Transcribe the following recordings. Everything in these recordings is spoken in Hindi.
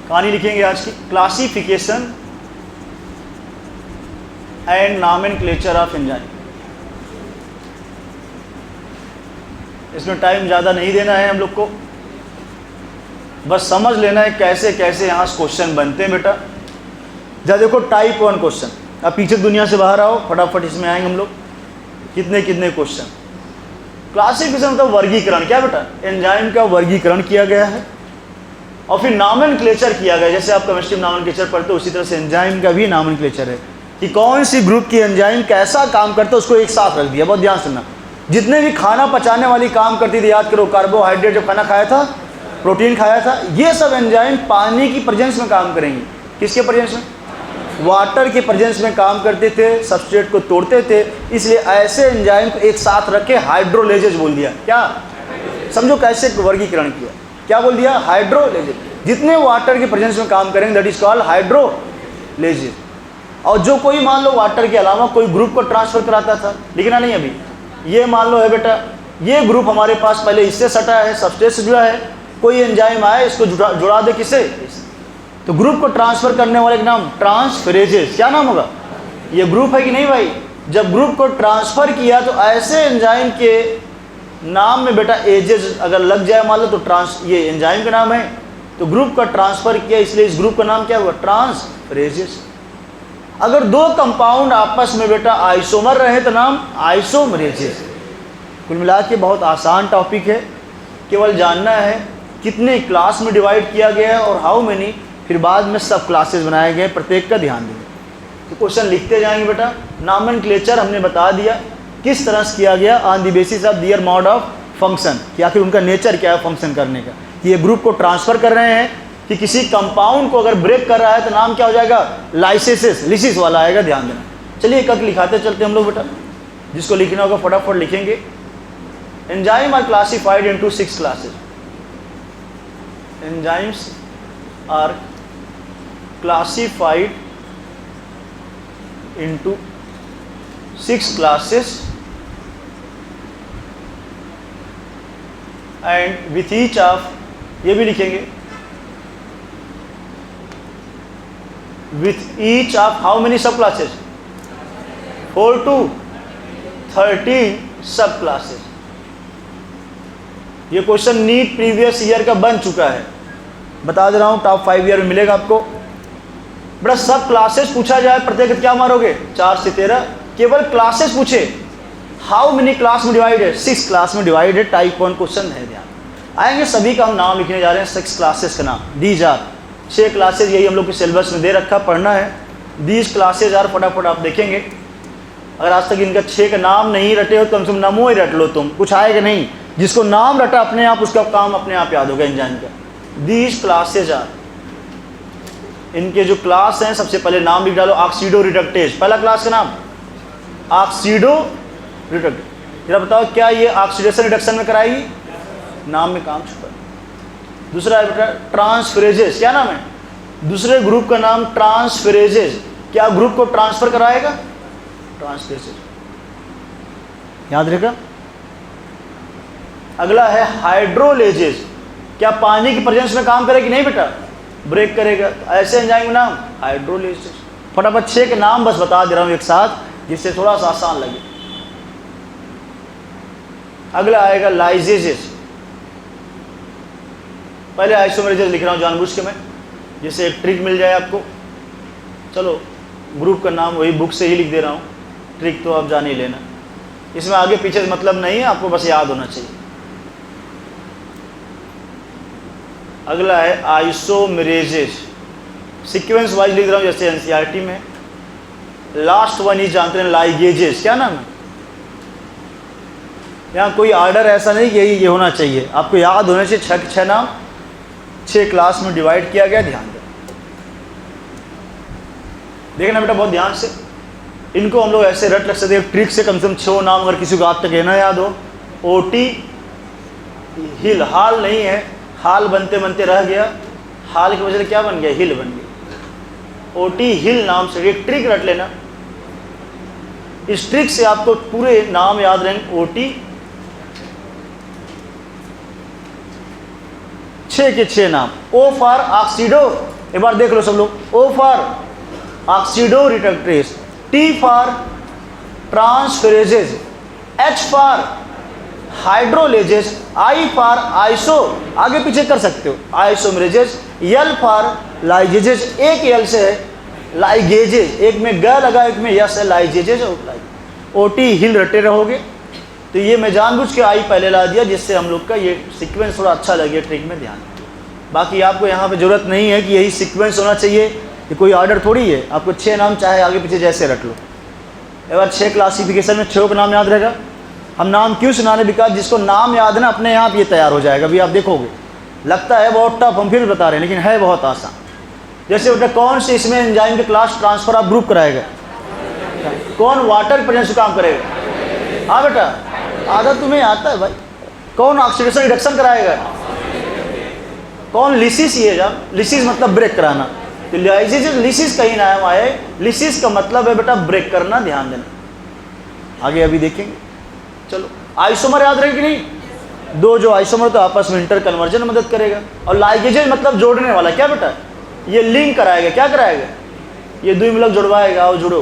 कहानी लिखेंगे आज की, classification and nomenclature of enzyme. इसमें टाइम ज़्यादा नहीं देना है हम लोग को, बस समझ लेना है कैसे कैसे यहाँ क्वेश्चन बनते हैं बेटा। जरा देखो टाइप 1 क्वेश्चन, अब पीछे दुनिया से बाहर आओ, फटाफट इसमें आएंगे हम लोग। कितने कितने क्वेश्चन। क्लासिफिकेशन मतलब वर्गीकरण, क्या बेटा, एंजाइम का वर्गीकरण किया गया है और फिर नॉमेनक्लेचर किया गया। जैसे आप केमिस्ट्री में नॉमेनक्लेचर पढ़ते हो उसी तरह से एंजाइम का भी नॉमेनक्लेचर है कि कौन सी ग्रुप की एंजाइम कैसा काम करता है, उसको एक साथ रख दिया। बहुत ध्यान सुनना, जितने भी खाना पचाने वाली काम करती थी, याद करो, कार्बोहाइड्रेट जब खाना खाया था, प्रोटीन खाया था, ये सब एंजाइम पानी की प्रेजेंस में काम करेंगी। किसके प्रेजेंस में? वाटर के प्रेजेंस में काम करते थे, सबस्ट्रेट को तोड़ते थे। इसलिए ऐसे एंजाइम को एक साथ रख के हाइड्रोलेजेज बोल दिया। क्या समझो कैसे वर्गीकरण किया, क्या बोल दिया? हाइड्रोलेजेज। जितने वाटर के प्रेजेंस में काम करेंगे दैट इज कॉल्ड हाइड्रोलेजेज। और जो कोई मान लो वाटर के अलावा कोई ग्रुप को ट्रांसफर कराता था, लिखना नहीं अभी, ये मान लो है बेटा, ये ग्रुप हमारे पास पहले इससे सटा है, सबस्ट्रेट से जुड़ा है, कोई एंजाइम आया इसको जुड़ा दे, किससे? तो ग्रुप को ट्रांसफर करने वाले का नाम ट्रांसफरेजेस। क्या नाम होगा? ये ग्रुप है कि नहीं भाई? जब ग्रुप को ट्रांसफर किया तो ऐसे एंजाइम के नाम में बेटा एजेस अगर लग जाए मान लो तो ये एंजाइम का नाम है, तो ग्रुप का ट्रांसफर किया, इसलिए इस ग्रुप का नाम क्या हुआ? ट्रांसफरेजेस। अगर दो कंपाउंड आपस में बेटा आइसोमर रहे तो नाम आइसोमरेजेस। कुल मिला के बहुत आसान टॉपिक है, केवल जानना है कितने क्लास में डिवाइड किया गया है और हाउ मेनी, फिर बाद में सब क्लासेस बनाए गए, प्रत्येक का ध्यान देंगे। तो क्वेश्चन लिखते जाएंगे बेटा। नॉमेनक्लेचर हमने बता दिया किस तरह से किया गया, on the basis of their mode of function, कि आखिर उनका नेचर क्या है फंक्शन करने का, कि ये ग्रुप को ट्रांसफर कर रहे हैं, कि किसी कंपाउंड को अगर ब्रेक कर रहा है तो नाम क्या हो जाएगा? लाइसिस, लिसिस वाला आएगा, ध्यान देना। चलिए एक लिखाते चलते हम लोग बेटा, जिसको लिखना होगा फटाफट लिखेंगे। Enzyme are classified into 6 classes. Enzymes are classified into 6 classes and with each of, ये भी लिखेंगे, with each of how many sub classes? 4 to 13 सब क्लासेस। ये क्वेश्चन नीट प्रीवियस ईयर का बन चुका है, बता दे रहा हूँ, टॉप 5 ईयर में मिलेगा आपको। बड़ा सब क्लासेस पूछा जाए, प्रत्येक क्या मारोगे? 4 से 13। केवल क्लासेस पूछे, हाउ मेनी क्लास में डिवाइड है? 6 क्लास में डिवाइड है। टाइप 1 क्वेश्चन है, ध्यान आएंगे। सभी का हम नाम लिखने जा रहे हैं, 6 क्लासेस का नाम। दीज आर 6 क्लासेस, यही हम लोग के सिलेबस में दे रखा, पढ़ना है। दीज क्लासेज आर, फटाफट आप देखेंगे। अगर आज तक इनका 6 का नाम नहीं रटे हो तो कम से कम नामो ही रट लो, तुम कुछ आएगा नहीं। जिसको नाम रटा अपने आप, उसका काम अपने आप याद होगा एंजाइम का। दीज क्लासेज आर, इनके जो क्लास हैं, सबसे पहले नाम लिख डालो, ऑक्सीडो रिडक्टेज। पहला क्लास का नाम ऑक्सीडो रिडक्टेज। जरा बताओ क्या ये ऑक्सीडेशन रिडक्शन में कराएगी? नाम में काम छुपा। दूसरा है बेटा ट्रांसफरेजेस। क्या नाम है? दूसरे ग्रुप का नाम ट्रांसफरेजेस। क्या ग्रुप को ट्रांसफर कराएगा? ट्रांसफरेजेस, याद रखेगा। अगला है हाइड्रोलेजेस। क्या पानी की प्रेजेंस में काम करेगी? नहीं बेटा, ब्रेक करेगा। ऐसे एंजाइम का नाम हाइड्रोलेजेस। फटाफट 6 के नाम बस बता दे रहा हूँ एक साथ, जिससे थोड़ा सा आसान लगे। अगला आएगा लाइजेजेस। पहले आइसोमरेजेस लिख रहा हूँ जानबूझ के मैं, जिससे एक ट्रिक मिल जाए आपको। चलो ग्रुप का नाम वही बुक से ही लिख दे रहा हूँ, ट्रिक तो आप जान ही लेना, इसमें आगे पीछे मतलब नहीं है, आपको बस याद होना चाहिए। अगला है आइसोमरेजेस। सीक्वेंस वाइज लिख रहा हूँ जैसे एनसीईआरटी में। लास्ट वन ही जानते हैं लाइगेजेस। क्या नाम है? यहाँ कोई ऑर्डर ऐसा नहीं कि ये होना चाहिए, आपको याद होना चाहिए। 6 नाम 6 क्लास में डिवाइड किया गया, ध्यान दें। देखना बेटा बहुत ध्यान से, इनको हम लोग ऐसे रट लग सकते हैं ट्रिक से। कम से कम 6 नाम अगर किसी को आज तक कहना याद हो। ओटी हिल, हाल नहीं है, हाल बनते बनते रह गया, हाल की वजह से क्या बन गया? हिल बन गया। ओटी हिल नाम से एक ट्रिक रट लेना। इस ट्रिक से आपको पूरे नाम याद रहेंगे। ओटी 6 के 6 नाम। ओ फॉर ऑक्सीडो एक बार देख लो सब लोग, O for oxido reductase, T for transferases, H for hydrolases, I for iso, आगे पीछे कर सकते हो, आइसोमरेजेज, L फॉर लाइजेजेज, एक L से है लाइगेजेज, एक में ग लगा एक में यस है, लाइजेजेज और OT हिल रटे रहोगे। तो ये मैं जानबूझ के आई पहले ला दिया जिससे हम लोग का ये सीक्वेंस थोड़ा अच्छा लगे ट्रिक में ध्यान। बाकी आपको यहाँ पे ज़रूरत नहीं है कि यही सीक्वेंस होना चाहिए, ये कोई ऑर्डर थोड़ी है, आपको 6 नाम चाहे आगे पीछे जैसे रख लो। एक बार 6 क्लासिफिकेशन में 6 का नाम याद रहेगा। हम नाम क्यों सुनाने, बिकॉज जिसको नाम याद है ना अपने आप ये तैयार हो जाएगा। अभी आप देखोगे लगता है बहुत टफ, हम फिर बता रहे हैं, लेकिन है बहुत आसान। जैसे बेटा कौन से इसमें एंजाइम के क्लास ट्रांसफर ऑफ ग्रुप कराएगा, कौन वाटर प्रेजेंस काम करेगा, हाँ बेटा आधा तुम्हें आता है भाई। कौन ऑक्सीडेशन रिडक्शन कराएगा, कौन लिसिस, ये जब लिसिस मतलब ब्रेक कराना, तो लिसिस कहीं नाम आए, लिसिस का मतलब है बेटा ब्रेक करना, ध्यान देना। आगे अभी देखेंगे। चलो आइसोमर याद रहे कि नहीं, दो जो आइसोमर तो आपस में इंटर कन्वर्जन मदद करेगा, और लाइगेजेज मतलब जोड़ने वाला, क्या बेटा ये लिंक कराएगा, क्या कराएगा, ये दो मिलक जुड़वाएगा, और जुड़ो,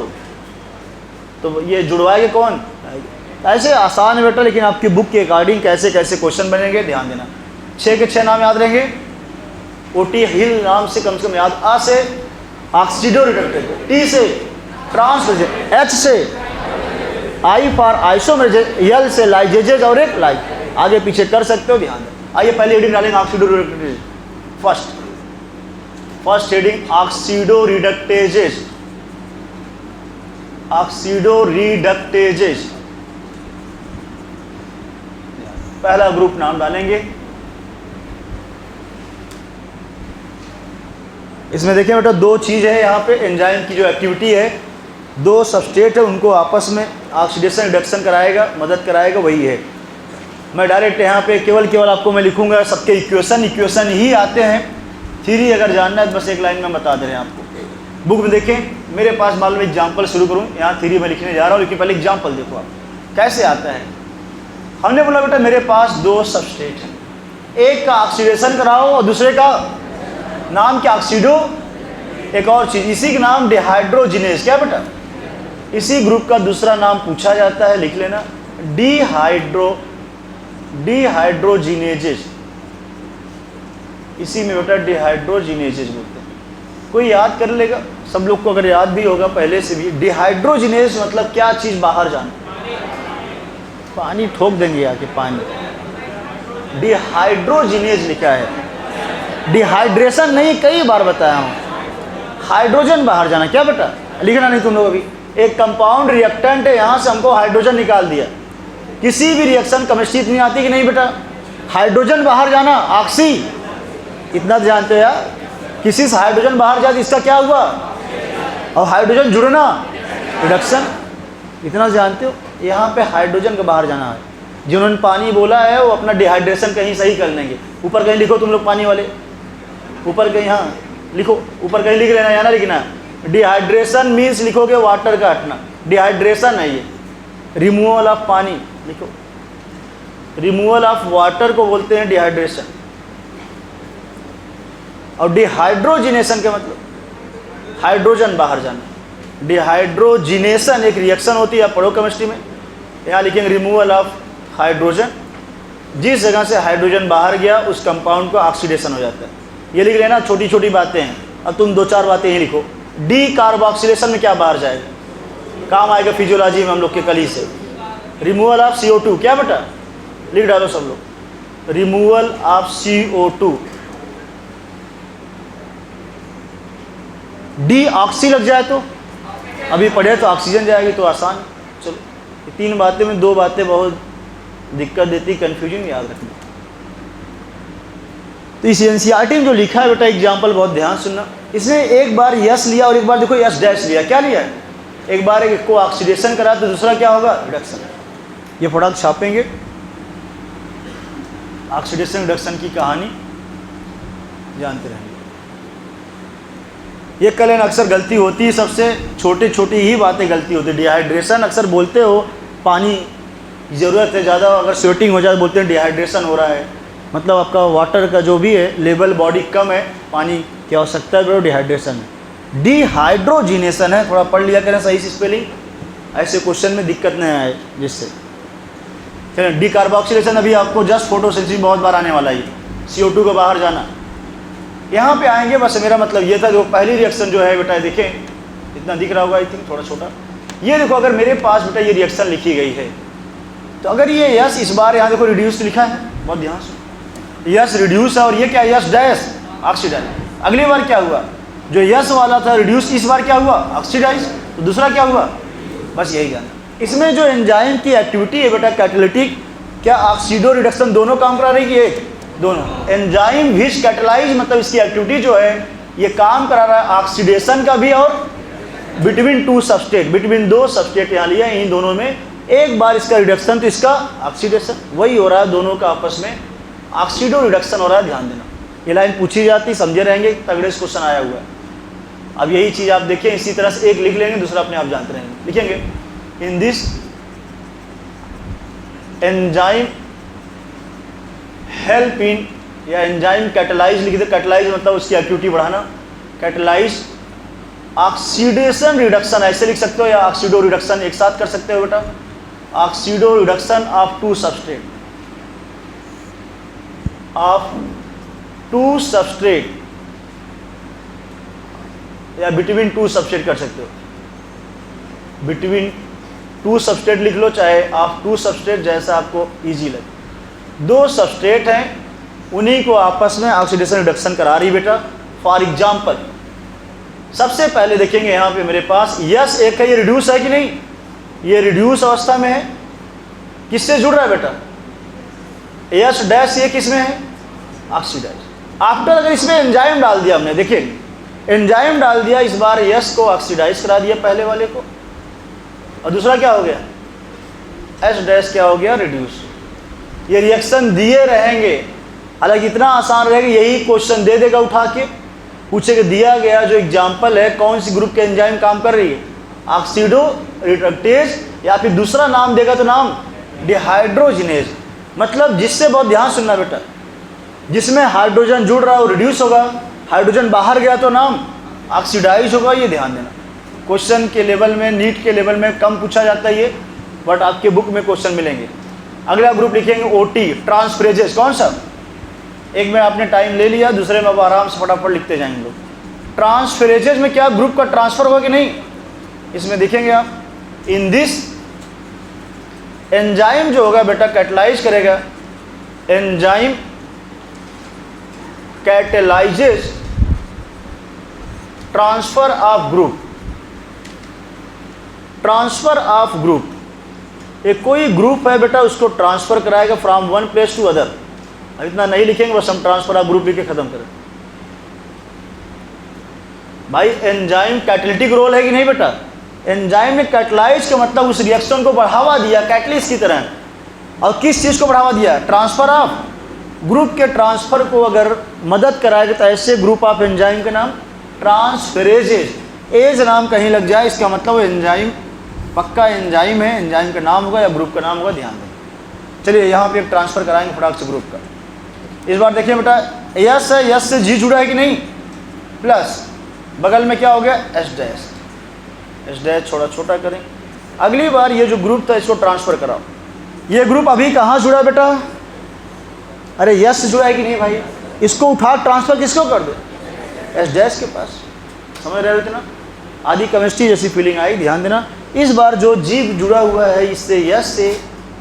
तो ये जुड़वाएगा कौन, ऐसे आसान है बेटा, लेकिन आपकी बुक के अकॉर्डिंग कैसे कैसे क्वेश्चन बनेंगे ध्यान देना। 6 के 6 नाम याद रहेंगे। OT हिल नाम से कम याद, A से ऑक्सीडो रिडक्टेज, T से ट्रांसफेरेज, H से I फॉर आइसोमरेजेज, L से लाइजेजेज और एक लाइक, आगे पीछे कर सकते हो, ध्यान देना। आइए पहले हेडिंग डालेंगे oxido reductase. First heading oxido reductases, oxido reductases पहला ग्रुप नाम डालेंगे। इसमें देखिए बेटा दो चीज़ है यहाँ पे, एंजाइम की जो एक्टिविटी है, दो सबस्ट्रेट है उनको आपस में ऑक्सीडेशन रिडक्शन कराएगा, मदद कराएगा, वही है। मैं डायरेक्ट यहाँ पे केवल आपको मैं लिखूंगा, सबके इक्वेशन ही आते हैं। थ्योरी अगर जानना है तो बस एक लाइन में बता दे रहे हैं आपको। बुक में देखें, मेरे पास मान लो एग्जाम्पल शुरू करूँ, यहाँ थ्योरी में लिखने जा रहा हूँ, लेकिन पहले एग्जाम्पल देखो आप कैसे आता है। हमने बोला बेटा मेरे पास दो सबस्ट्रेट हैं, एक का ऑक्सीडेशन कराओ और दूसरे का नाम क्या, ऑक्सीडो, एक और चीज़ इसी का नाम डिहाइड्रोजिनेज, क्या बेटा इसी ग्रुप का दूसरा नाम पूछा जाता है, लिख लेना डिहाइड्रोजिनेजेज, इसी में बेटा डिहाइड्रोजिनेजेज बोलते हैं। कोई याद कर लेगा, सब लोग को अगर याद भी होगा पहले से भी। डिहाइड्रोजिनेज मतलब क्या चीज़ बाहर जाना, पानी ठोक देंगे आके, पानी। डिहाइड्रोजिनेज लिखा है, डिहाइड्रेशन नहीं, कई बार बताया हूँ, हाइड्रोजन बाहर जाना, क्या बेटा लिखना नहीं तुम लोग। अभी एक कंपाउंड रिएक्टेंट है, यहाँ से हमको हाइड्रोजन निकाल दिया। किसी भी रिएक्शन केमिस्ट्री इतनी आती कि नहीं बेटा, हाइड्रोजन बाहर जाना, ऑक्सी, इतना जानते हो यार, किसी से हाइड्रोजन बाहर जाए तो इसका क्या हुआ, और हाइड्रोजन जुड़ना, रिडक्शन, इतना जानते हो। यहाँ पे हाइड्रोजन का बाहर जाना है, जिन्होंने पानी बोला है वो अपना डिहाइड्रेशन कहीं सही कर लेंगे। ऊपर कहीं लिखो तुम लोग पानी वाले, ऊपर कहीं, हाँ लिखो, ऊपर कहीं लिख लेना, यहाँ ना लिखना। डिहाइड्रेशन मीन्स लिखोगे वाटर का हटना, डिहाइड्रेशन है ये, रिमूवल ऑफ पानी लिखो, रिमूवल ऑफ वाटर को बोलते हैं डिहाइड्रेशन। और डिहाइड्रोजिनेशन के मतलब हाइड्रोजन बाहर जाना। डिहाइड्रोजिनेशन एक रिएक्शन होती है, आप पढ़ो केमिस्ट्री में, यहाँ लिखेंगे रिमूवल ऑफ हाइड्रोजन, जिस जगह से हाइड्रोजन बाहर गया उस कंपाउंड को ऑक्सीडेशन हो जाता है। ये लिख लेना, छोटी छोटी बातें हैं। अब तुम 2-4 बातें ही लिखो। डी कार्बोक्सिलेशन में क्या बाहर जाएगा, काम आएगा फिजियोलॉजी में हम लोग के कली से। रिमूवल ऑफ CO2, क्या बेटा लिख डालो सब लोग, removal of CO2। D oxy लग जाए तो अभी पढ़े तो ऑक्सीजन जाएगी, तो आसान। चलो 3 बातें में 2 बातें बहुत दिक्कत देती, कंफ्यूजन याद रखना। तो इस NCERT में जो लिखा है बेटा, एग्जाम्पल बहुत ध्यान सुनना। इसने एक बार यस लिया और एक बार देखो यस डैश लिया, क्या लिया है, एक बार एक को ऑक्सीडेशन करा तो दूसरा क्या होगा, रिडक्शन। ये प्रोडक्ट छापेंगे, ऑक्सीडेशन रिडक्शन की कहानी जानते रहेंगे। ये कलेन अक्सर गलती होती है, सबसे छोटी छोटी ही बातें गलती होती है। डिहाइड्रेशन अक्सर बोलते हो, पानी ज़रूरत है ज़्यादा, अगर स्वेटिंग हो जाए बोलते हैं डिहाइड्रेशन हो रहा है, मतलब आपका वाटर का जो भी है लेवल बॉडी कम है, पानी की आवश्यकता है, डिहाइड्रेशन है, डिहाइड्रोजिनेशन है। थोड़ा पढ़ लिया करें सही से स्पेलिंग, ऐसे क्वेश्चन में दिक्कत नहीं आए जिससे। चलिए डिकार्बोक्सिलेशन, अभी आपको जस्ट फोटोसिंथेसिस बहुत बार आने वाला है, CO2 को बाहर जाना, यहाँ पे आएंगे। बस मेरा मतलब ये था, जो पहली रिएक्शन जो है बेटा, देखें इतना दिख रहा होगा आई थिंक, थोड़ा छोटा। ये देखो अगर मेरे पास बेटा ये रिएक्शन लिखी गई है, तो अगर ये यस इस बार यहाँ देखो रिड्यूस लिखा है, बहुत ध्यान से, यस रिड्यूस है, और ये क्या यस डैश ऑक्सीडाइज। अगली बार क्या हुआ, जो यस वाला था रिड्यूस, इस बार क्या हुआ ऑक्सीडाइज, तो दूसरा क्या हुआ, बस यही जाना। इसमें जो एंजाइम की एक्टिविटी है बेटा कैटालिटिक, क्या ऑक्सीडो रिडक्शन दोनों काम करा रही है, दोनों। एंजाइम विच कैटलाइज मतलब इसकी एक्टिविटी जो है ये काम करा रहा है ऑक्सीडेशन का भी, और बिटवीन टू सबस्टेट, बिटवीन दो सबस्टेट यहाँ लिया, इन दोनों में एक बार इसका रिडक्शन तो इसका ऑक्सीडेशन, वही हो रहा है दोनों का आपस में ऑक्सीडो रिडक्शन हो रहा है। ध्यान देना, ये लाइन पूछी जाती, समझे रहेंगे, तगड़े से क्वेश्चन आया हुआ है। अब यही चीज़ आप देखिए, इसी तरह से एक लिख लेंगे, दूसरा अपने आप जानते रहेंगे। लिखेंगे इन दिस एंजाइम हेल्प इन, या एंजाइम कैटलाइज लिख दे, कैटलाइज मतलब उसकी एक्टिविटी बढ़ाना, कैटलाइज ऑक्सीडेशन रिडक्शन ऐसे लिख सकते हो, या ऑक्सीडो रिडक्शन एक साथ कर सकते हो बेटा, oxido reduction of two substrate, of two substrate, या बिटवीन टू सबस्ट्रेट कर सकते हो, बिटवीन टू सबस्ट्रेट लिख लो, चाहे ऑफ टू सबस्ट्रेट, जैसा आपको इजी लगे। दो सबस्ट्रेट हैं, उन्हीं को आपस में ऑक्सीडेशन रिडक्शन करा रही बेटा। फॉर एग्जाम्पल सबसे पहले देखेंगे यहाँ पे मेरे पास यस एक है, ये रिड्यूस है कि नहीं, ये रिड्यूस अवस्था में है, किससे जुड़ रहा है बेटा, यस डैश, ये किस में है ऑक्सीडाइज। आफ्टर अगर इसमें एंजाइम डाल दिया हमने, देखिए एंजाइम डाल दिया, इस बार यस को ऑक्सीडाइज करा दिया पहले वाले को, और दूसरा क्या हो गया एस डैश क्या हो गया रिड्यूस। ये रिएक्शन दिए रहेंगे, हालांकि इतना आसान रहेगा, यही क्वेश्चन दे देगा उठा के, पूछेगा दिया गया जो एग्जाम्पल है कौन सी ग्रुप के एंजाइम काम कर रही है, ऑक्सीडो रिडक्टेज, या फिर दूसरा नाम देगा तो नाम डिहाइड्रोजिनेज। मतलब जिससे बहुत ध्यान सुनना बेटा, जिसमें हाइड्रोजन जुड़ रहा है वो रिड्यूस होगा, हाइड्रोजन बाहर गया तो नाम ऑक्सीडाइज होगा, ये ध्यान देना। क्वेश्चन के लेवल में, नीट के लेवल में कम पूछा जाता है ये, बट आपके बुक में क्वेश्चन मिलेंगे। अगला ग्रुप लिखेंगे OT ट्रांसफरेजेस, कौन सा, एक में आपने टाइम ले लिया, दूसरे में अब आराम से फटाफट लिखते जाएंगे लोग। ट्रांसफरेजेस में क्या ग्रुप का ट्रांसफर होगा कि नहीं, इसमें देखेंगे आप। इन दिस एंजाइम जो होगा बेटा कैटलाइज करेगा, enzyme catalyses transfer of group, transfer of group, एक कोई ग्रुप है बेटा उसको ट्रांसफर कराएगा from one place to other. अब इतना नहीं लिखेंगे, बस हम ट्रांसफर ऑफ ग्रुप लिख के खत्म करें। भाई एंजाइम कैटालिटिक रोल है कि नहीं बेटा, एंजाइम ने कैटलाइज का मतलब उस रिएक्शन को बढ़ावा दिया कैटलिस्ट की तरह, और किस चीज़ को बढ़ावा दिया, ट्रांसफर ऑफ ग्रुप के ट्रांसफर को अगर मदद कराएगा तो ऐसे ग्रुप ऑफ एंजाइम के नाम ट्रांसफेरेजेज। एज नाम कहीं लग जाए इसका मतलब एंजाइम पक्का एंजाइम है, एंजाइम का नाम होगा या ग्रुप का नाम होगा, ध्यान दें। चलिए यहाँ पे एक ट्रांसफर कराएंगे फटाक से ग्रुप का। इस बार देखिए बेटा यस है, यस से जी जुड़ा है कि नहीं, प्लस बगल में क्या हो गया एस डैश, एस डैश थोड़ा छोटा करें। अगली बार ये जो ग्रुप था इसको ट्रांसफर कराओ। ये ग्रुप अभी कहाँ जुड़ा है बेटा, अरे यस जुड़ा है कि नहीं भाई, इसको उठा ट्रांसफर किसको कर दो, एस डैश के पास। समझ रहे हो इतना, आदि केमिस्ट्री जैसी फीलिंग आई, ध्यान देना। इस बार जो जी जुड़ा हुआ है इससे यस से,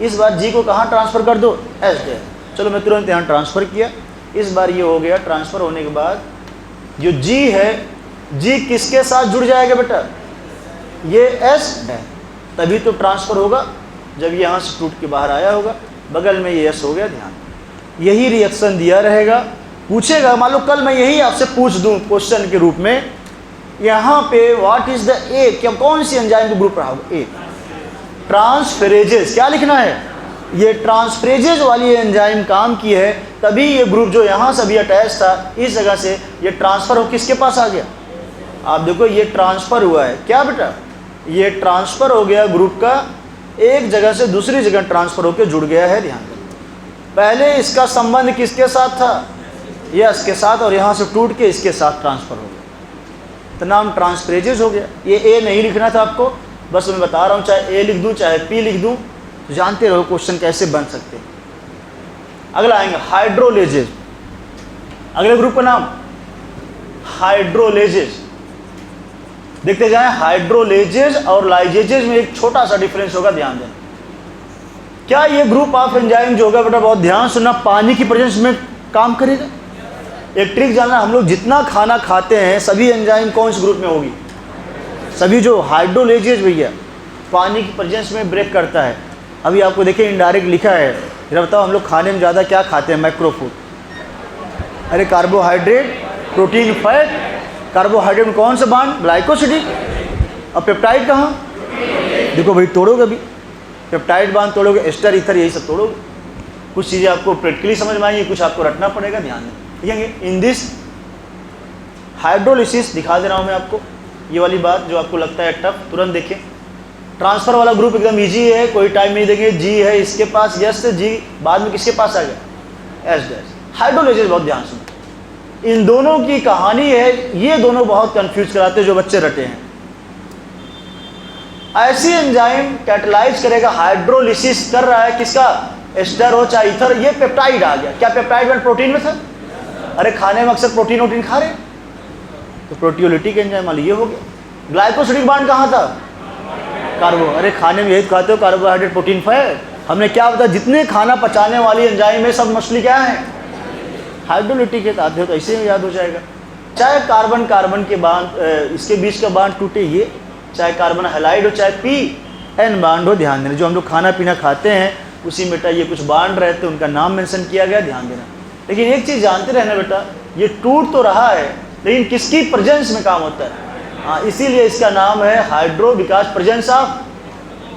इस बार जी को कहाँ ट्रांसफर कर दो, एस डैश। चलो मैं तुरंत यहाँ ट्रांसफ़र किया, इस बार ये हो गया। ट्रांसफ़र होने के बाद जो जी है, जी किसके साथ जुड़ जाएगा बेटा, ये एस है, तभी तो ट्रांसफ़र होगा जब ये यहाँ से टूट के बाहर आया होगा, बगल में ये एस हो गया। ध्यान, यही रिएक्शन दिया रहेगा, पूछेगा। मान लो कल मैं यही आपसे पूछ दूँ क्वेश्चन के रूप में, यहाँ पे व्हाट इज द ए, क्या कौन सी एंजाइम का ग्रुप रहा होगा, ए ट्रांसफेरेजेस। क्या लिखना है, ये ट्रांसफेरेजेस वाली एंजाइम काम की है, तभी ये ग्रुप जो यहाँ से अभी अटैच था इस जगह से ये ट्रांसफ़र हो किसके पास आ गया। आप देखो ये ट्रांसफ़र हुआ है क्या बेटा, ये ट्रांसफ़र हो गया ग्रुप का, एक जगह से दूसरी जगह ट्रांसफ़र होकर जुड़ गया है। ध्यान दें, पहले इसका संबंध किसके साथ था, ये इसके साथ और यहाँ से टूट के इसके साथ ट्रांसफ़र हो गया, तो नाम ट्रांसफरेजेज हो गया। ये ए नहीं लिखना था आपको, बस मैं बता रहा हूँ, चाहे ए लिख दूँ चाहे पी लिख दूँ, तो जानते रहो क्वेश्चन कैसे बन सकते हैं। अगला आएंगे हाइड्रोलेजेज, अगले ग्रुप का नाम हाइड्रोलेजेज। देखते जाएं, हाइड्रोलेजेज और लाइजेजेज में एक छोटा सा डिफरेंस होगा, ध्यान दें। क्या ये ग्रुप ऑफ एंजाइम जो होगा बेटा, बहुत ध्यान सुनना, पानी की प्रेजेंस में काम करेगा? एक ट्रिक जानना, हम लोग जितना खाना खाते हैं सभी एंजाइम कौन से ग्रुप में होगी? सभी। जो हाइड्रोलेजेज भैया पानी की प्रेजेंस में ब्रेक करता है। अभी आपको देखिए इनडायरेक्ट लिखा है, जरा बताओ हम लोग खाने में ज़्यादा क्या खाते हैं? Macro food. अरे कार्बोहाइड्रेट, प्रोटीन, फैट। कार्बोहाइड्रेट में कौन सा बांड? ग्लाइकोसिडिक। अब पेप्टाइड कहाँ? देखो भाई, तोड़ोगे अभी पेप्टाइड बांध तोड़ोगे, एस्टर, ईथर, यही सब तोड़ोगे। कुछ चीज़ें आपको प्रैक्टिकली समझ में आएंगी, कुछ आपको रटना पड़ेगा, ध्यान दें। ठीक है, इन दिस हाइड्रोलिसिस दिखा दे रहा हूँ मैं आपको, ये वाली बात जो आपको लगता है टफ, तुरंत देखें। ट्रांसफर वाला ग्रुप एकदम इजी है, कोई टाइम नहीं देंगे। जी है इसके पास, यस से जी बाद में किसके पास आ गया? S dash. हाइड्रोलिसिस बहुत ध्यान सुनो, इन दोनों की कहानी है, ये दोनों बहुत कंफ्यूज कराते हैं जो बच्चे रटे हैं। ऐसी एंजाइम कैटलाइज करेगा, हाइड्रोलिसिस कर रहा है किसका? एस्टर हो चाहे ईथर, ये पेप्टाइड आ गया। क्या पेप्टाइड में प्रोटीन में था? अरे खाने में अक्सर प्रोटीन वोटीन खा रहे, तो प्रोटियोलिटिक एंजाइम वाली ये हो गया। ग्लाइकोसिडिक बांड कहाँ था? कार्बो। अरे खाने में यही खाते हो, कार्बोहाइड्रेट, प्रोटीन, फैट। हमने क्या बताया, जितने खाना पचाने वाली एंजाइम है सब मछली क्या है? हाइड्रोलिटिक है। आते हो तो ऐसे में याद हो जाएगा। चाहे कार्बन कार्बन के बांड, इसके बीच का बांड टूटे ये, चाहे कार्बन हैलाइड हो चाहे पी एन बांड हो, ध्यान देना। जो हम लोग खाना पीना खाते हैं उसी में बेटा ये कुछ बांड रहते हैं, उनका नाम मेंशन किया गया, ध्यान देना। लेकिन एक चीज़ जानते रहना बेटा, ये टूट तो रहा है लेकिन किसकी प्रेजेंस में काम होता है? हाँ, इसीलिए इसका नाम है हाइड्रो, बिकॉज प्रेजेंस ऑफ,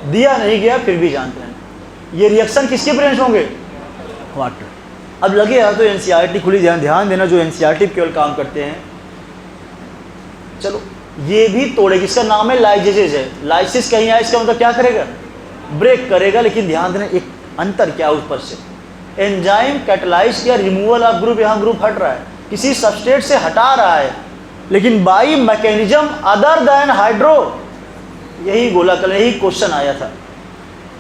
दिया नहीं गया फिर भी जानते हैं। ये रिएक्शन किसके प्रेजेंस होंगे? वाटर। अब लगे तो एनसीईआरटी खुली, ध्यान देना, जो एनसीईआरटी केवल काम करते हैं। चलो ये भी तोड़ेगी, इसका नाम है लाइजेजेज है। लाइसिस कहीं आया, इसका मतलब क्या करेगा? ब्रेक करेगा। लेकिन ध्यान देना एक अंतर क्या ऊपर से, एंजाइम कैटलाइज किया, रिमूवल ऑफ ग्रुप, यहाँ ग्रुप हट रहा है, किसी सबस्ट्रेट से हटा रहा है, लेकिन by mechanism other than hydro. यही गोला कल, यही क्वेश्चन आया था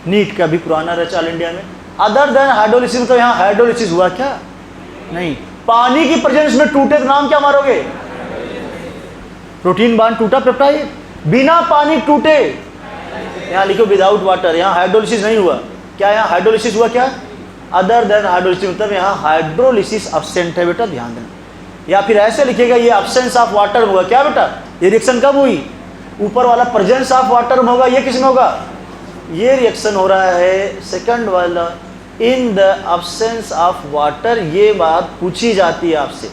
नीट का भी पुराना रचा ऑल इंडिया में। अदर देन हाइड्रोलिसिस, तो यहाँ हाइड्रोलिसिस हुआ क्या? नहीं। पानी की प्रेजेंस में टूटे तो नाम क्या मारोगे? प्रोटीन बांड टूटा, पेप्टाइड। बिना पानी टूटे, यहाँ लिखो विदाउट वाटर, यहाँ हाइड्रोलिसिस नहीं हुआ। क्या यहाँ हाइड्रोलिसिस हुआ? क्या अदर देन हाइड्रोलिसिस, मतलब यहाँ हाइड्रोलिसिस अब्सेंट है बेटा, ध्यान देना। या फिर ऐसे लिखेगा ये अब्सेंस ऑफ वाटर होगा। क्या बेटा? ये रिएक्शन कब हुई? ऊपर वाला प्रेजेंस ऑफ वाटर में होगा, ये किस में होगा? ये रिएक्शन हो रहा है सेकंड वाला, in the absence of water. ये बात पूछी जाती है आपसे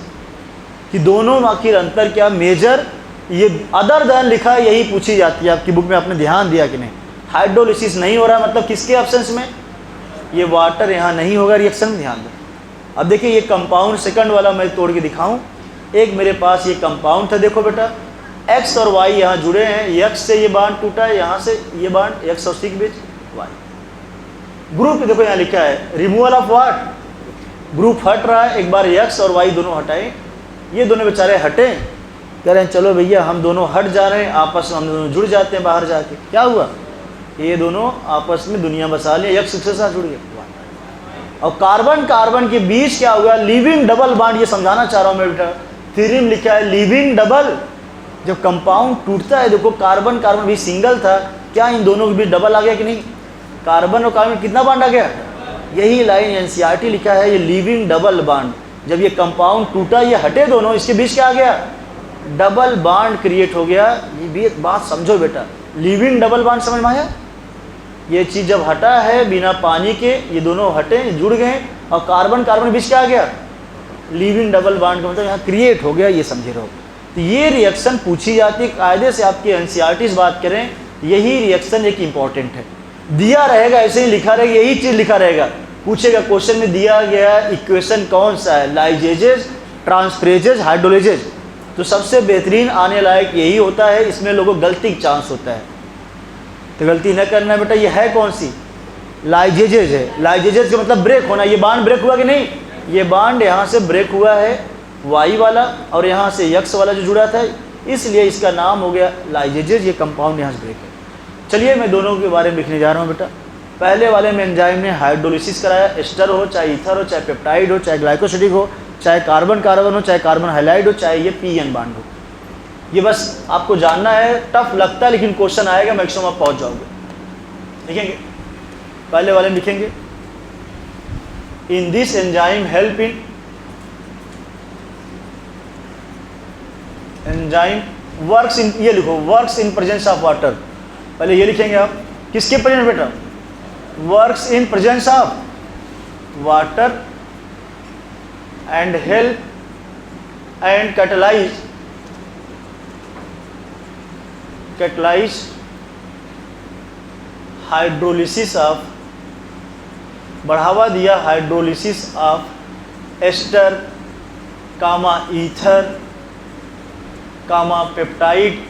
कि दोनों में आखिर अंतर क्या? मेजर, ये अदर देन लिखा है, यही पूछी जाती है आपकी बुक में, आपने ध्यान दिया कि नहीं? हाइड्रोलिसिस नहीं हो रहा मतलब किसके अब्सेंस में? ये वाटर यहाँ नहीं होगा रिएक्शन में, ध्यान दो। अब देखिए ये कंपाउंड सेकंड वाला मैं तोड़ के दिखाऊं। एक मेरे पास ये कंपाउंड था, देखो बेटा एक्स और वाई यहाँ जुड़े हैं, एक्स से ये बांड टूटा है, यहाँ से ये बांड एक्स और सी के बीच वाई। ग्रुप देखो यहाँ लिखा है रिमूवल ऑफ व्हाट, ग्रुप हट रहा है। एक बार एक्स और वाई दोनों हटाए, ये दोनों बेचारे हटे, कह रहे हैं चलो भैया हम दोनों हट जा रहे हैं, आपस में हम दोनों जुड़ जाते हैं बाहर जाके। क्या हुआ? ये दोनों आपस में दुनिया बसा लिया, एक्स के साथ जुड़ गए। और कार्बन कार्बन के बीच क्या हुआ? Living double bond. ये समझाना चाह रहा हूँ मैं बेटा, थ्योरी में लिखा है लिविंग डबल। जब कंपाउंड टूटता है, देखो कार्बन कार्बन भी सिंगल था, क्या इन दोनों के बीच डबल आ गया कि नहीं? कार्बन और कार्बन कितना बांड आ गया? यही लाइन एनसीईआरटी लिखा है, ये लिविंग डबल बांड। जब ये कंपाउंड टूटा, ये हटे दोनों, इसके बीच क्या आ गया? डबल बांड क्रिएट हो गया। ये भी एक बात समझो बेटा, लिविंग डबल बांड समझ में आया? ये चीज़ जब हटा है बिना पानी के, ये दोनों हटे जुड़ गए, और कार्बन कार्बन बीच क्या आ गया? लिविंग डबल बांड का मतलब यहाँ क्रिएट हो गया, ये समझे रहो। तो ये रिएक्शन पूछी जाती है कायदे से, आपकी एनसीईआरटी बात करें, यही रिएक्शन एक इंपॉर्टेंट है। दिया रहेगा ऐसे ही लिखा रहेगा, यही चीज़ लिखा रहेगा। पूछेगा क्वेश्चन में दिया गया इक्वेशन कौन सा है, लाइजेजेज, ट्रांसफरेजेज, हाइड्रोलेजेज। तो सबसे बेहतरीन आने लायक यही होता है, इसमें लोगों को गलती का चांस होता है, तो गलती न करना बेटा। ये है कौन सी? लाइजेजेज है। लाइजेजेज का मतलब ब्रेक होना। ये बांड ब्रेक हुआ कि नहीं? ये बॉन्ड यहाँ से ब्रेक हुआ है वाई वाला, और यहाँ से यक्स वाला जो जुड़ा था, इसलिए इसका नाम हो गया लाइजेजेज। ये कंपाउंड यहाँ से ब्रेक है। चलिए मैं दोनों के बारे में लिखने जा रहा हूँ बेटा। पहले वाले में एंजाइम ने हाइड्रोलिसिस कराया, एस्टर हो चाहे ईथर हो चाहे पेप्टाइड हो चाहे ग्लाइकोसिडिक हो चाहे कार्बन कार्बन हो चाहे कार्बन हाइलाइड हो चाहे ये पीएन बॉन्ड हो। ये बस आपको जानना है, टफ लगता है लेकिन क्वेश्चन आएगा, मैक्सिमम आप पहुँच जाओगे। लिखेंगे पहले वाले में लिखेंगे in this enzyme help in enzyme works in, ये लिखो works in presence of water. पहले ये लिखेंगे आप, किसके प्रेजेंस बेटा? Works in presence of water and help and catalyse hydrolysis of, बढ़ावा दिया hydrolysis of ester comma ether comma peptide.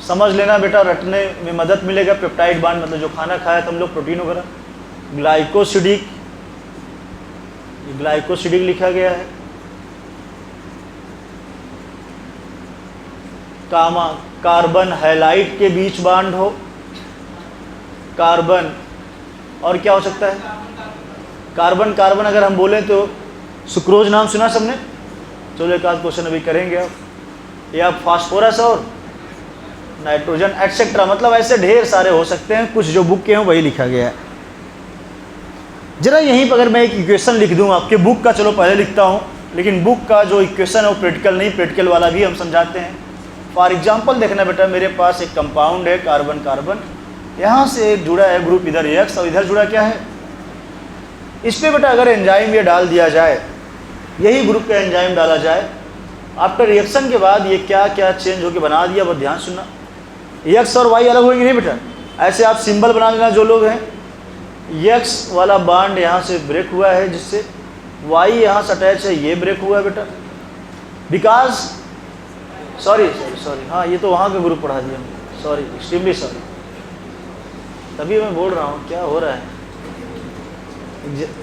समझ लेना बेटा, रटने में मदद मिलेगा। पेप्टाइड बॉन्ड मतलब जो खाना खाया था हम लोग, प्रोटीन वगैरह। ग्लाइकोसिडिक, ग्लाइकोसिडिक लिखा गया है। कामा कार्बन हैलाइड के बीच बॉन्ड हो, कार्बन और क्या हो सकता है? कार्बन कार्बन अगर हम बोलें तो सुक्रोज नाम सुना सबने? चलो एक आध क्वेश्चन अभी करेंगे आप। या फास्फोरस और नाइट्रोजन एटसेट्रा, मतलब ऐसे ढेर सारे हो सकते हैं, कुछ जो बुक के हैं वही लिखा गया है। जरा यहीं पर अगर मैं एक इक्वेशन लिख दूं आपके बुक का, चलो पहले लिखता हूं, लेकिन बुक का जो इक्वेशन है वो प्रैक्टिकल नहीं, प्रैक्टिकल वाला भी हम समझाते हैं। फॉर एग्जांपल देखना बेटा, मेरे पास एक कंपाउंड है कार्बन कार्बन, यहाँ से एक जुड़ा है ग्रुप इधर एक्स और इधर जुड़ा क्या है? इस पर बेटा अगर एंजाइम ये डाल दिया जाए, यही ग्रुप का एंजाइम डाला जाए, आफ्टर रिएक्शन के बाद ये क्या क्या चेंज होकर बना दिया, बहुत ध्यान सुनना। एक्स और वाई अलग होंगे नहीं बेटा, ऐसे आप सिंबल बना लेना जो लोग हैं। एक्स वाला बॉन्ड यहाँ से ब्रेक हुआ है, जिससे वाई यहाँ से अटैच है, ये ब्रेक हुआ है बेटा, बिकॉज सॉरी, हाँ ये तो वहाँ का ग्रुप पढ़ा दिया हमने, सॉरी, एक्सट्रीमली सॉरी। तभी मैं बोल रहा हूँ क्या हो रहा है,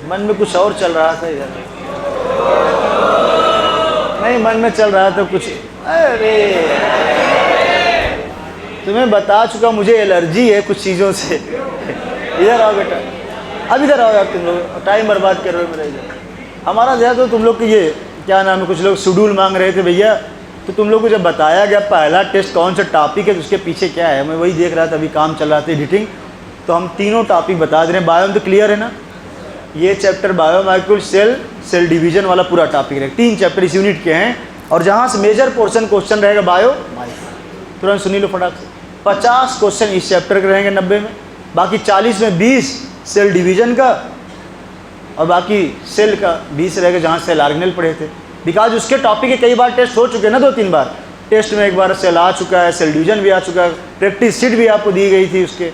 मन में कुछ और चल रहा था इधर, नहीं मन में चल रहा था कुछ। अरे तुम्हें बता चुका, मुझे एलर्जी है कुछ चीज़ों से। इधर आओ बेटा, अब इधर आओ यार, तुम लोग टाइम बर्बाद कर रहे हो मेरा। इधर हमारा ज़्यादा तो तुम लोग की ये क्या नाम है, कुछ लोग शेड्यूल मांग रहे थे भैया, तो तुम लोग को जब बताया गया पहला टेस्ट कौन सा टॉपिक है तो उसके पीछे क्या है, मैं वही देख रहा था, अभी काम चल रहा था एडिटिंग, तो हम तीनों टॉपिक बता दे रहे हैं। बायो में तो क्लियर है ना, ये चैप्टर बायोमॉलिक्यूल सेल डिवीजन वाला पूरा टॉपिक रहेगा। 3 चैप्टर इस यूनिट के हैं, और जहाँ से मेजर पोर्शन क्वेश्चन रहेगा बायोमॉलिक्यूल, तुरंत सुनी लो फटाक से। 50 क्वेश्चन इस चैप्टर के रहेंगे 90 में, बाकी 40 में 20 सेल डिवीजन का और बाकी सेल का 20 रहेगा, जहाँ सेल ऑर्गेनेल पढ़े थे। बिकॉज उसके टॉपिक के कई बार टेस्ट हो चुके हैं ना, 2-3 बार टेस्ट में, एक बार सेल आ चुका है, सेल डिवीजन भी आ चुका है, प्रैक्टिस शीट भी आपको दी गई थी उसके,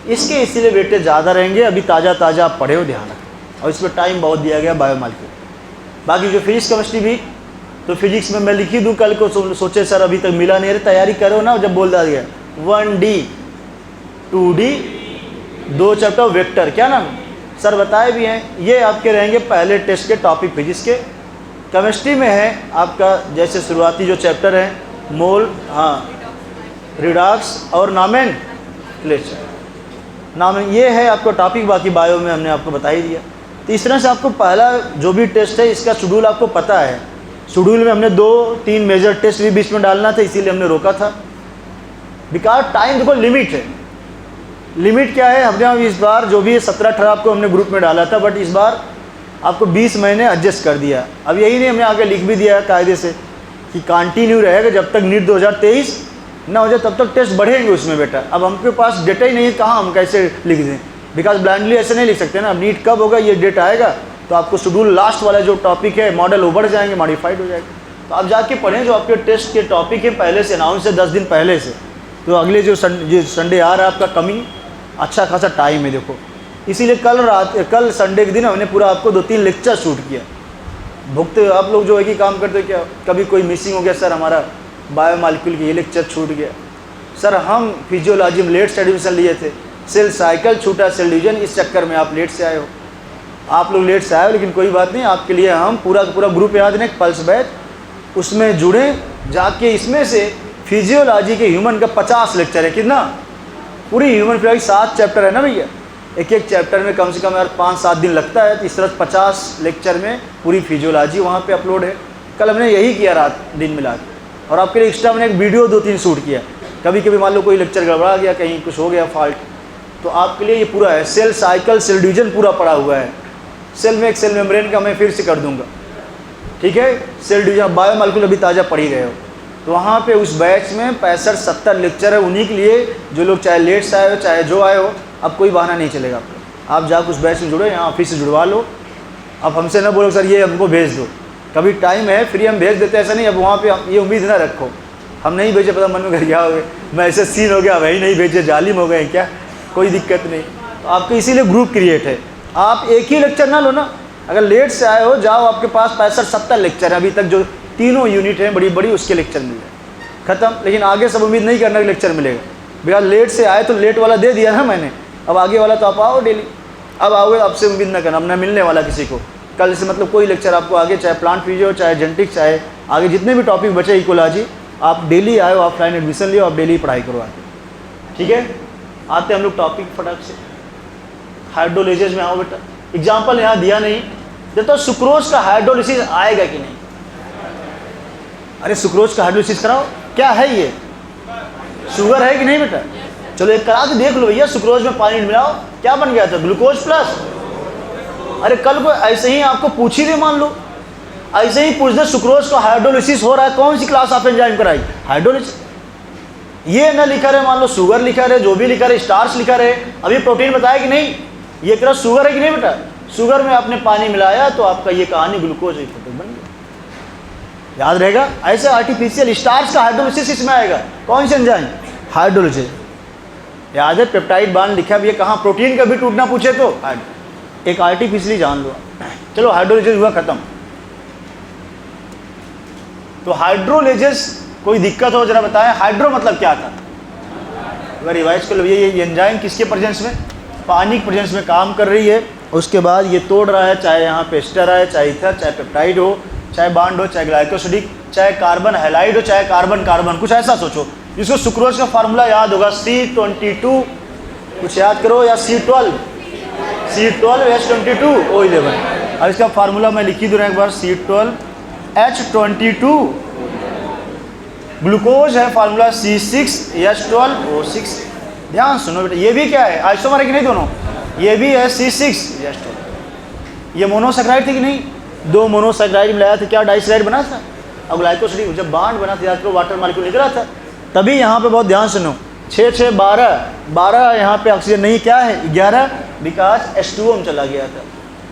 इसके इसीलिए वेटेज ज़्यादा रहेंगे। अभी ताज़ा ताज़ा आप पढ़े हो, ध्यान रखें, और इस पर टाइम बहुत दिया गया बायोमॉलिक्यूल। बाकी जो फिजिक्स केमिस्ट्री भी, तो फिजिक्स में मैं लिख ही दूँ कल को, सोचे सर अभी तक मिला नहीं, अरे तैयारी करो ना, जब बोल दिया गया 1D 2D 2 चैप्टर वेक्टर, क्या नाम सर बताए भी हैं, ये आपके रहेंगे पहले टेस्ट के टॉपिक फिजिक्स के। केमिस्ट्री में है आपका जैसे शुरुआती जो चैप्टर है मोल, हाँ, रिडॉक्स और नॉमेनक्लेचर, ये है आपका टॉपिक। बाकी बायो में हमने आपको बता ही दिया। तो इस तरह से आपको पहला जो भी टेस्ट है इसका शेड्यूल आपको पता है। शेड्यूल में हमने 2-3 मेजर टेस्ट भी बीच में डालना था, इसीलिए हमने रोका था, बिकॉज टाइम देखो लिमिट है। लिमिट क्या है, हमने इस बार जो भी 17-18 आपको हमने ग्रुप में डाला था, बट इस बार आपको 20 महीने एडजस्ट कर दिया। अब यही नहीं, हमने आगे लिख भी दिया है कायदे से कि कंटिन्यू रहेगा जब तक नीट 2023 ना हो जाए, तब तक टेस्ट बढ़ेंगे उसमें बेटा। अब हमके पास डेटा ही नहीं है, कहाँ हम कैसे लिख दें, बिकॉज ब्लाइंडली ऐसे नहीं लिख सकते ना। अब नीट कब होगा ये डेट आएगा तो आपको शेड्यूल लास्ट वाला जो टॉपिक है मॉडल वो बढ़ जाएंगे, मॉडिफाइड हो जाएगा। तो आप जाके पढ़ें जो आपके टेस्ट के टॉपिक है, पहले से अनाउंस है 10 दिन पहले से। तो अगले जो संडे आ रहा है आपका कमिंग, अच्छा खासा टाइम है देखो। इसीलिए कल संडे के दिन हमने पूरा आपको 2-3 लेक्चर शूट किया। भुगते आप लोग जो है कि काम करते क्या, कभी कोई मिसिंग हो गया, सर हमारा बायोमॉलिक्यूल की ये लेक्चर छूट गया, सर हम फिजियोलॉजी में लेट से एडमिशन लिए थे, सेल साइकिल छूटा, सेल डिवीजन, इस चक्कर में आप लेट से आए हो। आप लोग लेट से आए हो, लेकिन कोई बात नहीं, आपके लिए हम पूरा का पूरा ग्रुप याद रखें, पल्स बैच, उसमें जुड़े जाके। इसमें से फिजियोलॉजी के ह्यूमन का 50 लेक्चर है। कितना? पूरी ह्यूमन फिजियोलॉजी 7 चैप्टर है ना भैया, एक एक चैप्टर में कम से कम यार 5-7 दिन लगता है। तो इस तरह 50 लेक्चर में पूरी फिजियोलॉजी वहाँ पे अपलोड है। कल हमने यही किया रात दिन मिला के, और आपके लिए एक्स्ट्रा मैंने एक वीडियो 2-3 शूट किया। कभी कभी मान लो कोई लेक्चर गड़बड़ा गया, कहीं कुछ हो गया फॉल्ट, तो आपके लिए ये पूरा है। सेल साइकिल, सेल डिवीजन पूरा पड़ा हुआ है। सेल में एक सेल मेम्ब्रेन का मैं फिर से कर दूंगा, ठीक है। सेल डिवीजन, बायोमॉलिक्यूल अभी ताज़ा पढ़ ही गए हो। तो वहाँ पे उस बैच में 65-70 लेक्चर है। उन्हीं के लिए जो लोग चाहे लेट से आए हो चाहे जो आए हो, अब कोई बहाना नहीं चलेगा आपको। आप जाकर उस बैच में जुड़ो, यहाँ ऑफिस से जुड़वा लो। अब हमसे ना बोलो सर ये हमको भेज दो, कभी टाइम है फ्री हम भेज देते, ऐसा नहीं। अब वहाँ पे ये उम्मीद ना रखो हम नहीं भेजे, पता मन में घर क्या हो गए, मैं ऐसे सीन हो गया, वही नहीं भेजे, जालिम हो गए क्या, कोई दिक्कत नहीं। तो आपके इसीलिए ग्रुप क्रिएट है। आप एक ही लेक्चर ना लो ना, अगर लेट से आए हो जाओ, आपके पास 65-70 लेक्चर है अभी तक, जो तीनों यूनिट हैं बड़ी बड़ी, उसके लेक्चर मिल जाए ख़त्म। लेकिन आगे सब उम्मीद नहीं करना कि लेक्चर मिलेगा, भैया लेट से आए तो लेट वाला दे दिया ना मैंने, अब आगे वाला तो आप आओ डेली। अब आओगे आपसे उम्मीद ना करना, अब ना मिलने वाला किसी को कल से, मतलब कोई लेक्चर आपको आगे, चाहे प्लांट फिजियो, चाहे जेनेटिक्स, चाहे आगे जितने भी टॉपिक बचे इकोलॉजी, आप डेली आए, ऑफलाइन एडमिशन लियो, आप डेली पढ़ाई करो आके, ठीक है। आते हम लोग टॉपिक फटाक से, हाइड्रोलिसिस में आओ बेटा। एग्जाम्पल यहाँ दिया नहीं, जब तो सुक्रोज का हाइड्रोलिसिस आएगा कि नहीं? अरे सुक्रोज का हाइड्रोलिसिस कराओ, क्या है ये? शुगर है कि नहीं बेटा? चलो एक करा के देख लो भैया, सुक्रोज में पानी मिलाओ, क्या बन गया था? Glucose plus. अरे कल को ऐसे ही आपको पूछ ही दे, मान लो ऐसे ही पूछ दे सुक्रोज का हाइड्रोलिसिस हो रहा है, कौन सी क्लास आप एंजाइम कराई? हाइड्रोलिसिस। ये ना लिखा रहे, मान लो शुगर लिखा रहे, जो भी लिखा रहे, स्टार्च लिखा रहे, अभी प्रोटीन बताया कि नहीं, ये करा शुगर है कि नहीं बेटा? शुगर में आपने पानी मिलाया तो आपका ये कहानी ग्लूकोज बन गया, याद रहेगा। ऐसे आर्टिफिशियल स्टार्च का हाइड्रोलिसिस इसमें आएगा, कौन सी एंजाइम? हाइड्रोलिसिस। याद है पेप्टाइड बांड लिखा भी है कहाँ, प्रोटीन का भी टूटना पूछे तो एक आर्टिफिशियली जान लो। चलो हाइड्रोलिसिस हुआ खत्म। तो हाइड्रोलिसिस कोई दिक्कत हो जरा बताएं, हाइड्रो मतलब क्या था? अगर रिवाइज कर लो, ये एंजाइम किसके प्रेजेंस में? पानी के प्रेजेंस में काम कर रही है, उसके बाद ये तोड़ रहा है, चाहे यहाँ पे एस्टर है, चाहे इथर, चाहे पेप्टाइड हो, चाहे बांड हो, चाहे ग्लाइकोसिडिक, चाहे कार्बन हैलाइड हो, चाहे कार्बन कार्बन, कुछ ऐसा सोचो। जिसको सुक्रोज का फार्मूला याद होगा C22, कुछ याद करो, या C12 H22 O11। अब इसका फार्मूला मैं लिखी दूँ एक बार, C12 H22, ग्लूकोज है फार्मूला C6 H12 O6। ध्यान सुनो बेटा, ये भी क्या है? आइसोमर है कि नहीं दोनों? ये भी है C6 H12। ये मोनोसैकेराइड थी कि नहीं? 2 मोनोसैकेराइड मिलाया था, क्या डाइसैकेराइड बना था? अब ग्लाइकोसिडिक जब बांड बना था, याद करो वाटर मॉलिक्यूल निकला था, तभी यहाँ पे बहुत ध्यान सुनो, 6-6 12 यहाँ पे ऑक्सीजन नहीं, क्या है 11, बिकॉज H2O में चला गया था।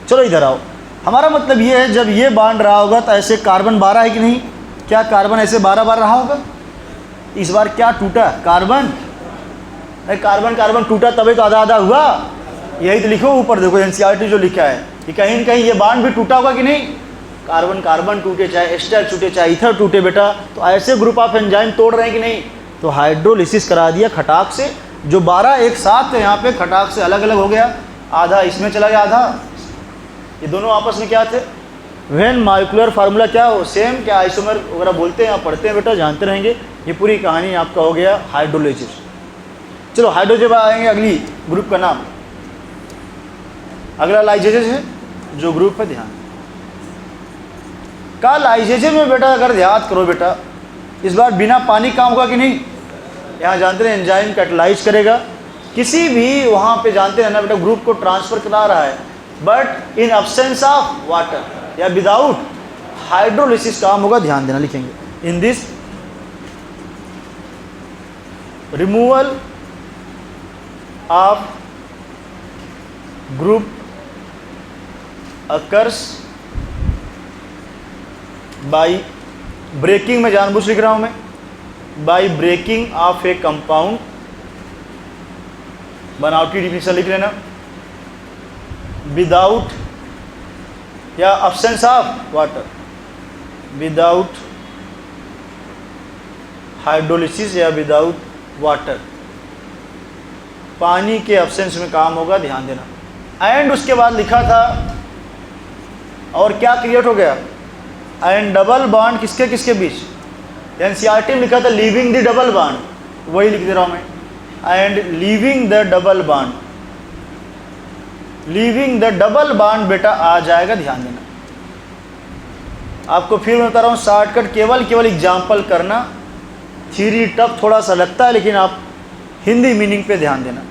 चलो इधर आओ, हमारा मतलब ये है जब ये बांड रहा होगा तो ऐसे कार्बन 12 है कि नहीं? क्या कार्बन ऐसे 12 बार रहा होगा? इस बार क्या टूटा? कार्बन। अरे कार्बन कार्बन टूटा तभी तो आधा आधा हुआ, यही तो लिखो ऊपर देखो NCERT जो लिखा है कि कहीं न कहीं ये बांड भी टूटा होगा कि नहीं? कार्बन कार्बन टूटे, चाहे एस्टर टूटे, चाहे इथर टूटे बेटा, तो ऐसे ग्रुप ऑफ एंजाइम तोड़ रहे हैं कि नहीं? तो हाइड्रोलिसिस करा दिया खटाक से, जो 12 एक साथ थे यहाँ पे खटाक से अलग अलग हो गया, आधा इसमें चला गया, आधा ये दोनों आपस में क्या थे? व्हेन मॉलिक्यूलर फार्मूला क्या हो? सेम, क्या आइसोमर वगैरह बोलते हैं, आप पढ़ते हैं बेटा, जानते रहेंगे। ये पूरी कहानी आपका हो गया हाइड्रोलिसिस। चलो हाइड्रोजन आएंगे, अगली ग्रुप का नाम, अगला लाइजेजेस है जो ग्रुप है, ध्यान का लाइजेजेस में बेटा अगर याद करो बेटा, इस बार बिना पानी काम होगा कि नहीं? यहाँ जानते हैं एंजाइम कैटलाइज करेगा, किसी भी वहाँ पे जानते हैं ना बेटा ग्रुप को ट्रांसफर करा रहा है, but in absence of water या विदाउट हाइड्रोलिसिस काम होगा, ध्यान देना, लिखेंगे in this removal of group occurs by breaking, में जानबूझ लिख रहा हूं मैं, by breaking of a compound, बनावटी डिफिनेशन लिख लेना, विदाउट या absence of water, without hydrolysis या विदाउट वाटर, पानी के एब्सेंस में काम होगा, ध्यान देना। एंड उसके बाद लिखा था और क्या क्रिएट हो गया, एंड डबल बॉन्ड किसके किसके बीच, एनसीईआरटी में लिखा था लीविंग द डबल बॉन्ड, वही लिख दे रहा हूँ मैं, and leaving the double bond, leaving the double bond बेटा आ जाएगा, ध्यान देना। आपको फिर मैं बता रहा हूँ शॉर्टकट, केवल एग्जाम्पल करना, थ्योरी टफ थोड़ा सा लगता है लेकिन आप हिंदी मीनिंग पे ध्यान देना।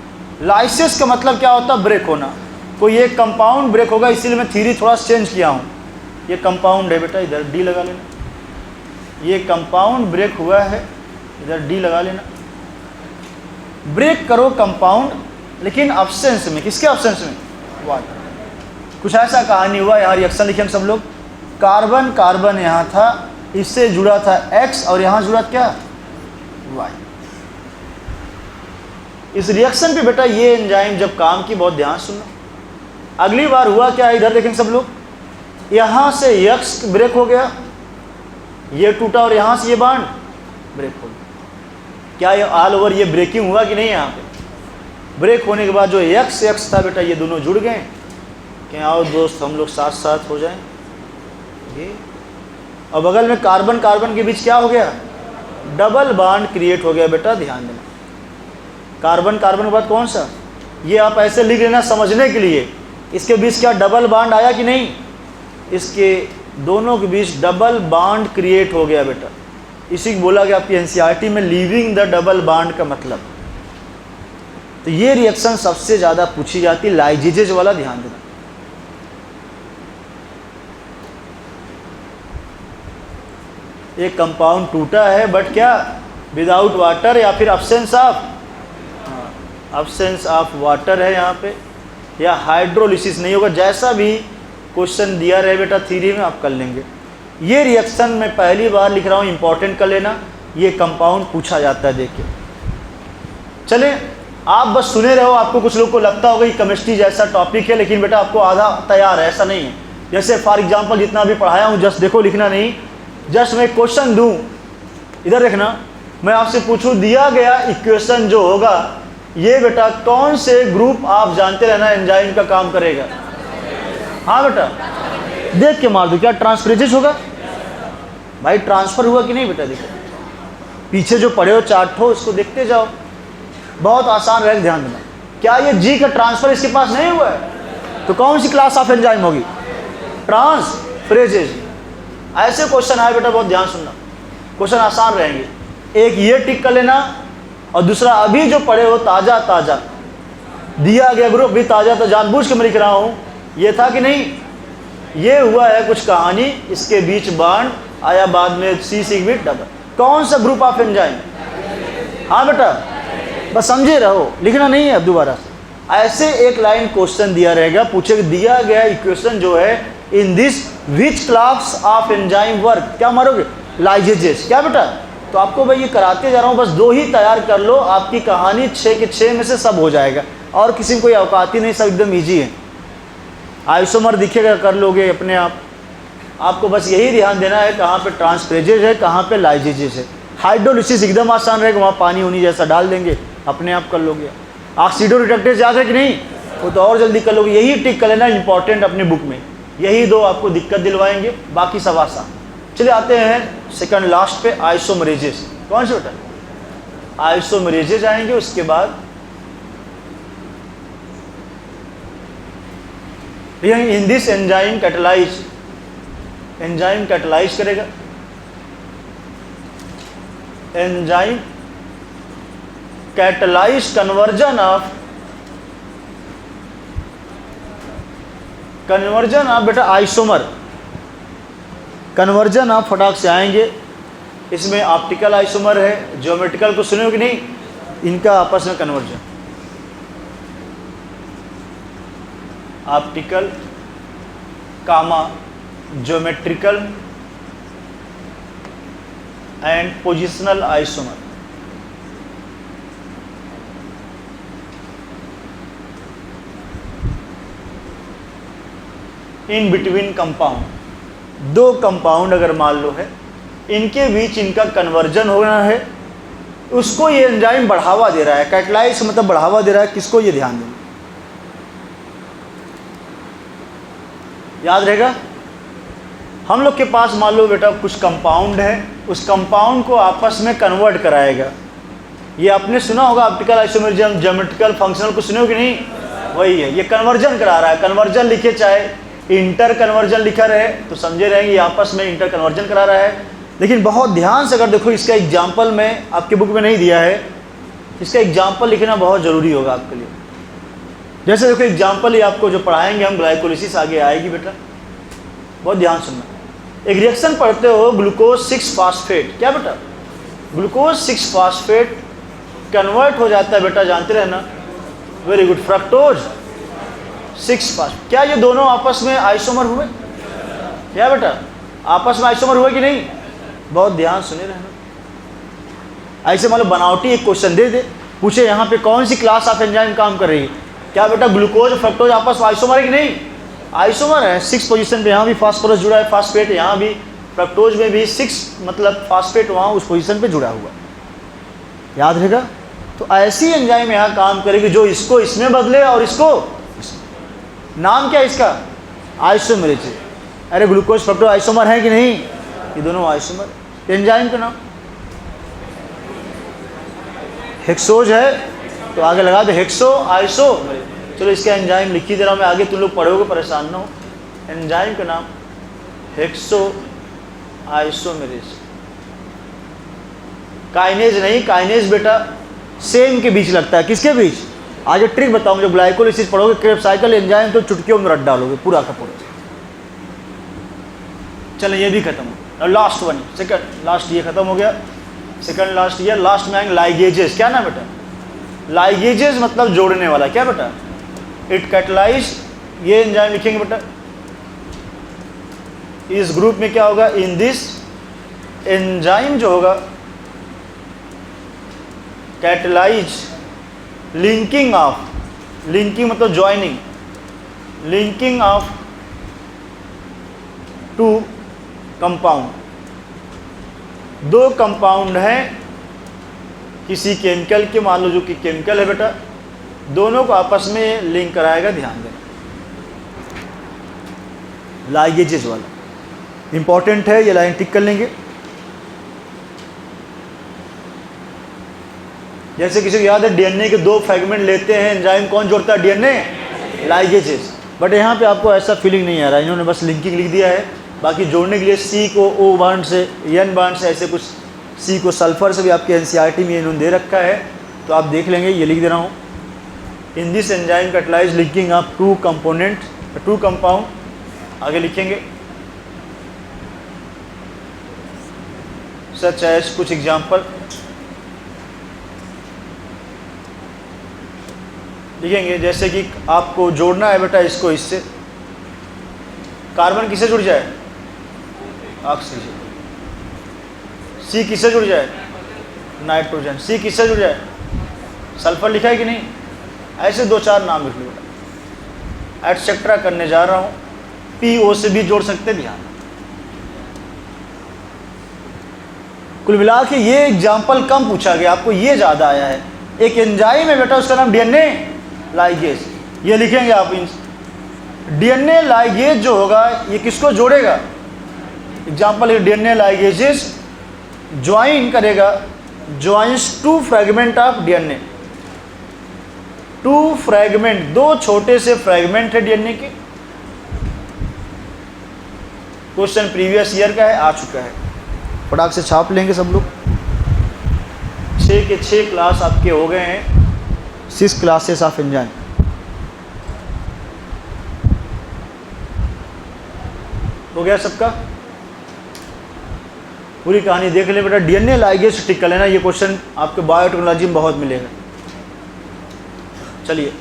लाइसेस का मतलब क्या होता है, ब्रेक होना, कोई एक कंपाउंड ब्रेक होगा, इसीलिए मैं थ्योरी थोड़ा चेंज किया हूँ। ये कंपाउंड है बेटा, इधर डी लगा लेना, ये कंपाउंड ब्रेक हुआ है, इधर डी लगा लेना। ब्रेक करो कंपाउंड, लेकिन अब्सेंस में, किसके अब्सेंस में, वाटर। कुछ ऐसा कहानी हुआ, यहाँ रिएक्शन लिखे हम सब लोग, कार्बन कार्बन यहाँ था, इससे जुड़ा था X और यहाँ जुड़ा क्या, Y। इस रिएक्शन पे बेटा ये एंजाइम जब काम की, बहुत ध्यान सुनना। अगली बार हुआ क्या, इधर देखें सब लोग, यहाँ से X ब्रेक हो गया, ये टूटा और यहाँ से ये बॉन्ड ब्रेक हो गया। क्या ये ऑल ओवर ये ब्रेकिंग हुआ कि नहीं, यहाँ पे ब्रेक होने के बाद जो X था बेटा, ये दोनों जुड़ गए कि आओ दोस्त हम लोग साथ साथ हो जाएं। ये और बगल में कार्बन कार्बन के बीच क्या हो गया, डबल बॉन्ड क्रिएट हो गया बेटा, ध्यान देना। कार्बन कार्बन के बाद कौन सा, ये आप ऐसे लिख लेना समझने के लिए, इसके बीच क्या डबल बॉन्ड आया कि नहीं, इसके दोनों के बीच डबल बॉन्ड क्रिएट हो गया बेटा। इसी को बोला गया आपकी एनसीईआरटी में लीविंग द डबल बॉन्ड का मतलब। तो ये रिएक्शन सबसे ज़्यादा पूछी जाती है, लाइजेजेज वाला, ध्यान देना। एक कंपाउंड टूटा है बट क्या, विदाउट वाटर या फिर अब्सेंस ऑफ वाटर है यहाँ पे, या हाइड्रोलिसिस नहीं होगा, जैसा भी क्वेश्चन दिया रहे बेटा थ्योरी में आप कर लेंगे। ये रिएक्शन मैं पहली बार लिख रहा हूँ, इंपॉर्टेंट कर लेना, ये कंपाउंड पूछा जाता है, देखिए। चले आप बस सुने रहो, आपको कुछ लोग को लगता होगा कि केमिस्ट्री जैसा टॉपिक है, लेकिन बेटा आपको आधा तैयार है, ऐसा नहीं है। जैसे फॉर एग्जांपल जितना भी पढ़ाया हूँ, जस्ट देखो, लिखना नहीं, जस्ट मैं क्वेश्चन दूँ, इधर देखना, मैं आपसे पूछूँ दिया गया इक्वेशन जो होगा, ये बेटा कौन से ग्रुप आप जानते रहना एंजाइम का काम करेगा। हाँ बेटा, देख के मार दो, क्या ट्रांसफरेजेज होगा भाई, ट्रांसफर हुआ कि नहीं बेटा, देखो पीछे जो पढ़े हो चार्ट हो, इसको देखते जाओ, बहुत आसान रहेगा, ध्यान देना। क्या ये जी का ट्रांसफर इसके पास नहीं हुआ है, तो कौन सी क्लास ऑफ एंजाइम होगी, ट्रांसफरेजेज। ऐसे क्वेश्चन आए बेटा, बहुत ध्यान सुनना, क्वेश्चन आसान रहेंगे। एक ये टिक कर लेना, और दूसरा अभी जो पढ़े हो ताज़ा ताज़ा दिया गया ग्रुप भी ताज़ा, तो जानबूझ के मैं लिख रहा हूँ, ये था कि नहीं, ये हुआ है कुछ कहानी, इसके बीच बॉन्ड आया, बाद में सी सिग्मा डबल, कौन सा ग्रुप ऑफ एंजाइम। हाँ बेटा, बस समझे रहो, लिखना नहीं है अब दोबारा से। ऐसे एक लाइन क्वेश्चन दिया रहेगा, पूछेगा दिया गया इक्वेशन जो है, in this which class of enzyme work, क्या मारोगे, लाइजेजेस, क्या बेटा। तो आपको भाई ये कराते जा रहा हूँ, बस 2 ही तैयार कर लो, आपकी कहानी 6 के 6 में से सब हो जाएगा, और किसी में कोई औकात ही नहीं, सब एकदम ईजी है। आइसोमर दिखेगा, कर लोगे अपने आप। आपको बस यही ध्यान देना है, कहाँ पे ट्रांसफरेजेज है, कहाँ पे लाइजेजेज है। हाइड्रोलिसिस एकदम आसान रहेगा, वहाँ पानी उनी जैसा डाल देंगे, अपने आप कर लोगे। ऑक्सीडो रिडक्टेज याद है कि नहीं, वो तो और जल्दी कर लोगे। यही टिक कर लेना इंपॉर्टेंट अपने बुक में, यही 2 आपको दिक्कत दिलवाएंगे, बाकी सब आसान। चलिए आते हैं सेकंड लास्ट पे, आइसोमरेजेस। कौन से बेटा, आइसोमरेजेज आएंगे, उसके बाद इन this enzyme catalyse, enzyme catalyse करेगा, एंजाइम कैटलाइज कन्वर्जन ऑफ बेटा आइसोमर, कन्वर्जन ऑफ फटाक से आएंगे। इसमें ऑप्टिकल आइसोमर है, ज्योमेट्रिकल को सुने हो कि नहीं, इनका आपस में conversion, optical comma geometrical and positional isomer. In between compound, 2 compound अगर मान लो है, इनके बीच इनका कन्वर्जन होना है, उसको ये एंजाइम बढ़ावा दे रहा है। कैटलाइज मतलब बढ़ावा दे रहा है, किसको, ये ध्यान देना, याद रहेगा। हम लोग के पास मान लो बेटा कुछ कंपाउंड है, उस कंपाउंड को आपस में कन्वर्ट कराएगा। ये आपने सुना होगा ऑप्टिकल आइसोमेरिज्म, ज्योमेट्रिकल फंक्शनल, कुछ सुने हो कि नहीं? वही है, ये कन्वर्जन करा रहा है। कन्वर्जन लिखे चाहे इंटर कन्वर्जन लिखा रहे तो समझे रहेंगे आपस में इंटर कन्वर्जन करा रहा है। लेकिन बहुत ध्यान से अगर देखो, इसका एग्जाम्पल मैं आपके बुक में नहीं दिया है, इसका एग्जाम्पल लिखना बहुत ज़रूरी होगा आपके लिए। जैसे देखो एग्जाम्पल ही आपको जो पढ़ाएंगे हम, ग्लाइकोलिसिस आगे आएगी बेटा, बहुत ध्यान सुनना। एक रिएक्शन पढ़ते हो ग्लूकोज 6 फास्फेट, क्या बेटा? ग्लूकोज 6 फास्फेट कन्वर्ट हो जाता है बेटा, जानते रहना, वेरी गुड, फ्रक्टोज 6 फास्फेट। क्या ये दोनों आपस में आइसोमर हुए? क्या बेटा आपस में आइसोमर हुए कि नहीं? बहुत ध्यान सुने रहना। ऐसे मतलब बनावटी एक क्वेश्चन दे दे, पूछे यहाँ पे कौन सी क्लास ऑफ एंजाइम काम कर रही है, क्या बेटा ग्लूकोज फ्रक्टोज आपस में आइसोमर है कि नहीं? आइसोमर है। 6 पोजीशन पे यहाँ भी फास्फोरस जुड़ा है, फास्फेट यहाँ भी, फ्रक्टोज में भी 6 मतलब फास्फेट वहाँ उस पोजीशन पे जुड़ा हुआ, याद रहेगा। तो ऐसी एंजाइम यहाँ काम करेगी जो इसको इसमें बदले और इसको इसमें। नाम क्या है इसका? आइसोमेरेज। अरे ग्लूकोज फ्रक्टोज आइसोमर है कि नहीं? ये दोनों आइसोमर। एंजाइम का नाम हेक्सोज है, तो आगे लगा दो हेक्सो आइसो। चलो इसका एंजाइम लिखी दे रहा हूँ मैं, आगे तुम लोग पढ़ोगे परेशान ना हो। एंजाइम का नाम हेक्सो आइसोमेरेज। काइनेज नहीं, काइनेज बेटा सेम के बीच लगता है। किसके बीच? आज एक ट्रिक बताऊंगा, जब ग्लाइकोलिसिस पढ़ोगे क्रेब्स साइकिल एंजाइम तो चुटकियों में रट डालोगे पूरा का पूरा। चलो ये भी खत्म हो। लास्ट वन, सेकंड लास्ट, ये खत्म हो गया। सेकंड लास्ट ये, लास्ट में आएंगे लाइगेजेस। क्या नाम बेटा? लाइगेजेस मतलब जोड़ने वाला, क्या बेटा? इट कैटलाइज, ये एंजाइम लिखेंगे बेटा। इस ग्रुप में क्या होगा? इन दिस एंजाइम जो होगा कैटलाइज लिंकिंग ऑफ, लिंकिंग मतलब joining, linking of 2 compound. 2 compound हैं किसी केमिकल के, मान लो जो कि केमिकल है बेटा, दोनों को आपस में लिंक कराएगा, ध्यान देना। लाइगेजेस वाला इंपॉर्टेंट है, ये लाइन टिक कर लेंगे। जैसे किसी को याद है डीएनए के 2 फ्रेगमेंट लेते हैं, एंजाइम कौन जोड़ता है? DNA, ligases. बट यहाँ पे आपको ऐसा फीलिंग नहीं आ रहा है, इन्होंने बस लिंकिंग लिख दिया है। बाकी जोड़ने के लिए सी को ओ बांड से, एन बांड से, ऐसे कुछ, सी को सल्फर से भी आपके एनसीईआरटी में इन्होंने दे रखा है, तो आप देख लेंगे। ये लिख दे रहा हूँ, इन this enzyme catalyse linking of 2 component, 2 compound. आगे लिखेंगे सच एज, कुछ एग्जाम्पल लिखेंगे। जैसे कि आपको जोड़ना है बेटा इसको इससे, कार्बन किससे जुड़ जाए? ऑक्सीजन। सी किससे जुड़ जाए? नाइट्रोजन। सी किससे जुड़ जाए? सल्फर लिखा है कि नहीं? ऐसे 2-4 नाम लिख लो बेटा, एटसेट्रा करने जा रहा हूँ। पी ओ से भी जोड़ सकते, ध्यान। कुल मिला के ये एग्जाम्पल कम पूछा गया, आपको ये ज़्यादा आया है। एक एंजाइम है बेटा, उसका नाम डीएनए लाइगेज। ये लिखेंगे आप, डीएनए लाइगेज जो होगा ये किसको जोड़ेगा? एग्जाम्पल, डीएनए लाइगेजेस ज्वाइन करेगा, joins 2 fragment of DNA. 2 fragment, 2 छोटे से फ्रेगमेंट है डीएनए के। क्वेश्चन प्रीवियस ईयर का है, आ चुका है, फटाक से छाप लेंगे सब लोग। 6 के 6 क्लास आपके हो गए हैं, 6 क्लासेस ऑफ एंजाइम। हो गया सबका? पूरी कहानी देख ले बेटा। डीएनए लाइगेज टिक कर लेना, ये क्वेश्चन आपके बायोटेक्नोलॉजी में बहुत मिलेगा। चलिए,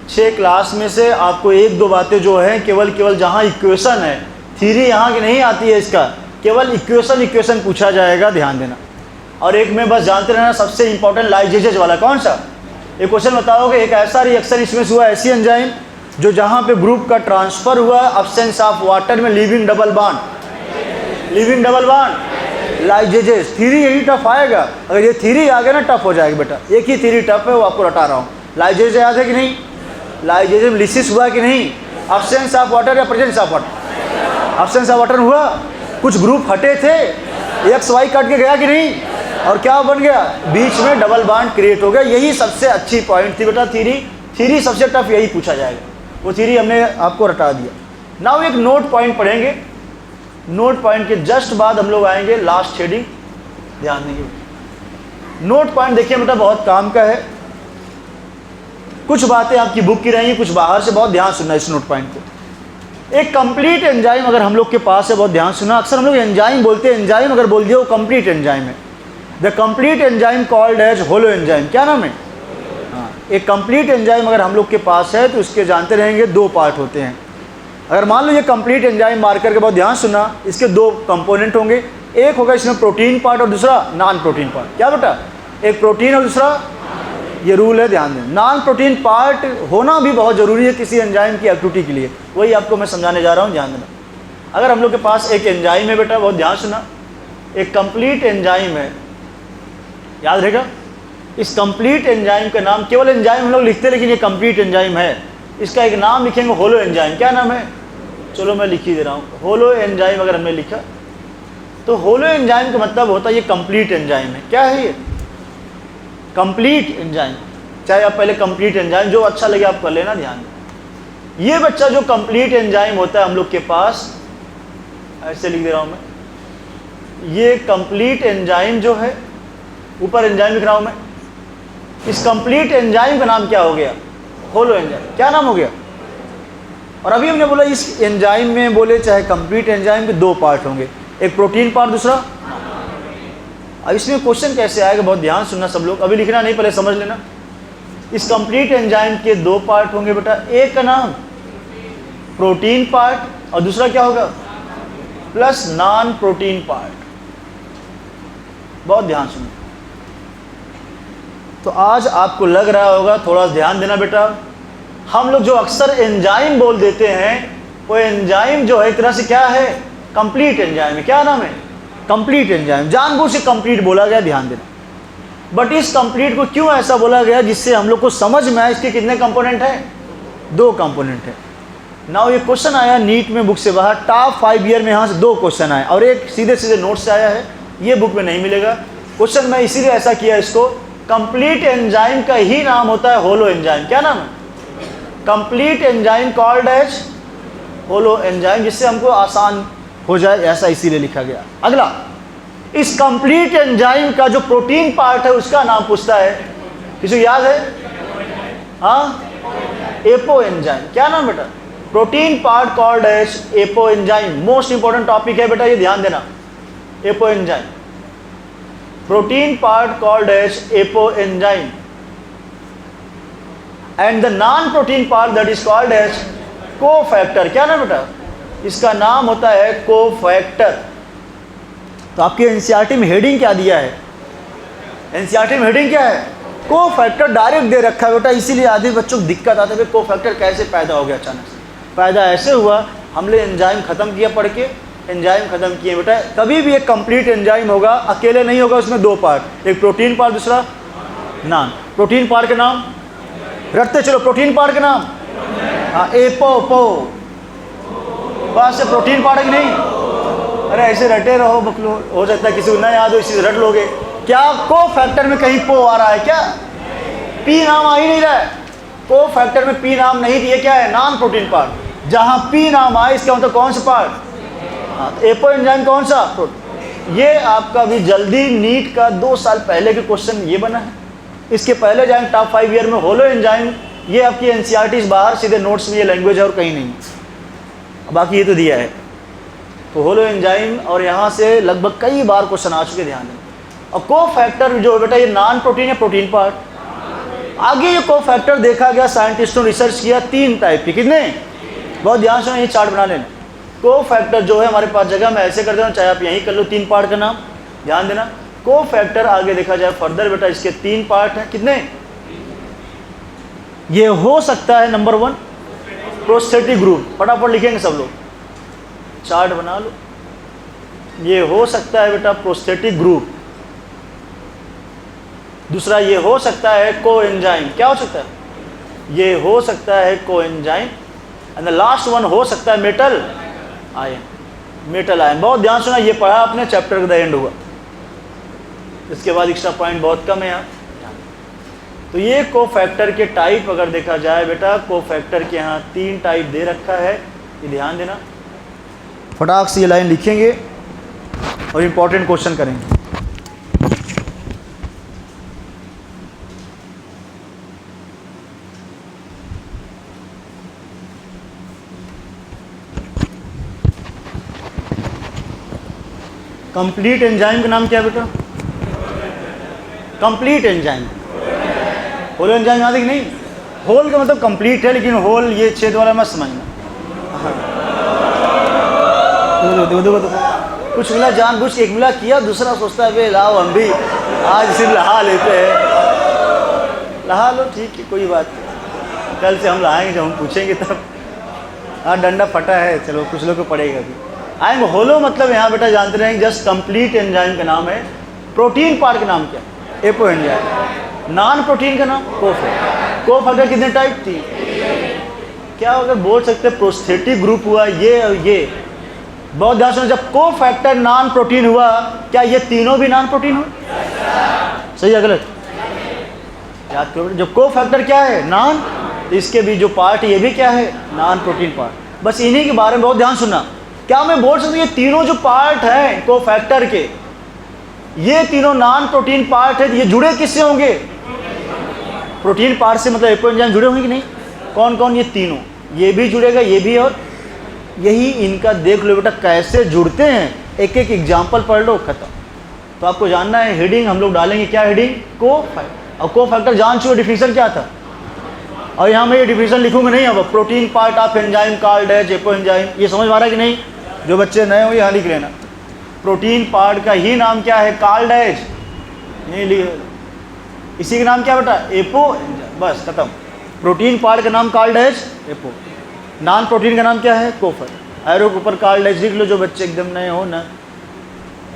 6 क्लास में से आपको 1-2 बातें जो है, केवल जहाँ इक्वेशन है, थ्योरी यहाँ की नहीं आती है इसका, केवल इक्वेशन पूछा जाएगा, ध्यान देना। और एक में बस जानते रहना, सबसे इंपॉर्टेंट लाइगेजेज वाला कौन सा? एक क्वेश्चन बताओगे, एक ऐसा रिएक्शन इसमें हुआ, ऐसी एंजाइम जो जहाँ पे ग्रुप का ट्रांसफर हुआ, अब्सेंस ऑफ वाटर में living double bond, living double bond, ligases. Theory यही टफ आएगा, अगर ये थ्योरी आ गया ना टफ हो जाएगा बेटा। एक ही थ्योरी टफ है, वो आपको रटा रहा हूँ। लाइगेजेस याद है कि नहीं? लाइगेजेस लिसिस हुआ कि नहीं? अब्सेंस ऑफ वाटर या प्रेजेंस ऑफ वाटर? ऑप्शन से आवंटन हुआ, कुछ ग्रुप हटे थे, एक्स वाई कट के गया कि नहीं, और क्या बन गया, बीच में डबल बॉन्ड क्रिएट हो गया। यही सबसे अच्छी पॉइंट थी बेटा थ्योरी सबसे टफ यही पूछा जाएगा, वो थ्योरी हमने आपको रटा दिया। नाउ एक नोट पॉइंट पढ़ेंगे, नोट पॉइंट के जस्ट बाद हम लोग आएंगे लास्ट हेडिंग, ध्यान देंगे। नोट पॉइंट देखिए बेटा बहुत काम का है, कुछ बातें आपकी बुक की रहेंगी, कुछ बाहर से, बहुत ध्यान सुनना इस नोट पॉइंट को। एक कंप्लीट एंजाइम अगर हम लोग के पास है, बहुत ध्यान सुनना, अक्सर हम लोग एंजाइम बोलते हैं, एंजाइम अगर बोल दिया वो कंप्लीट एंजाइम है। The complete enzyme called as holo enzyme, क्या नाम है, हाँ, एक कंप्लीट एंजाइम अगर हम लोग के पास है तो उसके जानते रहेंगे दो पार्ट होते हैं। अगर मान लो ये कंप्लीट एंजाइम मार्कर के, बहुत ध्यान सुनना, इसके दो कंपोनेंट होंगे, एक होगा इसमें प्रोटीन पार्ट और दूसरा नॉन प्रोटीन पार्ट। क्या बेटा, एक प्रोटीन और दूसरा, ये रूल है, ध्यान दें। नॉन प्रोटीन पार्ट होना भी बहुत ज़रूरी है किसी एंजाइम की एक्टिविटी के लिए, वही आपको मैं समझाने जा रहा हूँ, ध्यान देना। अगर हम लोग के पास एक एंजाइम है बेटा, बहुत ध्यान सुना, एक कंप्लीट एंजाइम है, याद रहेगा, इस कंप्लीट एंजाइम का नाम, केवल एंजाइम हम लोग लिखते हैं लेकिन ये कंप्लीट एंजाइम है, इसका एक नाम लिखेंगे होलो एंजाइम। क्या नाम है, चलो मैं लिख ही दे रहा हूँ, होलो एंजाइम अगर हमने लिखा तो होलो एंजाइम का मतलब होता है ये कंप्लीट एंजाइम है। क्या है ये, कंप्लीट एंजाइम। चाहे आप पहले कंप्लीट एंजाइम, जो अच्छा लगे आप कर लेना, ध्यान दें। ये बच्चा जो कंप्लीट एंजाइम होता है हम लोग के पास, ऐसे लिख दे रहा हूँ मैं, ये कंप्लीट एंजाइम जो है, ऊपर एंजाइम लिख रहा हूँ मैं, इस कंप्लीट एंजाइम का नाम क्या हो गया, होलो एंजाइम। क्या नाम हो गया, और अभी हमने बोला इस एंजाइम में, बोले चाहे कंप्लीट एंजाइम के दो पार्ट होंगे, एक प्रोटीन पार्ट, दूसरा। अब इसमें क्वेश्चन कैसे आएगा, बहुत ध्यान सुनना सब लोग, अभी लिखना नहीं, पहले समझ लेना। इस कंप्लीट एंजाइम के दो पार्ट होंगे बेटा, एक का नाम प्रोटीन पार्ट और दूसरा क्या होगा, प्लस नॉन प्रोटीन पार्ट। बहुत ध्यान सुनो, तो आज आपको लग रहा होगा, थोड़ा ध्यान देना बेटा, हम लोग जो अक्सर एंजाइम बोल देते हैं, वो एंजाइम जो है एक तरह से क्या है, कंप्लीट एंजाइम है। क्या नाम है, कंप्लीट एंजाइम। जानबूझ से कंप्लीट बोला गया, ध्यान देना। बट इस कंप्लीट को क्यों ऐसा बोला गया, जिससे हम लोग को समझ में आए इसके कितने कंपोनेंट हैं, दो कंपोनेंट है। नाउ ये क्वेश्चन आया नीट में बुक से बाहर, टॉप 5 ईयर में यहाँ से दो क्वेश्चन आए, और एक सीधे सीधे नोट से आया है, ये बुक में नहीं मिलेगा क्वेश्चन। मैं इसीलिए ऐसा किया इसको, कंप्लीट एंजाइम का ही नाम होता है होलो एंजाइम। क्या नाम है, कंप्लीट एंजाइम कॉल्ड एज होलो एंजाइम, जिससे हमको आसान हो जाए, ऐसा इसीलिए लिखा गया। अगला, इस कंप्लीट एंजाइम का जो प्रोटीन पार्ट है उसका नाम पूछता है, किसी को याद है, हाँ, एपो एंजाइम। क्या नाम बेटा, protein part called as apo enzyme. Most important topic है बेटा, ये ध्यान देना, apo enzyme, protein part called as apoenzyme, and the non-protein part that is called as cofactor। क्या नाम बेटा, इसका नाम होता है कोफैक्टर। तो आपके एनसीईआरटी में हेडिंग क्या दिया है, एनसीईआरटी में हेडिंग क्या है, कोफैक्टर डायरेक्ट दे रखा है बेटा, इसीलिए आधे बच्चों को दिक्कत आती है, कोफैक्टर कैसे पैदा हो गया अचानक से। पैदा ऐसे हुआ, हमने एंजाइम खत्म किया पढ़ के, एंजाइम खत्म किए बेटा। कभी भी एक कंप्लीट एंजाइम होगा, अकेले नहीं होगा, उसमें दो पार्ट, एक प्रोटीन पार्ट, दूसरा नॉन प्रोटीन पार्ट। का नाम रखते चलो, प्रोटीन पार्ट का नाम, हाँ, एपो पो, पास से प्रोटीन पार्ट है कि नहीं, अरे ऐसे रटे रहो बकलो, हो सकता है किसी को ना याद हो, इसी से रट लोगे। क्या को फैक्टर में कहीं पो आ रहा है क्या, पी नाम आ ही नहीं रहा है, को फैक्टर में पी नाम नहीं दिए, क्या है, नॉन प्रोटीन पार्ट। जहाँ पी नाम आए इसका मतलब कौन सा पार्ट, हाँ, तो एपो एंजाइम कौन सा, ये आपका भी जल्दी नीट का 2 साल पहले के क्वेश्चन ये बना है। इसके पहले जाएं टॉप 5 ईयर में होलो एंजाइम, ये आपकी एनसीईआरटी बाहर सीधे नोट्स में ये लैंग्वेज है और कहीं नहीं, बाकी ये तो दिया है। तो होलो एंजाइम, और यहाँ से लगभग कई बार क्वेश्चन आ चुके, ध्यान दें। और को फैक्टर जो है बेटा, ये नॉन प्रोटीन या प्रोटीन पार्ट। आगे ये को फैक्टर देखा गया, साइंटिस्टों ने रिसर्च किया 3 टाइप के, कितने, बहुत ध्यान से ये चार्ट बना लेना। को फैक्टर जो है हमारे पास जगह मैं ऐसे कर देता हूँ, चाहे आप यहीं कर लो, 3 पार्ट का नाम ध्यान देना। को फैक्टर आगे देखा जाए फर्दर बेटा, इसके 3 पार्ट हैं, कितने, ये हो सकता है नंबर 1 प्रोस्थेटिक ग्रुप, फटाफट लिखेंगे सब लोग, चार्ट बना लो। ये हो सकता है बेटा प्रोस्थेटिक ग्रुप। दूसरा ये हो सकता है कोएंजाइम, क्या हो सकता है, ये हो सकता है coenzyme. And the last one हो सकता है मेटल आयन। Metal ion. बहुत ध्यान सुना, ये पढ़ा आपने, चैप्टर का एंड हुआ, इसके बाद एक्स्ट्रा पॉइंट बहुत कम है यहाँ। तो ये कोफैक्टर के टाइप अगर देखा जाए बेटा, कोफैक्टर के यहाँ 3 टाइप दे रखा है, ये ध्यान देना। फटाक से ये लाइन लिखेंगे और इम्पोर्टेंट क्वेश्चन करेंगे। कंप्लीट एंजाइम का नाम क्या है बेटा? Complete enzyme. होल एंजाइम याद है कि नहीं? होल का मतलब कंप्लीट है, लेकिन होल ये छेद वाला मत समझना। देखो कुछ मिला जानबूझ के, एक मिला किया, दूसरा सोचता है वे लाओ हम भी आज सिर्फ लहा लेते हैं। लहा लो, ठीक है, कोई बात नहीं, कल से हम लहाएंगे, जब हम पूछेंगे तब। हाँ, डंडा फटा है, चलो कुछ लोग को पड़ेगा भी। आएंगे होलो मतलब यहाँ बेटा जानते रहेंगे, जस्ट कंप्लीट एंजाइम का नाम है। प्रोटीन पार्ट का नाम क्या? Apo enzyme. नॉन प्रोटीन का नाम कोफैक्टर। कोफैक्टर कितने टाइप? 3। क्या अगर बोल सकते प्रोस्थेटिक ग्रुप हुआ ये और ये। बहुत ध्यान सुनो, जब कोफैक्टर नॉन प्रोटीन हुआ, क्या ये तीनों भी नॉन प्रोटीन हुए? सही है गलत? याद करो, जब कोफैक्टर क्या है? नॉन, तो इसके भी जो पार्ट ये भी क्या है? Non protein part. बस इन्हीं के बारे में बहुत ध्यान सुनना। क्या मैं बोल सकता हूँ ये तीनों जो पार्ट हैं कोफैक्टर के, ये तीनों नॉन प्रोटीन पार्ट है, ये जुड़े किससे होंगे? प्रोटीन पार्ट से, मतलब एपो एंजाइम जुड़े होंगे कि नहीं? कौन कौन? ये तीनों, ये भी जुड़ेगा, ये भी, और यही इनका देख लो बेटा कैसे जुड़ते हैं। एक एक एग्जाम्पल पढ़ लो, खत्म। तो आपको जानना है, हेडिंग हम लोग डालेंगे, क्या हेडिंग? कोफैक्टर। और कोफैक्टर जान चुके डिफिनेशन क्या था, और यहाँ मैं ये डिफिनेशन लिखूंगा नहीं। अब protein part of enzyme called as apo enzyme, ये समझ में आ रहा है कि नहीं? जो बच्चे नए हो यहाँ लिख लेना, प्रोटीन पार्ट का ही नाम क्या है? कॉल्ड एज, नहीं लिख, इसी का नाम क्या बेटा? Apo enzyme. बस खत्म। प्रोटीन पार्ट का नाम called as apo, non protein का नाम क्या है? कोफैक्टर। एरो के ऊपर कॉल्ड एज लिख लो, जो बच्चे एकदम नए हो ना,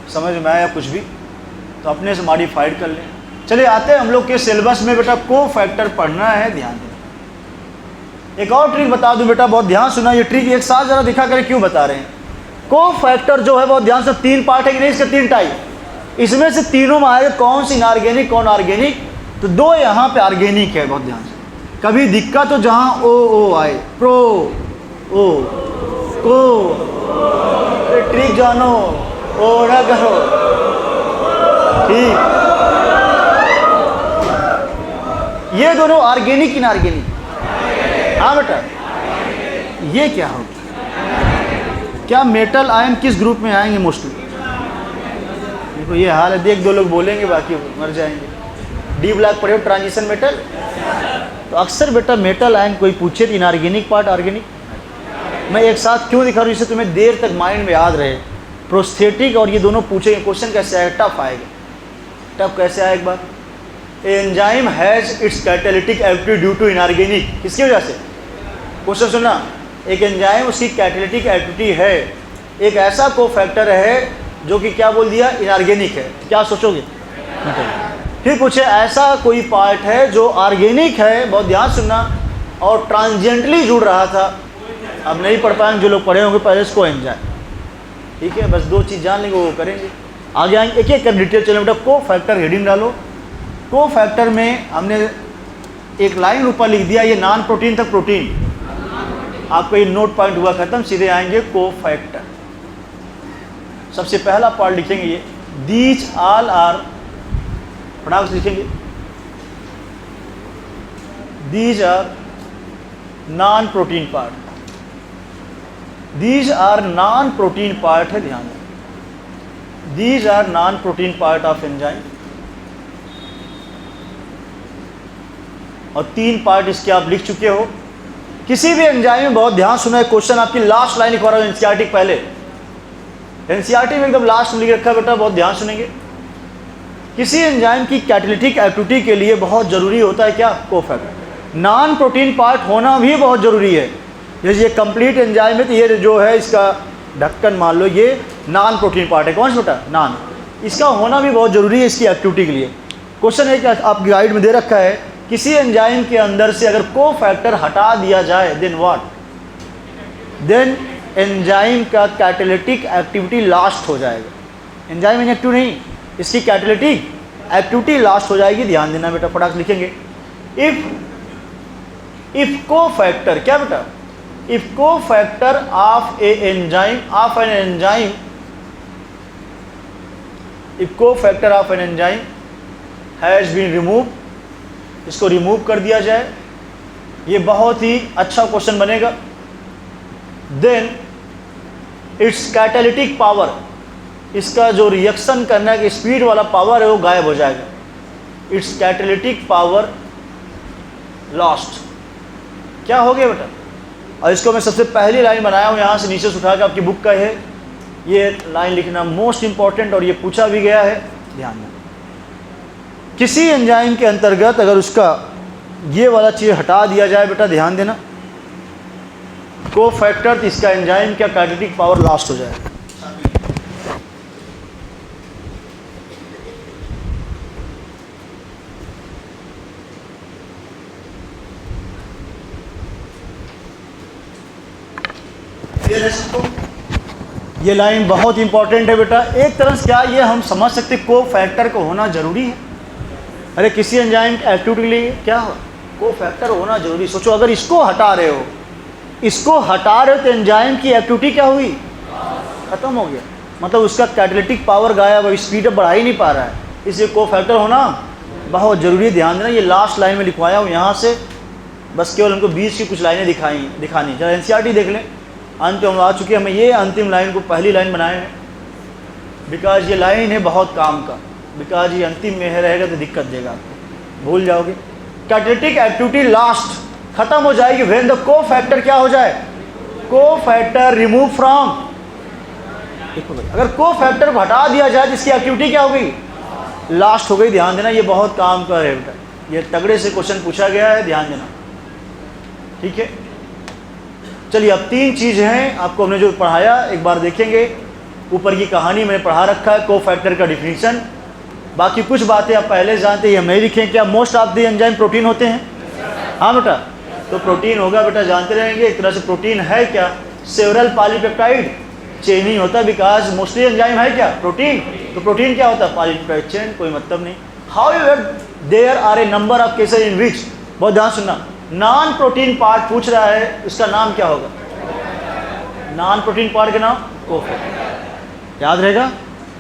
समझ में आया कुछ भी तो अपने से मॉडिफाइड कर लें। चलिए आते हैं हम लोग के सिलेबस में बेटा, कोफैक्टर पढ़ना है, ध्यान दें। एक और ट्रिक बता दूं बेटा, बहुत ध्यान सुना, ये ट्रिक एक साथ जरा दिखा करें क्यों बता रहे हैं। कोफैक्टर जो है बहुत ध्यान से, 3 पार्ट है कि नहीं? इसके 3 टाइप। इसमें से तीनों में आएगा कौन सी इनऑर्गेनिक, कौन ऑर्गेनिक? तो 2 यहाँ पे ऑर्गेनिक है, बहुत ध्यान से। कभी दिक्कत हो जहाँ ओ आए, प्रो ओ को, ट्रिक जानो, ओ ना करो, ठीक। ये दोनों ऑर्गेनिक इनऑर्गेनिक। हाँ बेटा, ये क्या होगा? क्या मेटल आयन किस ग्रुप में आएंगे मोस्टली? देखो ये हाल है, देख 2 लोग बोलेंगे, बाकी मर जाएंगे। डी ब्लॉक पढ़े हो, ट्रांजिशन मेटल। तो अक्सर बेटा मेटल आयन कोई पूछे तो इनऑर्गेनिक पार्ट ऑर्गेनिक, मैं एक साथ क्यों दिखा रहा हूँ, इससे तुम्हें देर तक माइंड में याद रहे। प्रोस्थेटिक और ये दोनों पूछेंगे, क्वेश्चन कैसे आएगा? टफ आएगा। टफ कैसे आएगा? एक बार, enzyme has its catalytic activity due to inorganic, किसकी वजह से? क्वेश्चन सुनना, एक एंजाइम उसकी कैटालिटिक एक्टिविटी है, एक ऐसा कोफैक्टर है जो कि क्या बोल दिया? इनऑर्गेनिक है। क्या सोचोगे? फिर पूछे ऐसा कोई पार्ट है जो ऑर्गेनिक है, बहुत ध्यान सुनना, और ट्रांजिएंटली जुड़ रहा था। अब नहीं पढ़ पाएंगे जो लोग पढ़े होंगे पहले इसको एंजाइम, ठीक है? बस 2 चीज़ जान लेंगे, वो करेंगे। आगे आएंगे, एक एक कर डिटेल चले बेटा। कोफैक्टर हेडिंग डालो। कोफैक्टर में हमने एक लाइन ऊपर लिख दिया, ये नॉन प्रोटीन तक प्रोटीन, आपका ये नोट पॉइंट हुआ खत्म। सीधे आएंगे कोफैक्टर। सबसे पहला पार्ट लिखेंगे ये, दीज ऑल आर, फटाक से लिखेंगे, these are non protein part. These are non protein part है, ध्यान दें। These are non protein part of enzyme. और 3 पार्ट इसके आप लिख चुके हो। किसी भी एंजाइम में बहुत ध्यान सुना है, क्वेश्चन आपकी लास्ट लाइन लिखवा रहा हूँ एनसीईआरटी पहले। एनसीईआरटी में एकदम लास्ट में लिख रखा है बेटा, बहुत ध्यान सुनेंगे। किसी एंजाइम की कैटालिटिक एक्टिविटी के लिए बहुत जरूरी होता है क्या? कोफैक्टर। नॉन प्रोटीन पार्ट होना भी बहुत जरूरी है। जैसे ये कंप्लीट एंजाइम है तो ये जो है इसका ढक्कन मान लो, ये नॉन प्रोटीन पार्ट है। कौन सा बेटा? नॉन। इसका होना भी बहुत जरूरी है इसकी एक्टिविटी के लिए। क्वेश्चन है कि आपकी गाइड में दे रखा है, किसी एंजाइम के अंदर से अगर कोफैक्टर हटा दिया जाए, देन व्हाट? देन एंजाइम का कैटालिटिक एक्टिविटी लास्ट हो जाएगा। एंजाइम इनएक्टिव नहीं, इसकी कैटालिटिक एक्टिविटी लास्ट हो जाएगी। ध्यान देना बेटा, फटाक लिखेंगे। इफ कोफैक्टर, क्या बेटा, if cofactor of a enzyme of an enzyme, if cofactor of an enzyme has been remove, इसको रिमूव कर दिया जाए, ये बहुत ही अच्छा क्वेश्चन बनेगा। देन इट्स कैटालिटिक पावर, इसका जो रिएक्शन करने की स्पीड वाला पावर है वो गायब हो जाएगा। It's catalytic power lost. क्या हो गया बेटा? और इसको मैं सबसे पहली लाइन बनाया हूँ यहाँ से नीचे से उठा के, आपकी बुक का है, ये लाइन लिखना मोस्ट इंपॉर्टेंट और ये पूछा भी गया है। ध्यान देना, किसी एंजाइम के अंतर्गत अगर उसका ये वाला चीज़ हटा दिया जाए बेटा, ध्यान देना, कोफैक्टर, तो इसका एंजाइम का कैटालिटिक पावर लॉस्ट हो जाएगा। ये लाइन बहुत इंपॉर्टेंट है बेटा। एक तरह से क्या ये हम समझ सकते कोफैक्टर को होना जरूरी है। अरे किसी एंजाइम की एक्टिविटी के लिए क्या कोफैक्टर होना जरूरी। सोचो अगर इसको हटा रहे हो, इसको हटा रहे हो, तो एंजाइम की एक्टिविटी क्या हुई? खत्म हो गया, मतलब उसका कैटालिटिक पावर गायब, अब स्पीड बढ़ा ही नहीं पा रहा है, इसलिए कोफैक्टर होना बहुत ज़रूरी है। ध्यान देना, ये लास्ट लाइन में लिखवाया हूँ यहाँ से, बस केवल हमको बीच की कुछ लाइनें दिखानी। जरा एनसीईआरटी देख लें, अंत हम आ चुके हैं, हमें ये अंतिम लाइन को पहली लाइन बनाए हैं, बिकॉज ये लाइन है बहुत काम का, बिकॉज ये अंतिम में है रहेगा तो दिक्कत देगा आपको, भूल जाओगे। कैटालिटिक एक्टिविटी लास्ट खत्म हो जाएगी व्हेन द कोफैक्टर क्या हो जाए? Cofactor remove from. देखो भाई, अगर कोफैक्टर को हटा दिया जाए तो इसकी एक्टिविटी क्या हो गई? लास्ट हो गई। ध्यान देना, ये बहुत काम का है बेटा, ये तगड़े से क्वेश्चन पूछा गया है, ध्यान देना, ठीक है। चलिए अब तीन चीज़ हैं आपको हमने जो पढ़ाया, एक बार देखेंगे। ऊपर की कहानी मैंने पढ़ा रखा है, कोफैक्टर का डिफिनीशन, बाकी कुछ बातें आप पहले जानते हैं, हम नहीं लिखें। क्या most of the enzyme protein होते हैं? हाँ बेटा, तो प्रोटीन होगा बेटा, जानते रहेंगे। एक तरह से प्रोटीन है क्या? सेवरल पॉलीपेप्टाइड चेन ही होता है, बिकॉज मोस्टली एंजाइम है क्या? प्रोटीन। तो प्रोटीन क्या होता है? पॉलीपेप्टाइड चेन, कोई मतलब नहीं। However there are a number of cases in which, बहुत ध्यान सुनना, नॉन प्रोटीन पार्ट पूछ रहा है, उसका नाम क्या होगा? नॉन प्रोटीन पार्ट का नाम कोफैक्टर, याद रहेगा।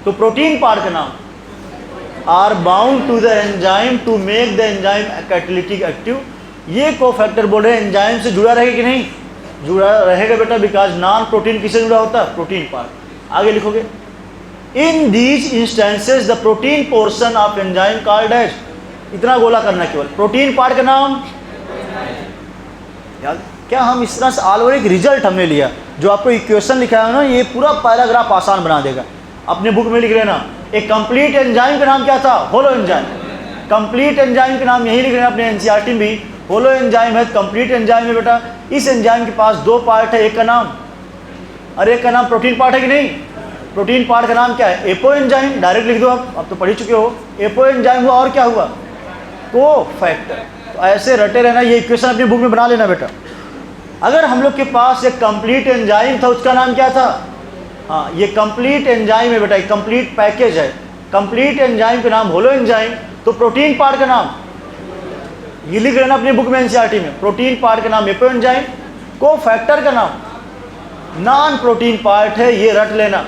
तो प्रोटीन पार्ट का नाम are bound to the enzyme to make the enzyme catalytic active. ये कोफैक्टर बोल रहे हैं एंजाइम से जुड़ा रहेगा कि नहीं? जुड़ा रहेगा बेटा, बिकॉज नॉन प्रोटीन किससे जुड़ा होता है? Protein part. आगे लिखोगे, in these instances the protein portion of enzyme called as, इतना गोला करना केवल, प्रोटीन पार्ट का नाम याद। क्या हम इस तरह से ऑलओवर एक रिजल्ट हमने लिया, जो आपको इक्वेशन लिखा है ना, ये पूरा पैराग्राफ आसान बना देगा। अपने बुक में लिख लेना, एक कंप्लीट एंजाइम का नाम क्या था? Holo enzyme. कंप्लीट एंजाइम का नाम यही लिख लेना अपने एनसीईआरटी में भी, होलो एंजाइम है, कंप्लीट एंजाइम है बेटा। इस एंजाइम के पास दो पार्ट है, एक का नाम, अरे एक का नाम प्रोटीन पार्ट है कि नहीं? प्रोटीन पार्ट का नाम क्या है? एपो एंजाइम, डायरेक्ट लिख दो आप, अब तो पढ़ ही चुके हो। एपो एंजाइम हुआ और क्या हुआ? कोफैक्टर। तो ऐसे रटे रहना, ये इक्वेशन अपनी बुक में बना लेना बेटा। अगर हम लोग के पास एक कंप्लीट एंजाइम था, उसका नाम क्या था? हाँ, ये कंप्लीट एंजाइम है बेटा, एक कंप्लीट पैकेज है। कंप्लीट एंजाइम का नाम होलो एंजाइम, तो प्रोटीन पार्ट का नाम ये लिख लेना अपनी बुक में एनसीईआरटी में, प्रोटीन पार्ट का नाम एपो एंजाइम, कोफैक्टर का नाम नॉन प्रोटीन पार्ट है, ये रट लेना।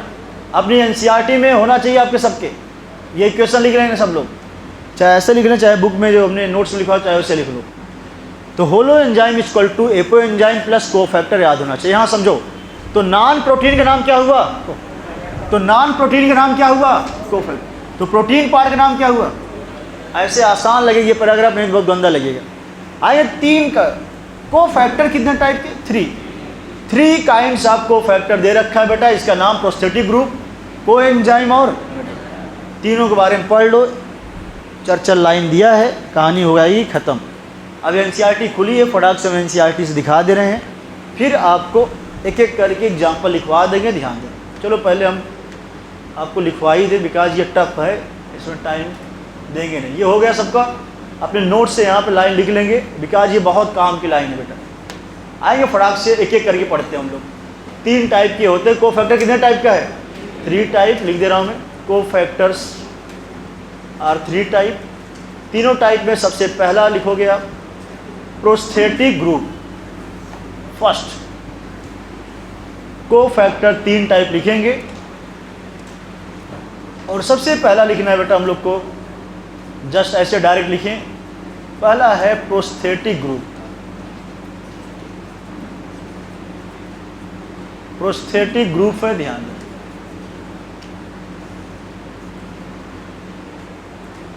अपनी एनसीईआरटी में होना चाहिए आपके सबके, ये इक्वेशन लिख लेंगे सब लोग, चाहे ऐसे लिखना, चाहे बुक में जो हमने नोट्स में लिखा हो चाहे वैसे लिख लो। तो holo enzyme is equal to apo enzyme plus cofactor, याद होना चाहिए। यहाँ समझो, तो नॉन प्रोटीन का नाम क्या हुआ? तो नॉन प्रोटीन का नाम क्या हुआ? कोफैक्टर। तो प्रोटीन पार्ट का नाम क्या हुआ? ऐसे आसान लगेगा, ये पैराग्राफ नहीं बहुत गंदा लगेगा। आइए तीन का कोफैक्टर कितने टाइप के? थ्री काइंड्स ऑफ कोफैक्टर दे रखा है बेटा। इसका नाम प्रोस्थेटिक ग्रुप, को एंजाइम और तीनों के बारे में पढ़ लो। चर्चा लाइन दिया है, कहानी हो गई ख़त्म। अब एनसीईआरटी खुली है, फटाक से हम एनसीईआरटी से दिखा दे रहे हैं, फिर आपको एक एक करके एग्जाम्पल लिखवा देंगे, ध्यान दें। चलो पहले हम आपको लिखवा ही दें, बिकॉज ये टफ है, इसमें टाइम देंगे नहीं। ये हो गया सबका, अपने नोट से यहाँ पे लाइन लिख लेंगे, बिकॉज ये बहुत काम की लाइन है बेटा। आएंगे फटाक से एक एक करके पढ़ते हैं हम लोग। 3 टाइप के होते हैं। कोफैक्टर कितने टाइप का है? 3 टाइप, लिख दे रहा हूँ मैं। Cofactors are 3 type. तीनों टाइप में सबसे पहला लिखोगे आप prosthetic group. First cofactor 3 type लिखेंगे और सबसे पहला लिखना है बेटा हम लोग को, जस्ट ऐसे डायरेक्ट लिखें। पहला है प्रोस्थेटिक ग्रुप। प्रोस्थेटिक ग्रुप है, ध्यान दें।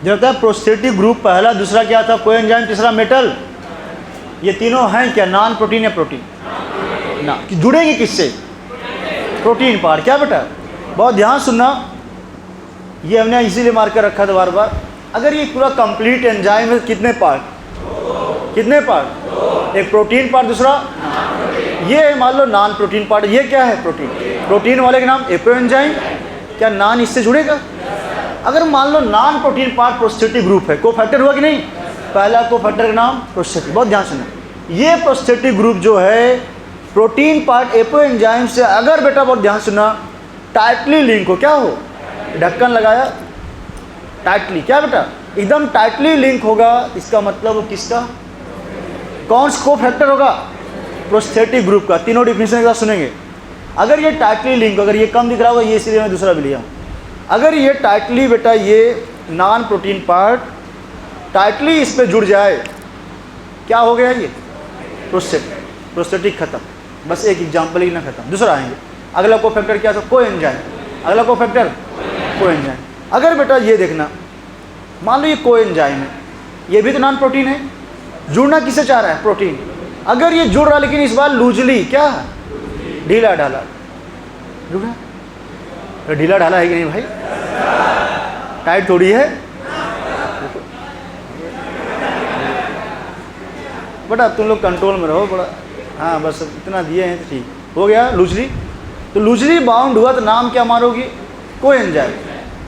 जब तक प्रोस्थेटिक ग्रुप पहला, दूसरा क्या था? कोएंजाइम, तीसरा मेटल। ये तीनों हैं क्या? नॉन प्रोटीन या प्रोटीन? ना। जुड़ेंगे किससे? Protein part. क्या बेटा? बहुत ध्यान सुनना, ये हमने इसीलिए मार कर रखा था बार बार। अगर ये पूरा कंप्लीट एंजाइम है, कितने पार्ट? कितने पार्ट? एक प्रोटीन पार्ट, दूसरा ये है मान लो नॉन प्रोटीन पार्ट। ये क्या है? प्रोटीन। प्रोटीन वाले का नाम एपो एंजाइम। क्या नॉन इससे जुड़ेगा? अगर मान लो non protein part prosthetic group है, कोफैक्टर हुआ कि नहीं? पहला कोफैक्टर का नाम प्रोस्थेटिक। बहुत ध्यान सुनना, ये प्रोस्थेटिक ग्रुप जो है प्रोटीन पार्ट एपो एंजाइम से अगर बेटा, बहुत ध्यान सुनना, टाइटली लिंक हो। क्या हो? ढक्कन लगाया, टाइटली। क्या बेटा? एकदम टाइटली लिंक होगा। इसका मतलब वो किसका? कौन सा कोफैक्टर होगा? प्रोस्थेटिक ग्रुप का। तीनों डिफिनेशन के साथ सुनेंगे। अगर ये टाइटली लिंक, अगर ये कम दिख रहा होगा, ये इसलिए मैं दूसरा भी लिया। अगर ये टाइटली बेटा, ये नॉन प्रोटीन पार्ट टाइटली इस पे जुड़ जाए, क्या हो गया? ये प्रोस्थेटिक। प्रोस्थेटिक खत्म। बस एक एग्जाम्पल ही ना खत्म, दूसरा आएंगे। अगला कोफैक्टर क्या था? कोएंजाइम। अगला कोफैक्टर कोएंजाइम। अगर बेटा ये देखना, मान लो ये कोएंजाइम है, ये भी तो नॉन प्रोटीन है। जुड़ना किससे चाह रहा है? प्रोटीन। अगर ये जुड़ रहा, लेकिन इस बार लूजली, क्या? ढीला ढाला। जुड़ रहा? तो ढीला ढाला है कि नहीं भाई? टाइट थोड़ी है बेटा, तुम लोग कंट्रोल में रहो बड़ा। हाँ बस इतना दिए हैं तो ठीक हो गया। लूजली, तो लूजली बाउंड हुआ तो नाम क्या मारोगी? कोएंजाइम।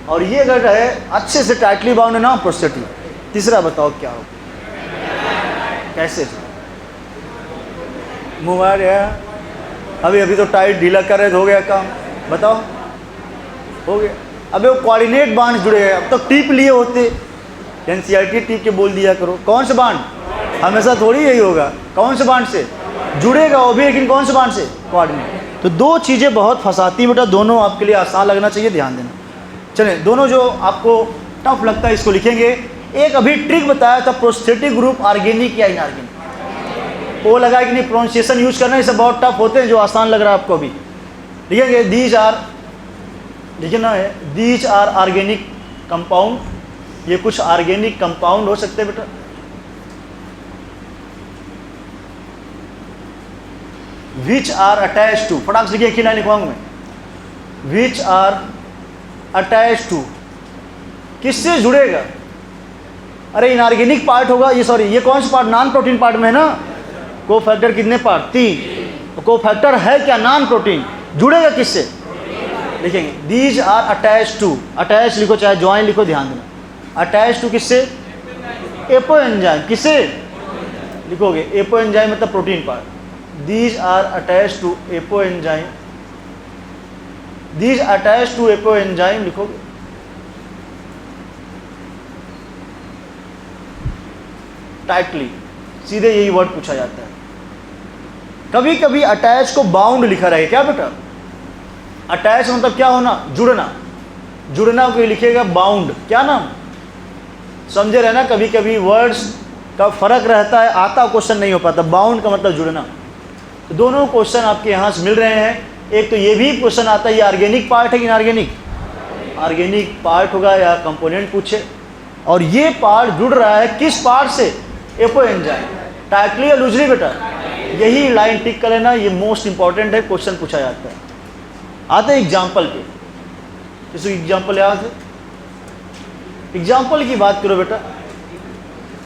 और ये अगर है अच्छे से टाइटली बाउंड है ना, प्रोस्थेटिक। तीसरा बताओ क्या हो? कैसे? मुँह आ गया अभी अभी तो टाइट ढीला कर रहे, हो गया काम। बताओ, हो गया। अबे वो कोऑर्डिनेट बांड जुड़े हैं। अब तो टिप लिए होते, एनसीईआरटी टिप के बोल दिया करो। कौन से बांड? हमेशा थोड़ी यही होगा। कौन से बांड से जुड़ेगा वो भी, लेकिन कौन से बांड से? कोऑर्डिनेट। तो दो चीज़ें बहुत फंसाती बेटा, दोनों आपके लिए आसान लगना चाहिए, ध्यान देना। चलिए, दोनों जो आपको टफ लगता है इसको लिखेंगे। एक अभी ट्रिक बताया था, प्रोस्थेटिक ग्रुप ऑर्गेनिक या इनऑर्गेनिक। वो लगा कि नहीं, प्रोनाउंसिएशन यूज करना, ये बहुत टफ होते हैं, जो आसान लग रहा है आपको अभी। लिखेंगे दीज आर, लिखना है दीज आर ऑर्गेनिक कंपाउंड। ये कुछ ऑर्गेनिक कंपाउंड हो सकते हैं बेटा। विच आर अटैच टू, फटाक से लिखिए, एक ही लाइन लिखवाऊंगा मैं। विच आर अटैच टू, किससे जुड़ेगा? अरे इनऑर्गेनिक पार्ट होगा ये, सॉरी ये कौन सा पार्ट? नॉन प्रोटीन पार्ट में है ना। कोफैक्टर कितने पार्ट? 3। कोफैक्टर है क्या? Non protein. जुड़ेगा किससे? लिखेंगे these are attach to. Attach लिखो चाहे ज्वाइन लिखो, ध्यान देना। अटैच टू किससे? Apo enzyme. किससे लिखोगे? एपो एंजाइम मतलब protein part. These are attached to apo enzyme. These attached to apo enzyme लिखोगे। टाइटली, सीधे यही वर्ड पूछा जाता है। कभी कभी अटैच को बाउंड लिखा रहे। क्या बेटा? अटैच मतलब क्या होना? जुड़ना। जुड़ना को लिखेगा बाउंड। क्या नाम? समझे रहना, कभी कभी वर्ड्स का फर्क रहता है, आता क्वेश्चन नहीं हो पाता। बाउंड का मतलब जुड़ना। तो दोनों क्वेश्चन आपके यहाँ से मिल रहे हैं। एक तो ये भी क्वेश्चन आता है, ये ऑर्गेनिक पार्ट है कि इनऑर्गेनिक? ऑर्गेनिक पार्ट होगा या कंपोनेंट पूछे। और ये पार्ट जुड़ रहा है किस पार्ट से? Apo enzyme. टाइटली या लूजली बेटा? यही लाइन टिक कर लेना, ये मोस्ट इंपॉर्टेंट है, क्वेश्चन पूछा जाता है। आते हैं एग्जाम्पल पे। किसी एग्जाम्पल याद है? एग्जाम्पल की बात करो बेटा।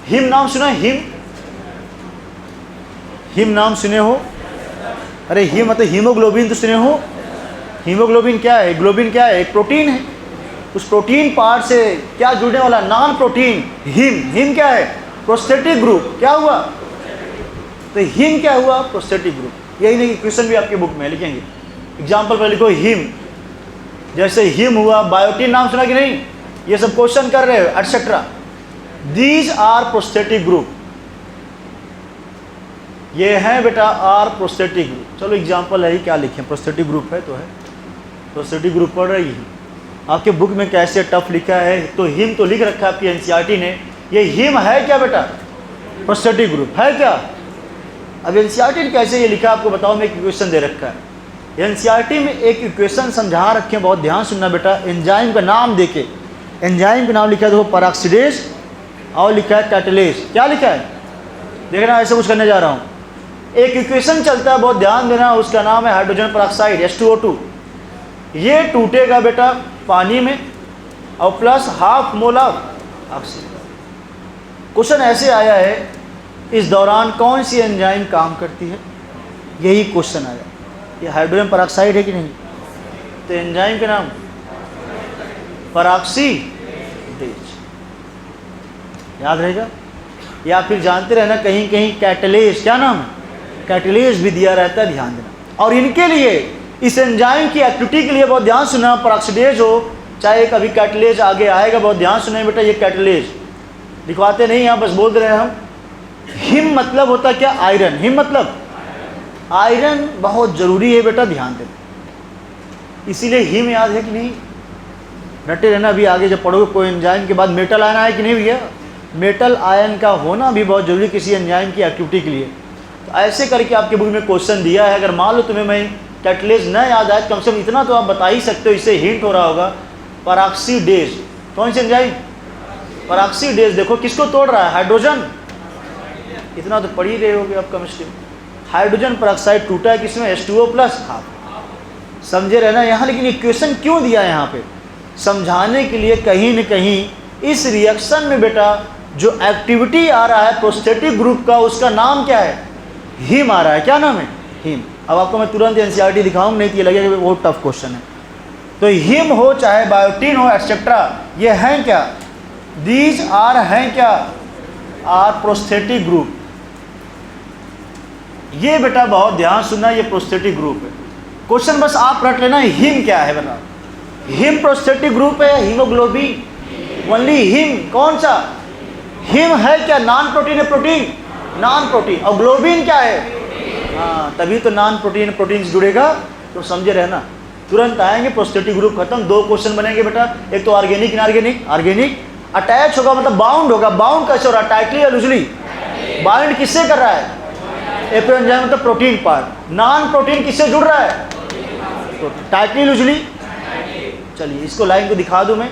हिम नाम सुना है? हिम, हिम नाम सुने हो? अरे हिम मतलब हीमोग्लोबिन तो सुने हो? हीमोग्लोबिन क्या है? ग्लोबिन क्या है? एक प्रोटीन है। उस प्रोटीन पार्ट से क्या जुड़ने वाला? Non protein. हिम, हिम क्या है? Prosthetic group. क्या हुआ? तो हिम क्या हुआ? Prosthetic group. यही नहीं, क्वेश्चन भी आपके बुक में लिखेंगे एग्जाम्पल पर लिखो हिम, जैसे हिम हुआ, बायोटीन नाम सुना कि नहीं, ये सब क्वेश्चन कर रहे हो etcetera. These are prosthetic group, ये हैं बेटा आर प्रोस्थेटिक ग्रुप। चलो एग्जाम्पल है ही, क्या लिखें, प्रोस्थेटिक ग्रुप है तो है, प्रोस्थेटिक ग्रुप पढ़ रही है। आपके बुक में कैसे टफ लिखा है, तो हिम तो लिख रखा है आपकी एनसीईआरटी ने, ये हिम है क्या बेटा, प्रोस्थेटिक ग्रुप है क्या। अब एनसीईआरटी ने कैसे ये लिखा आपको बताओ, मैं एक इक्वेशन दे रखा है एनसीईआरटी में, एक इक्वेशन समझा रखे, बहुत ध्यान सुनना बेटा। एंजाइम का नाम देके, एंजाइम का नाम लिखा है देखो पेरोक्सीडेज, और लिखा है कैटालेज। क्या लिखा है देखना, ऐसे कुछ करने जा रहा हूँ। एक इक्वेशन चलता है, बहुत ध्यान देना, उसका नाम है हाइड्रोजन पेरोक्साइड H2O2। ये टूटेगा बेटा पानी में और plus half mole of oxygen. Question ऐसे आया है, इस दौरान कौन सी एंजाइम काम करती है, यही क्वेश्चन आया। ये हाइड्रोजन पेरोक्साइड है कि नहीं, तो एंजाइम के नाम पेरोक्सीडेज, याद रहेगा। या फिर जानते रहना कहीं कहीं कैटालेज, क्या नाम है, कैटालेज भी दिया रहता है, ध्यान देना। और इनके लिए, इस एंजाइम की एक्टिविटी के लिए बहुत ध्यान सुनना, पेरोक्सीडेज हो चाहे कभी कैटालेज आगे आएगा, बहुत ध्यान सुने बेटा। ये कैटालेज लिखवाते नहीं यहाँ, बस बोल रहे हैं हम। हिम मतलब होता क्या, आयरन। हिम मतलब आयरन बहुत जरूरी है बेटा, ध्यान देना। इसीलिए हिम याद है कि नहीं, रटे रहना। अभी आगे जब पढ़ोगे कोई एंजाइम के बाद मेटल आयन आया कि नहीं भैया, मेटल आयन का होना भी बहुत जरूरी किसी एंजाइम की एक्टिविटी के लिए। तो ऐसे करके आपके बुक में क्वेश्चन दिया है। अगर मान लो तुम्हें मैं कैटालेज न याद आए, कम से कम इतना तो आप बता ही सकते हो, इससे हिंट हो रहा होगा। पेरोक्सीडेज, कौन सी एंजाइम, पेरोक्सीडेज। देखो किसको तोड़ रहा है, हाइड्रोजन, इतना तो पढ़ ही रहे होगे आप केमिस्ट्री में। हाइड्रोजन पेरोक्साइड टूटा है किसमें, H2O+, हाफ। समझे रहना यहाँ। लेकिन इक्वेशन क्यों दिया है यहाँ पे, समझाने के लिए। कहीं न कहीं इस रिएक्शन में बेटा जो एक्टिविटी आ रहा है प्रोस्थेटिक ग्रुप का, उसका नाम क्या है, हिम आ रहा है। क्या नाम है, हिम। अब आपको मैं तुरंत एनसीईआरटी दिखाऊं, नहीं तो ये लगेगा बहुत टफ क्वेश्चन है। तो हिम हो चाहे बायोटीन हो एटसेट्रा, ये हैं क्या, दीज आर हैं क्या, आर प्रोस्थेटिक ग्रुप। ये बेटा बहुत ध्यान सुनना, ये प्रोस्थेटिक ग्रुप है। क्वेश्चन बस आप रट लेना, हिम क्या है बताओ। हिम प्रोस्थेटिक ग्रुप है, हीमोग्लोबिन, ओनली हिम। कौन सा हिम है क्या, नॉन प्रोटीन है, प्रोटीन, नॉन प्रोटीन। और ग्लोबिन क्या है, हाँ, तभी तो नॉन प्रोटीन प्रोटीन जुड़ेगा। तो समझे रहना, तुरंत आएंगे, प्रोस्थेटिक ग्रुप खत्म। दो क्वेश्चन बनेंगे बेटा, एक तो ऑर्गेनिक इनऑर्गेनिक। ऑर्गेनिक अटैच होगा मतलब बाउंड होगा, बाउंड कैसे हो रहा है, टाइटली या लूजली, बाउंड किससे कर रहा है, एपो एंजाइम मतलब प्रोटीन पार्ट। नॉन प्रोटीन किससे जुड़ रहा है, टाइटली लूजली। चलिए इसको लाइन को दिखा दूं मैं,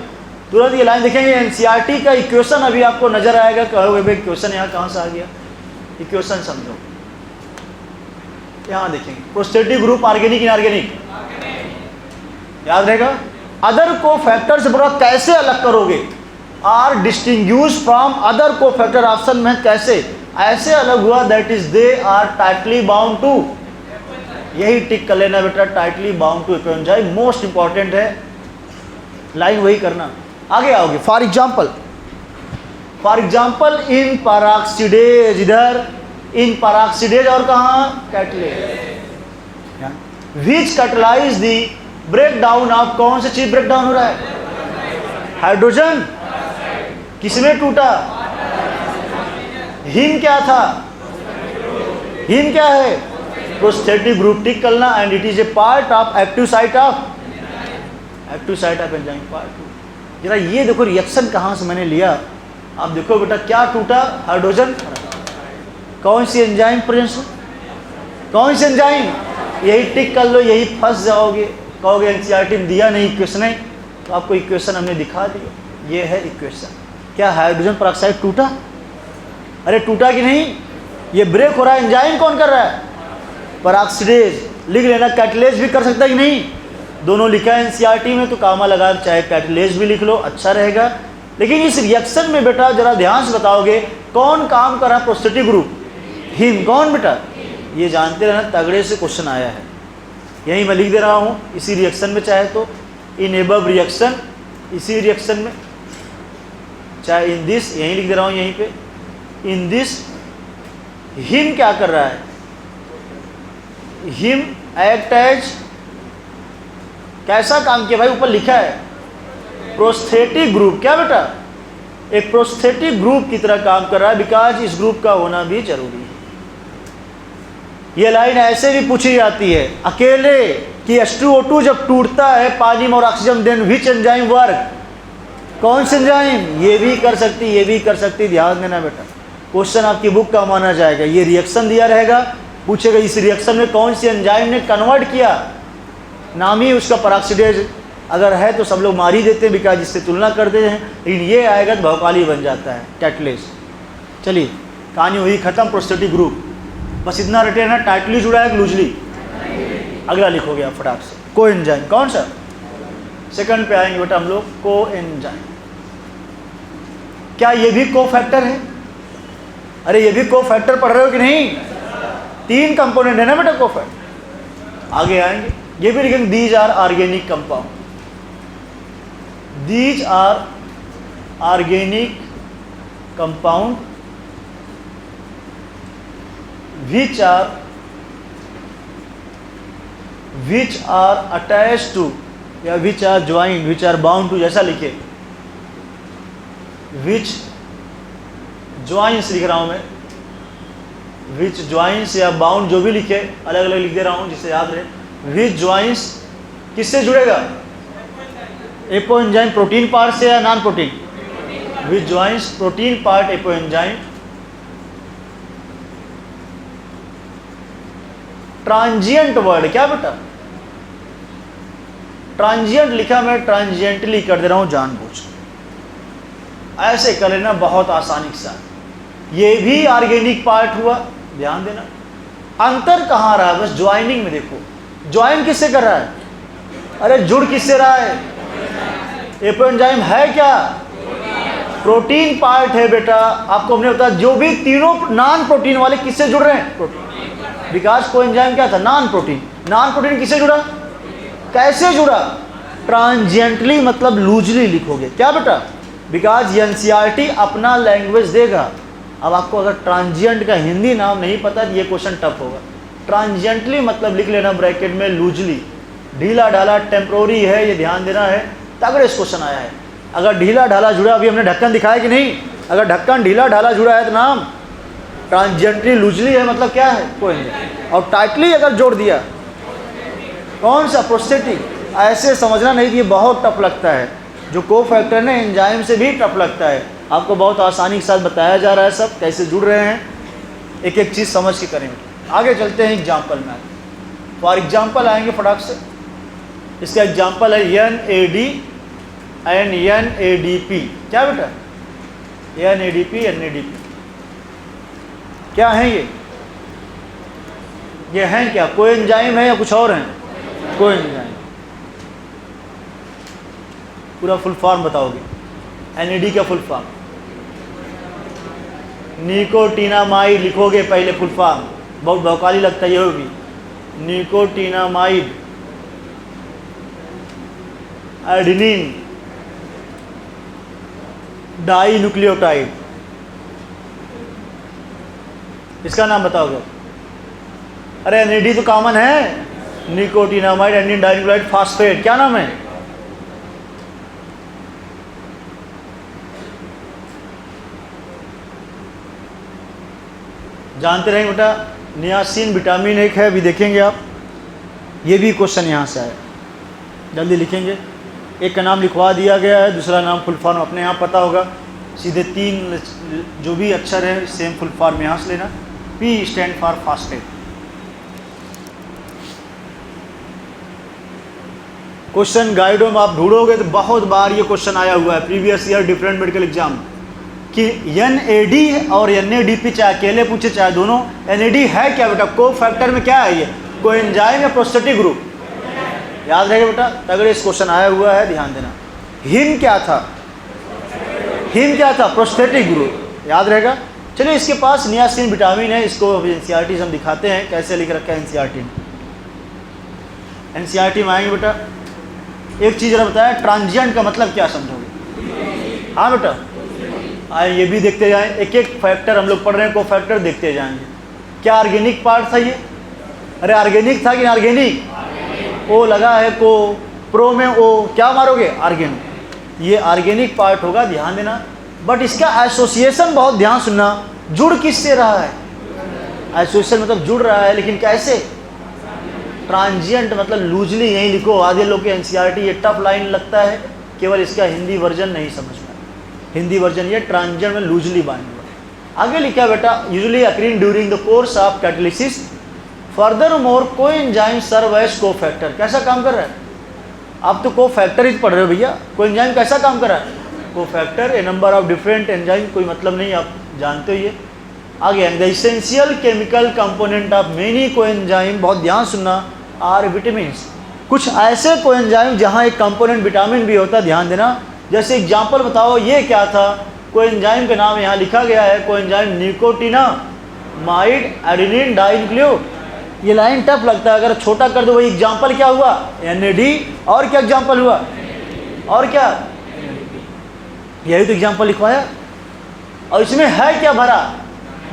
तुरंत ये लाइन देखेंगे। एनसीईआरटी का इक्वेशन अभी आपको नजर आएगा, कहोगे भाई इक्वेशन यहाँ कहाँ से आ गया। इक्वेशन समझो, यहाँ देखेंगे प्रोस्थेटिक ग्रुप ऑर्गेनिक इनऑर्गेनिक, याद रहेगा। अदर को फैक्टर से पूरा कैसे अलग करोगे, are distinguish from other cofactor. Option में कैसे, ऐसे अलग हुआ that is they are tightly bound to, यही टिक कर लेना बेटा, tightly bound to enzyme. Most important है, लाइन वही करना, आगे आओगे। फॉर एग्जाम्पल इन पेरोक्सीडेज, इधर इन पेरोक्सीडेज और कहाँ, catalase. Which catalyse the break down of, कौन सी चीज ब्रेक डाउन हो रहा है, हाइड्रोजन। किसमें टूटा, हिम क्या था, हिम क्या है, प्रोस्थेटिक ग्रुप। टिक करना, and it is a part of active site of, active site of enzyme part 2। जरा ये देखो रिएक्शन कहाँ से मैंने लिया, आप देखो बेटा क्या टूटा, हाइड्रोजन। कौन सी एंजाइम प्रेजेंस, कौन सी एंजाइम, यही टिक कर लो, यही फंस जाओगे। कहोगे एनसीईआरटी में दिया नहीं इक्वेशन है, तो आपको इक्वेशन हमने दिखा दिया, ये है इक्वेशन। क्या हाइड्रोजन पेरोक्साइड टूटा, अरे टूटा कि नहीं, ये ब्रेक हो रहा है, एंजाइम कौन कर रहा है, पेरोक्सीडेज। लिख लेना, कैटालेज भी कर सकता है कि नहीं, दोनों लिखा है एनसीईआरटी में, तो कामा लगा चाहे कैटालेज भी लिख लो, अच्छा रहेगा। लेकिन इस रिएक्शन में बेटा जरा ध्यान से बताओगे कौन काम कर रहा है, प्रोस्थेटिक ग्रुप, हिम। कौन बेटा, ये जानते रहना, तगड़े से क्वेश्चन आया है। यही मैं लिख दे रहा हूँ इसी रिएक्शन में, चाहे तो इन एबव रिएक्शन, इसी रिएक्शन में, चाहे इन दिस, यहीं लिख दे रहा हूँ यहीं पे, इन दिस। हिम क्या कर रहा है, हिम एक्ट एज कैसा काम किया भाई, ऊपर लिखा है प्रोस्थेटिक ग्रुप। क्या बेटा, एक प्रोस्थेटिक ग्रुप की तरह काम कर रहा है, बिकॉज इस ग्रुप का होना भी जरूरी है। ये लाइन ऐसे भी पूछी जाती है अकेले कि H2O2 जब टूटता है पानी में और oxygen, then which enzyme work, कौन से एंजाइम, ये भी कर सकती, ये भी कर सकती। ध्यान देना बेटा, क्वेश्चन आपकी बुक का माना जाएगा। ये रिएक्शन दिया रहेगा, पूछेगा इस रिएक्शन में कौन सी एंजाइम ने कन्वर्ट किया, नाम ही उसका पेरोक्सिडेज अगर है तो सब लोग मार ही देते हैं, बिकॉज इससे तुलना करते हैं, लेकिन ये आएगा तो भौकाली बन जाता है, कैटलिस्ट। चलिए कहानी हुई खत्म, प्रोस्थेटिक ग्रुप। बस इतना रटे ना, टाइटली जुड़ा है लूजली। अगला लिखोगे आप फटाक से, को एंजाइम। कौन सा, सेकंड पे आएंगे बेटा हम लोग, को एंजाइम। क्या ये भी को फैक्टर है? अरे ये भी को फैक्टर पढ़ रहे हो कि नहीं? 3 कंपोनेंट है ना बेटा को फैक्टर। आगे आएंगे, ये भी लिखेंगे these are organic compound, these are organic compound which are attached to या which are joined, which are bound to, जैसा लिखे, which joins लिख रहा हूं मैं, which joins या bound जो भी लिखे, अलग अलग लिख दे रहा हूं जिससे याद रहे। which joins किससे जुड़ेगा, एपो एंजाइम प्रोटीन पार्ट से या non protein, which joins protein part apo enzyme. Transient word, क्या बेटा, ट्रांजिएंट लिखा मैं ट्रांजिएंटली कर दे रहा हूं जानबूझ, ऐसे कर लेना बहुत आसानी के साथ। ये भी ऑर्गेनिक पार्ट हुआ, ध्यान देना। अंतर कहां रहा है, बस ज्वाइनिंग में देखो, ज्वाइन किससे कर रहा है, अरे जुड़ किससे रहा है, एपो एंजाइम है क्या, प्रोटीन पार्ट है बेटा। आपको हमने बताया जो भी तीनों नॉन प्रोटीन वाले किससे जुड़ रहे हैं, प्रोटीन। बिकॉज को एंजाइम क्या था, नॉन प्रोटीन। नॉन प्रोटीन किससे जुड़ा, कैसे जुड़ा, ट्रांजिएंटली मतलब लूजली लिखोगे। क्या बेटा, बिकॉज एनसीईआरटी अपना लैंग्वेज देगा। अब आपको अगर ट्रांजिएंट का हिंदी नाम नहीं पता तो ये क्वेश्चन टफ होगा। ट्रांजिएंटली मतलब लिख लेना ब्रैकेट में लूजली, ढीला ढाला, टेम्प्रोरी है, ये ध्यान देना है। तगड़े इस क्वेश्चन आया है, अगर ढीला ढाला जुड़ा, अभी हमने ढक्कन दिखाया कि नहीं, अगर ढक्कन ढीला ढाला जुड़ा है तो नाम ट्रांजिएंटली लूजली है, मतलब क्या है, कोई नहीं। और टाइटली अगर जोड़ दिया, कौन सा, प्रोस्थेटिक। ऐसे समझना नहीं कि ये बहुत टफ लगता है, जो को फैक्टर है एंजाइम से भी टफ लगता है। आपको बहुत आसानी के साथ बताया जा रहा है सब कैसे जुड़ रहे हैं, एक एक चीज़ समझ के करेंगे। आगे चलते हैं एग्जाम्पल में। फॉर एग्जाम्पल आएंगे फटाक से, इसका एग्जाम्पल है NAD एंड NADP। क्या बेटा, NADP NADP क्या है ये हैं क्या, कोई एंजाइम है या कुछ और हैं, कोई एंजाइम। पूरा फुल फॉर्म बताओगे, NAD का फुल फॉर्म, निकोटिनामाइड लिखोगे पहले फुल फॉर्म, बहुत भौकाली लगता है ये होगी, निकोटिनामाइड एडेनिन डाई न्यूक्लियोटाइड, इसका नाम बताओगे। अरे NAD तो कॉमन है, nicotinamide adenine di nucleotide phosphate, क्या नाम है, जानते रहेंगे बेटा। नियासिन विटामिन एक है, अभी देखेंगे आप, ये भी क्वेश्चन यहाँ से आया, जल्दी लिखेंगे। एक का नाम लिखवा दिया गया है, दूसरा नाम फुल फॉर्म अपने यहाँ पता होगा, सीधे 3 जो भी अक्षर है सेम फुल फॉर्म यहाँ से लेना। P stand for phosphate. Question गाइडों में आप ढूंढोगे तो बहुत बार ये क्वेश्चन आया हुआ है, previous year different medical exam, कि NAD और NADP चाहे अकेले पूछे चाहे दोनों, NAD है क्या बेटा, को फैक्टर में क्या है, ये को एंजाइम या प्रोस्थेटिक ग्रुप, याद रहेगा बेटा। तगड़े इस क्वेश्चन आया हुआ है, ध्यान देना। हिम क्या था, हिम क्या था, प्रोस्थेटिक ग्रुप, याद रहेगा। चलिए इसके पास नियासिन विटामिन है, इसको NCERT से हम दिखाते हैं कैसे लिख रखा है NCERT में। NCERT में आएंगे बेटा, एक चीज़ जरा बताया, ट्रांजिएंट का मतलब क्या समझोगे, हाँ बेटा। आए ये भी देखते जाएं, एक एक फैक्टर हम लोग पढ़ रहे हैं, को फैक्टर देखते जाएंगे। क्या ऑर्गेनिक पार्ट था ये, अरे ऑर्गेनिक था कि ऑर्गेनिक, ओ लगा है को, प्रो में ओ क्या मारोगे, आर्गेन। ये ऑर्गेनिक पार्ट होगा, ध्यान देना। बट इसका एसोसिएशन बहुत ध्यान सुनना, जुड़ किससे रहा है, एसोसिएशन मतलब जुड़ रहा है, लेकिन कैसे, ट्रांजिएंट मतलब लूजली, यही लिखो। आधे लोग के एनसीईआरटी ये टफ लाइन लगता है, केवल इसका हिंदी वर्जन नहीं समझ में। हिंदी वर्जन ये ट्रांजिएंट में लूजली बांध हुआ। आगे लिखा बेटा, usually occurring during the course of catalysis, furthermore coenzyme serve as cofactor. कैसा काम कर रहा है, आप तो कोफैक्टर ही पढ़ रहे हो भैया, कोएंजाइम कैसा काम कर रहा है, cofactor. A number of different enzyme, कोई मतलब नहीं, आप जानते हो ये। आगे the essential chemical component of many coenzyme, बहुत ध्यान सुनना, आर विटामिन। कुछ ऐसे कोएंजाइम जहाँ एक कंपोनेंट विटामिन भी होता है, ध्यान देना। जैसे एग्जांपल बताओ, ये क्या था, कोएंजाइम का नाम यहाँ लिखा गया है, कोएंजाइम निकोटिनामाइड एडेनिन डाइन्यूक्लियोटाइड। ये लाइन टफ लगता है, अगर छोटा कर दो, वही एग्जांपल क्या हुआ, NAD, और क्या एग्जांपल हुआ, और क्या, यही तो एग्जांपल लिखवाया। और इसमें है क्या भरा,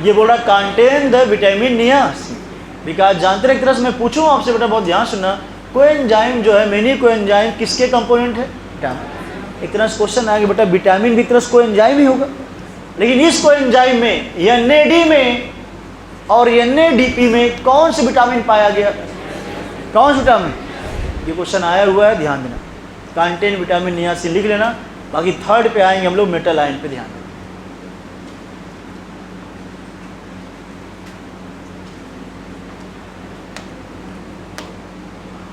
ये बोल रहा contain the vitamin niacin. Because जानते रहे, एक तरह से मैं पूछूं आपसे बेटा, बहुत ध्यान सुनना, कोएंजाइम जो है, मेनी कोएंजाइम किसके कंपोनेंट है, विटामिन। एक तरह से क्वेश्चन आएगा बेटा, विटामिन भी एक तरह से कोएंजाइम ही होगा, लेकिन इस कोएंजाइम में NAD में और NADP में कौन से विटामिन पाया गया, कौन से विटामिन, ये क्वेश्चन आया हुआ है, ध्यान देना। कंटेन विटामिन नियासिन लिख लेना, बाकी थर्ड पे आएंगे हम लोग, मेटल आयन पे ध्यान देना।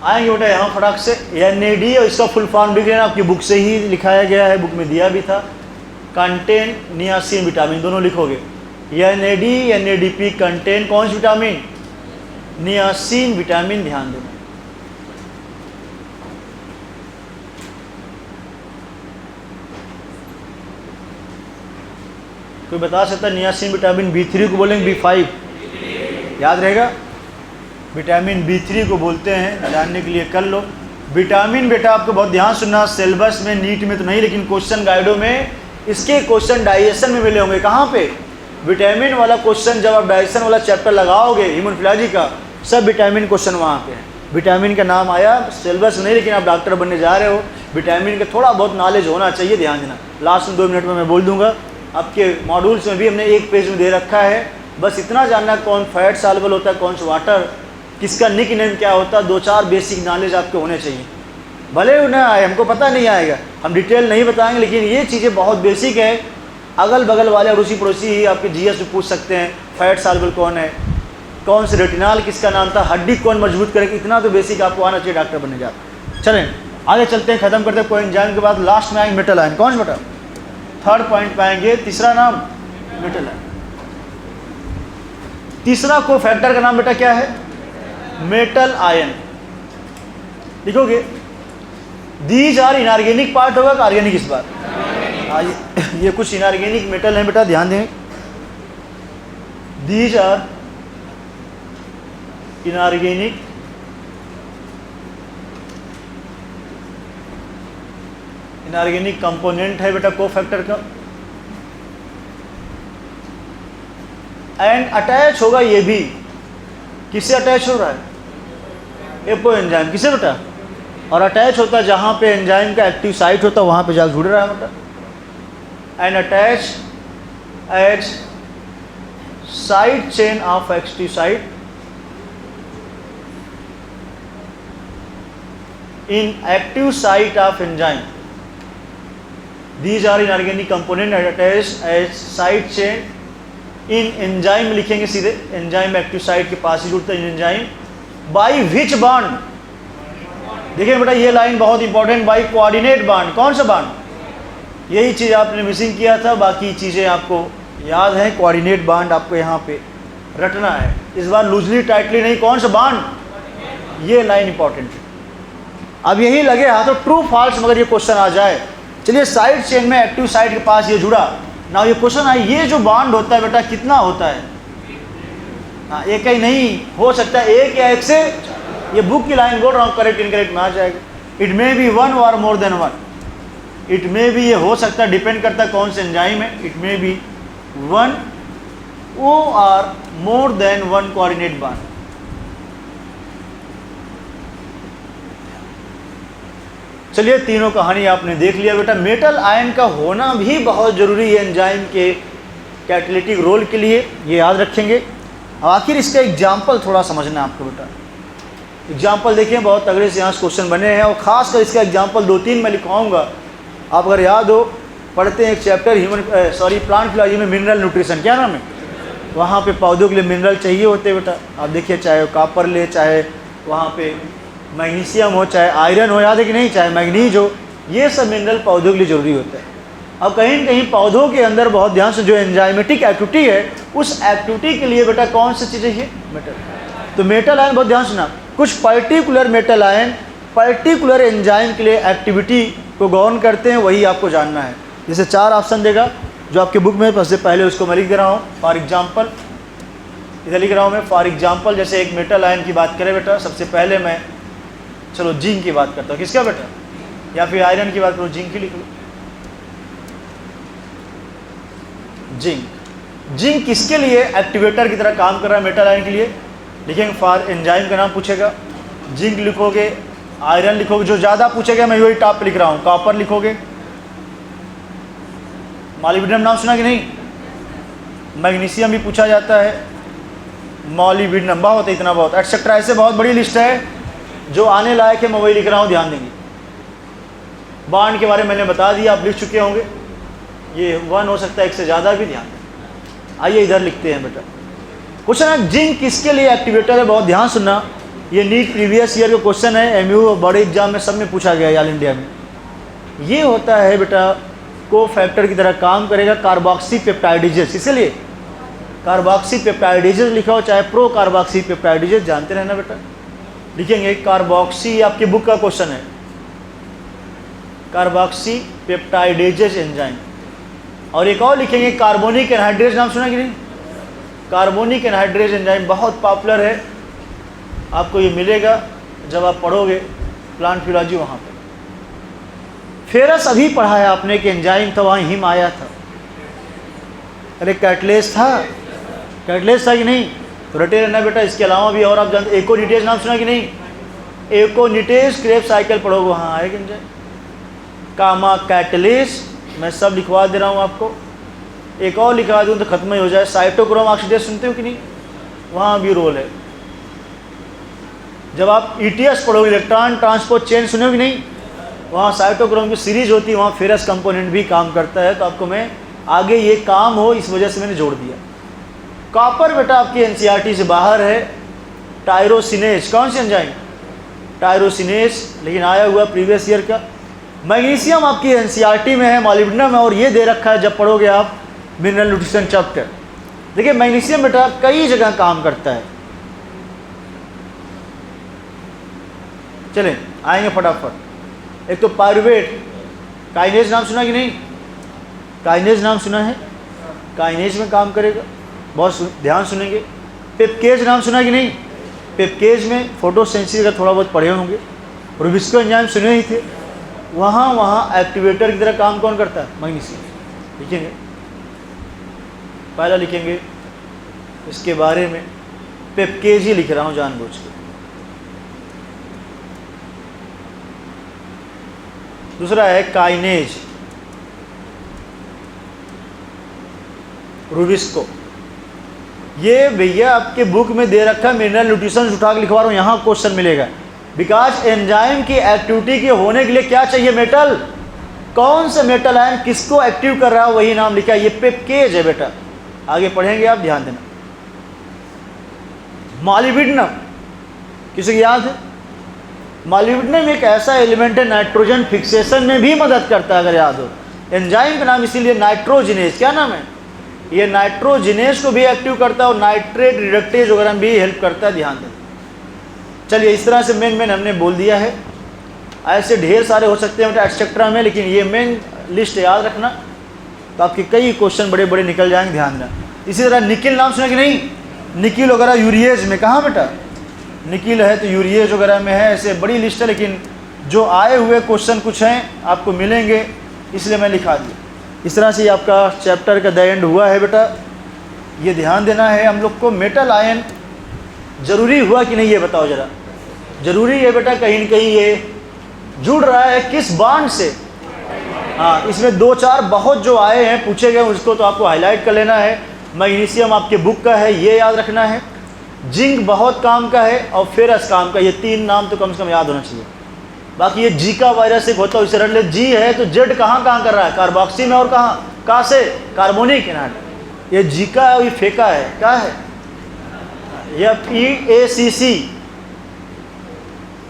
आएंगे बेटा यहाँ फटाक से, NAD और इसका फुल फॉर्म लिख लेना, आपकी बुक से ही लिखाया गया है, बुक में दिया भी था। कंटेन नियासिन विटामिन, दोनों लिखोगे। NAD NADP कंटेन कौन सी विटामिन, नियासिन विटामिन, ध्यान देना। कोई बता सकता है नियासिन विटामिन B3 को बोलेंगे B5, याद रहेगा, विटामिन B3 को बोलते हैं, जानने के लिए कर लो। विटामिन बेटा आपको बहुत ध्यान सुनना, सिलेबस में नीट में तो नहीं, लेकिन क्वेश्चन गाइडों में इसके क्वेश्चन डाइजेशन में मिले होंगे। कहाँ पे, विटामिन वाला क्वेश्चन, जब आप डाइजेशन वाला चैप्टर लगाओगे ह्यूमन का, सब विटामिन क्वेश्चन वहाँ पे है। विटामिन का नाम आया सिलेबस में नहीं, लेकिन आप डॉक्टर बनने जा रहे हो, विटामिन का थोड़ा बहुत नॉलेज होना चाहिए, ध्यान देना। लास्ट में 2 मिनट में मैं बोल दूंगा, आपके मॉड्यूल्स में भी हमने एक पेज में दे रखा है, बस इतना जानना कौन फैट सॉल्युबल होता है, कौन सा वाटर, किसका निक नेम क्या होता है, 2-4 बेसिक नॉलेज आपके होने चाहिए। भले उन्हें आए, हमको पता नहीं आएगा, हम डिटेल नहीं बताएंगे, लेकिन ये चीज़ें बहुत बेसिक है। अगल बगल वाले अड़ोसी पड़ोसी ही आपके GS में पूछ सकते हैं, फैट सॉल्युबल कौन है, कौन से रेटिनॉल किसका नाम था, हड्डी कौन मजबूत करेगी, इतना तो बेसिक आपको आना चाहिए डॉक्टर बनने जाकर। चलें आगे चलते हैं, खत्म करते हैं कोएंजाइम के बाद लास्ट में आएंगे मेटल आयन। कौन सा बेटा, थर्ड पॉइंट पाएंगे, तीसरा नाम मेटल आयन। तीसरा को फैक्टर का नाम बेटा क्या है, मेटल आयन। लिखोगे, दीज आर इनऑर्गेनिक पार्ट होगा, ऑर्गेनिक इस बार, ये कुछ इनऑर्गेनिक मेटल हैं बेटा, ध्यान दें। दीज आर इनऑर्गेनिक कंपोनेंट है बेटा कोफैक्टर का, एंड अटैच होगा ये भी, किससे अटैच हो रहा है, एपो एंजाइम, किसे बेटा, और अटैच होता है जहाँ पे एंजाइम का एक्टिव साइट होता है, वहाँ पे जाकर जुड़ रहा है बेटा। And attach at side chain of active site in active site of enzyme. These are inorganic component attach at side chain in enzyme, लिखेंगे सीधे, एंजाइम एक्टिव साइट के पास ही जुड़ता है एंजाइम। बाई विच बॉन्ड, देखिए बेटा ये लाइन बहुत इंपॉर्टेंट, बाई कोऑर्डिनेट बॉन्ड। कौन सा बॉन्ड, यही चीज़ आपने मिसिंग किया था, बाकी चीज़ें आपको याद है। कोऑर्डिनेट बॉन्ड आपको यहाँ पे रटना है, इस बार लूजली टाइटली नहीं। कौन सा बॉन्ड, ये लाइन इंपॉर्टेंट है। अब यही लगे हाथों ट्रू फॉल्स, मगर ये क्वेश्चन आ जाए। चलिए साइड चेन में एक्टिव साइड के पास ये जुड़ा ना, ये क्वेश्चन आए, ये जो बॉन्ड होता है बेटा कितना होता है, हाँ एक ही नहीं हो सकता, एक या एक से, ये बुक की लाइन बोल रहा हूँ, करेक्ट इनकरेक्ट में आ जाएगा। इट मे बी 1 और more than 1, it may be, ये हो सकता है, डिपेंड करता है कौन से एंजाइम है। It may be 1 or more than 1 coordinate bond. चलिए तीनों कहानी आपने देख लिया बेटा। मेटल आयन का होना भी बहुत ज़रूरी है एंजाइम के कैटालिटिक रोल के लिए, ये याद रखेंगे। अब आखिर इसका एग्जाम्पल थोड़ा समझना है आपको बेटा। एग्जाम्पल देखिए, बहुत तगड़े से यहाँ से क्वेश्चन बने हैं और ख़ास कर इसका एग्जाम्पल 2-3 मैं लिखवाऊँगा। आप अगर याद हो, पढ़ते हैं एक चैप्टर प्लांट फिलॉजी में मिनरल न्यूट्रिशन, क्या नाम है, वहाँ पे पौधों के लिए मिनरल चाहिए होते हैं बेटा। आप देखिए, चाहे कॉपर ले, चाहे वहाँ पे मैग्नीशियम हो, चाहे आयरन हो, याद है कि नहीं, चाहे मैग्नीज हो, ये सब मिनरल पौधों के लिए ज़रूरी होता है। अब कहीं न कहीं पौधों के अंदर बहुत ध्यान से जो एंजाइमेटिक एक्टिविटी है, उस एक्टिविटी के लिए बेटा कौन सी चीज़ चाहिए, मेटल। तो मेटल आयन बहुत ध्यान सुना, कुछ particular metal ion particular enzyme के लिए एक्टिविटी को गवर्न करते हैं, वही आपको जानना है। जैसे 4 ऑप्शन देगा जो आपके बुक में, सबसे पहले उसको मैं लिख दे रहा हूँ। फॉर एग्जाम्पल इधर लिख रहा हूँ मैं, फॉर एग्जाम्पल जैसे एक मेटल आयन की बात करें बेटा, सबसे पहले मैं चलो जिंक की बात करता हूँ। किसका बेटा, या फिर आयरन की बात करो, जिंक की लिख लो। जिंक किसके लिए एक्टिवेटर की तरह काम कर रहा है मेटल आयन के लिए, लिखेंगे फॉर एंजाइम का नाम पूछेगा, जिंक लिखोगे, आयरन लिखोगे, जो ज़्यादा पूछेगा मैं वही टॉप पे लिख रहा हूँ, कॉपर लिखोगे, मॉलिब्डेनम नाम सुना कि नहीं, मैग्नीशियम भी पूछा जाता है, मॉलिब्डेनम, बहुत इतना बहुत एक्सेट्रा, ऐसे बहुत बड़ी लिस्ट है जो आने लायक है, मैं वही लिख रहा हूँ, ध्यान देंगे। बॉन्ड के बारे में मैंने बता दिया, आप लिख चुके होंगे, ये 1 हो सकता है, 1 से ज़्यादा भी, ध्यान दें। आइए इधर लिखते हैं बेटा। क्वेश्चन है जिंक किसके लिए एक्टिवेटर है, बहुत ध्यान सुनना, ये नीट प्रीवियस ईयर का क्वेश्चन है, एमयू बड़े एग्जाम में सब में पूछा गया ऑल इंडिया में। ये होता है बेटा को फैक्टर की तरह काम करेगा कार्बोक्सी पेप्टाइडेजेस, इसलिए कार्बोक्सी पेप्टाइडेजेस लिखा हो, चाहे प्रो कार्बोक्सी पेप्टाइडेजेस, जानते रहना बेटा। लिखेंगे कार्बोक्सी, आपकी बुक का क्वेश्चन है, कार्बोक्सी पेप्टाइडेजेस एंजाइम। और एक और लिखेंगे कार्बोनिक एनहाइड्रेज, नाम सुना कि नहीं, कार्बोनिक एनहाइड्रेज एंजाइम बहुत पॉपुलर है, आपको ये मिलेगा जब आप पढ़ोगे प्लांट फिलॉजी वहाँ पे। फेरस अभी पढ़ा है आपने कि एंजाइम था, वहाँ हिम आया था, अरे कैटलेस था कि नहीं, तो रटे रहना बेटा। इसके अलावा भी और आप जानते, एकोनिटेज नाम सुना कि नहीं, एकोनिटेज क्रेब्स साइकिल पढ़ोगे वहाँ आएगा एंजाइम। कामा कैटलेस, मैं सब लिखवा दे रहा हूँ आपको, एक और लिखवा दूँ तो खत्म ही हो जाए। साइटोक्रोम ऑक्सीडेज सुनते हो कि नहीं, वहाँ भी रोल है। जब आप ETS पढ़ोगे, इलेक्ट्रॉन ट्रांसपोर्ट चेन सुने हो कि नहीं, वहाँ साइटोक्रोम की सीरीज होती है, वहाँ फेरस कंपोनेंट भी काम करता है। तो आपको मैं आगे ये काम हो इस वजह से मैंने जोड़ दिया। कॉपर बेटा आपकी NCERT से बाहर है, टायरोसिनेज, कौन सी एंजाइम, टायरोसिनेज, लेकिन आया हुआ प्रीवियस ईयर का। मैग्नीशियम आपकी NCERT में है, मॉलिब्डेनम है, और ये दे रखा है जब पढ़ोगे आप मिनरल न्यूट्रिशन चैप्टर। देखिए मैग्नीशियम बेटा कई जगह काम करता है, चलें आएंगे फटाफट। एक तो पायरुवेट, काइनेज नाम सुना कि नहीं, काइनेज नाम सुना है, काइनेज में काम करेगा, बहुत ध्यान सुनेंगे। पेप्केज नाम सुना कि नहीं, पेप्केज में फोटोसिंथेसिस का थोड़ा बहुत पढ़े होंगे। रुबिस्को एंजाइम सुने ही थे, वहाँ एक्टिवेटर की तरह काम कौन करता है, मैग्नीशियम। लिखेंगे, पहला लिखेंगे इसके बारे में, पेप्केज ही लिख रहा हूँ जानबूझ के। दूसरा है काइनेज, रुबिस्को। ये भैया आपके बुक में दे रखा है, मिनरल न्यूट्रिशन उठा के लिखवा रहा हूँ, यहाँ क्वेश्चन मिलेगा। बिकॉज एंजाइम की एक्टिविटी के होने के लिए क्या चाहिए, मेटल। कौन सा मेटल आयन किसको एक्टिव कर रहा है, वही नाम लिखा है, ये पेप्केज है बेटा। आगे पढ़ेंगे आप, ध्यान देना। मॉलिब्डेनम, किसी को याद है, मॉलिब्डेनम एक ऐसा एलिमेंट है नाइट्रोजन फिक्सेशन में भी मदद करता है, अगर याद हो। एंजाइम का नाम इसीलिए नाइट्रोजिनेज, क्या नाम है, ये नाइट्रोजिनेज को भी एक्टिव करता है और नाइट्रेट रिडक्टेज वगैरह में भी हेल्प करता है, ध्यान दें। चलिए इस तरह से मेन हमने बोल दिया है। ऐसे ढेर सारे हो सकते हैं बेटा एक्सेट्रा में, लेकिन ये मेन लिस्ट याद रखना, तो आपके कई क्वेश्चन बड़े बड़े निकल जाएंगे, ध्यान देना। इसी तरह निकिल नाम सुना कि नहीं, निकिल वगैरह यूरिएज में, कहाँ बेटा निकिल है तो यूरिएज वगैरह में है, ऐसे बड़ी लिस्ट है। लेकिन जो आए हुए क्वेश्चन कुछ हैं आपको मिलेंगे, इसलिए मैं लिखा दिया। इस तरह से आपका चैप्टर का द एंड हुआ है बेटा। ये ध्यान देना है हम लोग को, मेटल आयन ज़रूरी हुआ कि नहीं, ये बताओ ज़रा। ज़रूरी है बेटा, कहीं न कहीं ये जुड़ रहा है किस बॉन्ड से? हाँ, इसमें 2-4 बहुत जो आए हैं पूछे गए, उसको तो आपको हाईलाइट कर लेना है। मैग्नीशियम आपके बुक का है, ये याद रखना है। जिंक बहुत काम का है और फेरस काम का, ये 3 नाम तो कम से कम याद होना चाहिए। बाकी ये जीका वायरस एक होता है, इसे रट ले। जी है तो जेड कहाँ कर रहा है? कार्बोक्सी में, और कहाँ से? कार्बोनिक एनाइड। ये जीका है और ये फेका है, क्या है? ये PACC,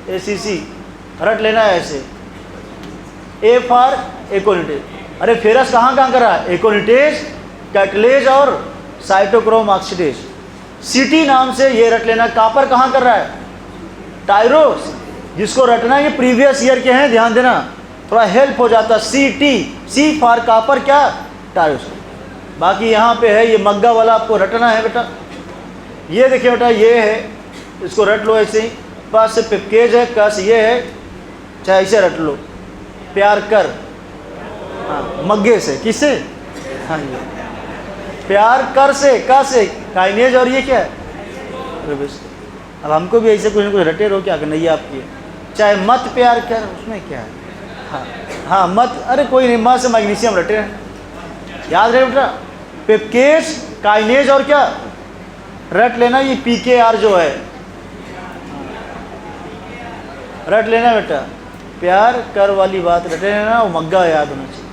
ACC रट लेना है ऐसे। A for एकोनिटेज। अरे फेरस कहाँ कर रहा है? एकोनिटेज, कैटलेज और साइटोक्रोम ऑक्सीडेज। CT नाम से ये रट लेना। कापर कहाँ कर रहा है? टायरोस, जिसको रटना ये प्रीवियस ईयर के हैं, ध्यान देना, थोड़ा हेल्प हो जाता। CT, C फॉर कापर, क्या? टायरोस। बाकी यहाँ पे है ये मग्गा वाला, आपको रटना है बेटा। ये देखिए बेटा, ये है, इसको रट लो ऐसे ही। पास से पिपकेज है, कस ये है, चाहे ऐसे रट लो। प्यार कर, हाँ, मग्गे से, किससे? हाँ, ये प्यार कर से, का से काइनेज, और ये क्या है? अब हमको भी ऐसे कुछ न कुछ रटे रहो, क्या करना, ये आपकी है। चाहे मत प्यार कर, उसमें क्या है? हाँ हाँ, मत, अरे कोई नहीं, माँ से मैग्नीशियम रटे हैं, याद रहे बेटा। पिपकेज, काइनेज और क्या रट लेना, ये PKR जो है रट लेना बेटा। प्यार कर वाली बात रटे लेना, और मग्गा याद होना चाहिए।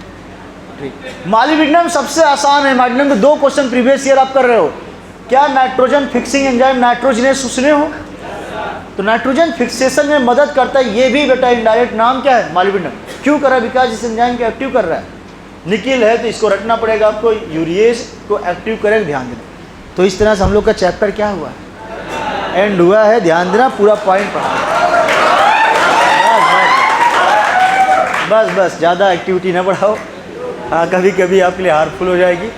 ठीक, मॉलिब्डेनम सबसे आसान है। मॉलिब्डेनम के 2 क्वेश्चन प्रीवियस ईयर आप कर रहे हो। क्या नाइट्रोजन फिक्सिंग एंजाइम नाइट्रोजनेस सुने हो? तो नाइट्रोजन फिक्सेशन में मदद करता है, ये भी बेटा इनडायरेक्ट नाम क्या है? मॉलिब्डेनम। क्यों कर रहा है? बिकॉज इस एंजाइम को एक्टिव कर रहा है। निकिल है तो इसको रटना पड़ेगा आपको, यूरिएज को एक्टिव करेगा, ध्यान देना। तो इस तरह से हम लोग का चैप्टर क्या हुआ है? एंड हुआ है, ध्यान देना, पूरा पॉइंट पढ़ा। बस ज़्यादा एक्टिविटी ना बढ़ाओ, हाँ, कभी कभी आपके लिए हार्मफुल हो जाएगी।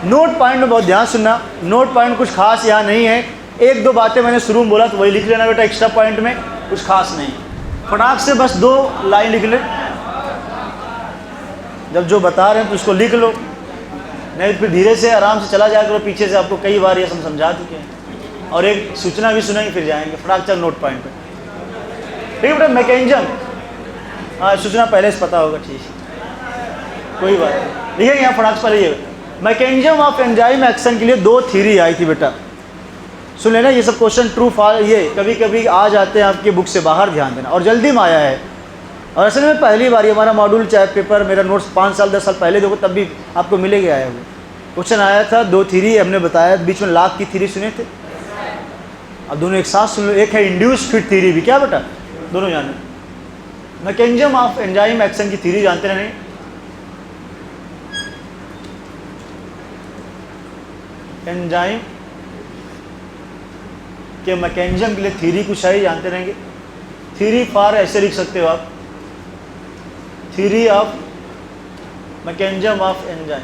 नोट पॉइंट में बहुत ध्यान सुनना। नोट पॉइंट कुछ खास यहाँ नहीं है, 1-2 बातें मैंने शुरू में बोला तो वही लिख लेना बेटा। एक्स्ट्रा पॉइंट में कुछ खास नहीं, फटाक से बस 2 लाइन लिख ले। जब जो बता रहे हैं तो उसको लिख लो, नहीं तो फिर धीरे से आराम से चला जाया करो। पीछे से आपको कई बार ये समझा चुके हैं, और एक सूचना भी सुनाएंगे, फिर जाएंगे फटाक चल नोट पॉइंट पे। ठीक है बेटा, मैकेनिज्म, हाँ, सूचना पहले से पता होगा, ठीक है, कोई बात नहीं। लिखेंगे यहाँ फटाक से पहले ये मैकेनिज्म ऑफ एंजाइम एक्शन के लिए 2 थ्योरी आई थी बेटा। सुन लेना, ये सब क्वेश्चन ट्रू फॉल्स ये कभी कभी आ जाते हैं आपके बुक से बाहर, ध्यान देना। और जल्दी में आया है, और असल में पहली बार हमारा मॉड्यूल चाहे पेपर, मेरा नोट्स 5 साल 10 साल पहले देखो, तब भी आपको मिलेगा आया हुआ क्वेश्चन आया था। 2 थ्योरी हमने बताया, बीच में लाख की थ्योरी सुने थे। अब दोनों एक साथ सुन लो। एक है इंड्यूस फिट थ्योरी भी, क्या बेटा? दोनों जाने। मैकेनिज्म ऑफ एंजाइम एक्शन की थ्योरी जानते नहीं? एंजाइम के मैकेनिज्म के लिए थ्योरी कुछ है, जानते रहेंगे। थ्योरी फॉर ऐसे लिख सकते हो आप, theory of mechanism of enzyme.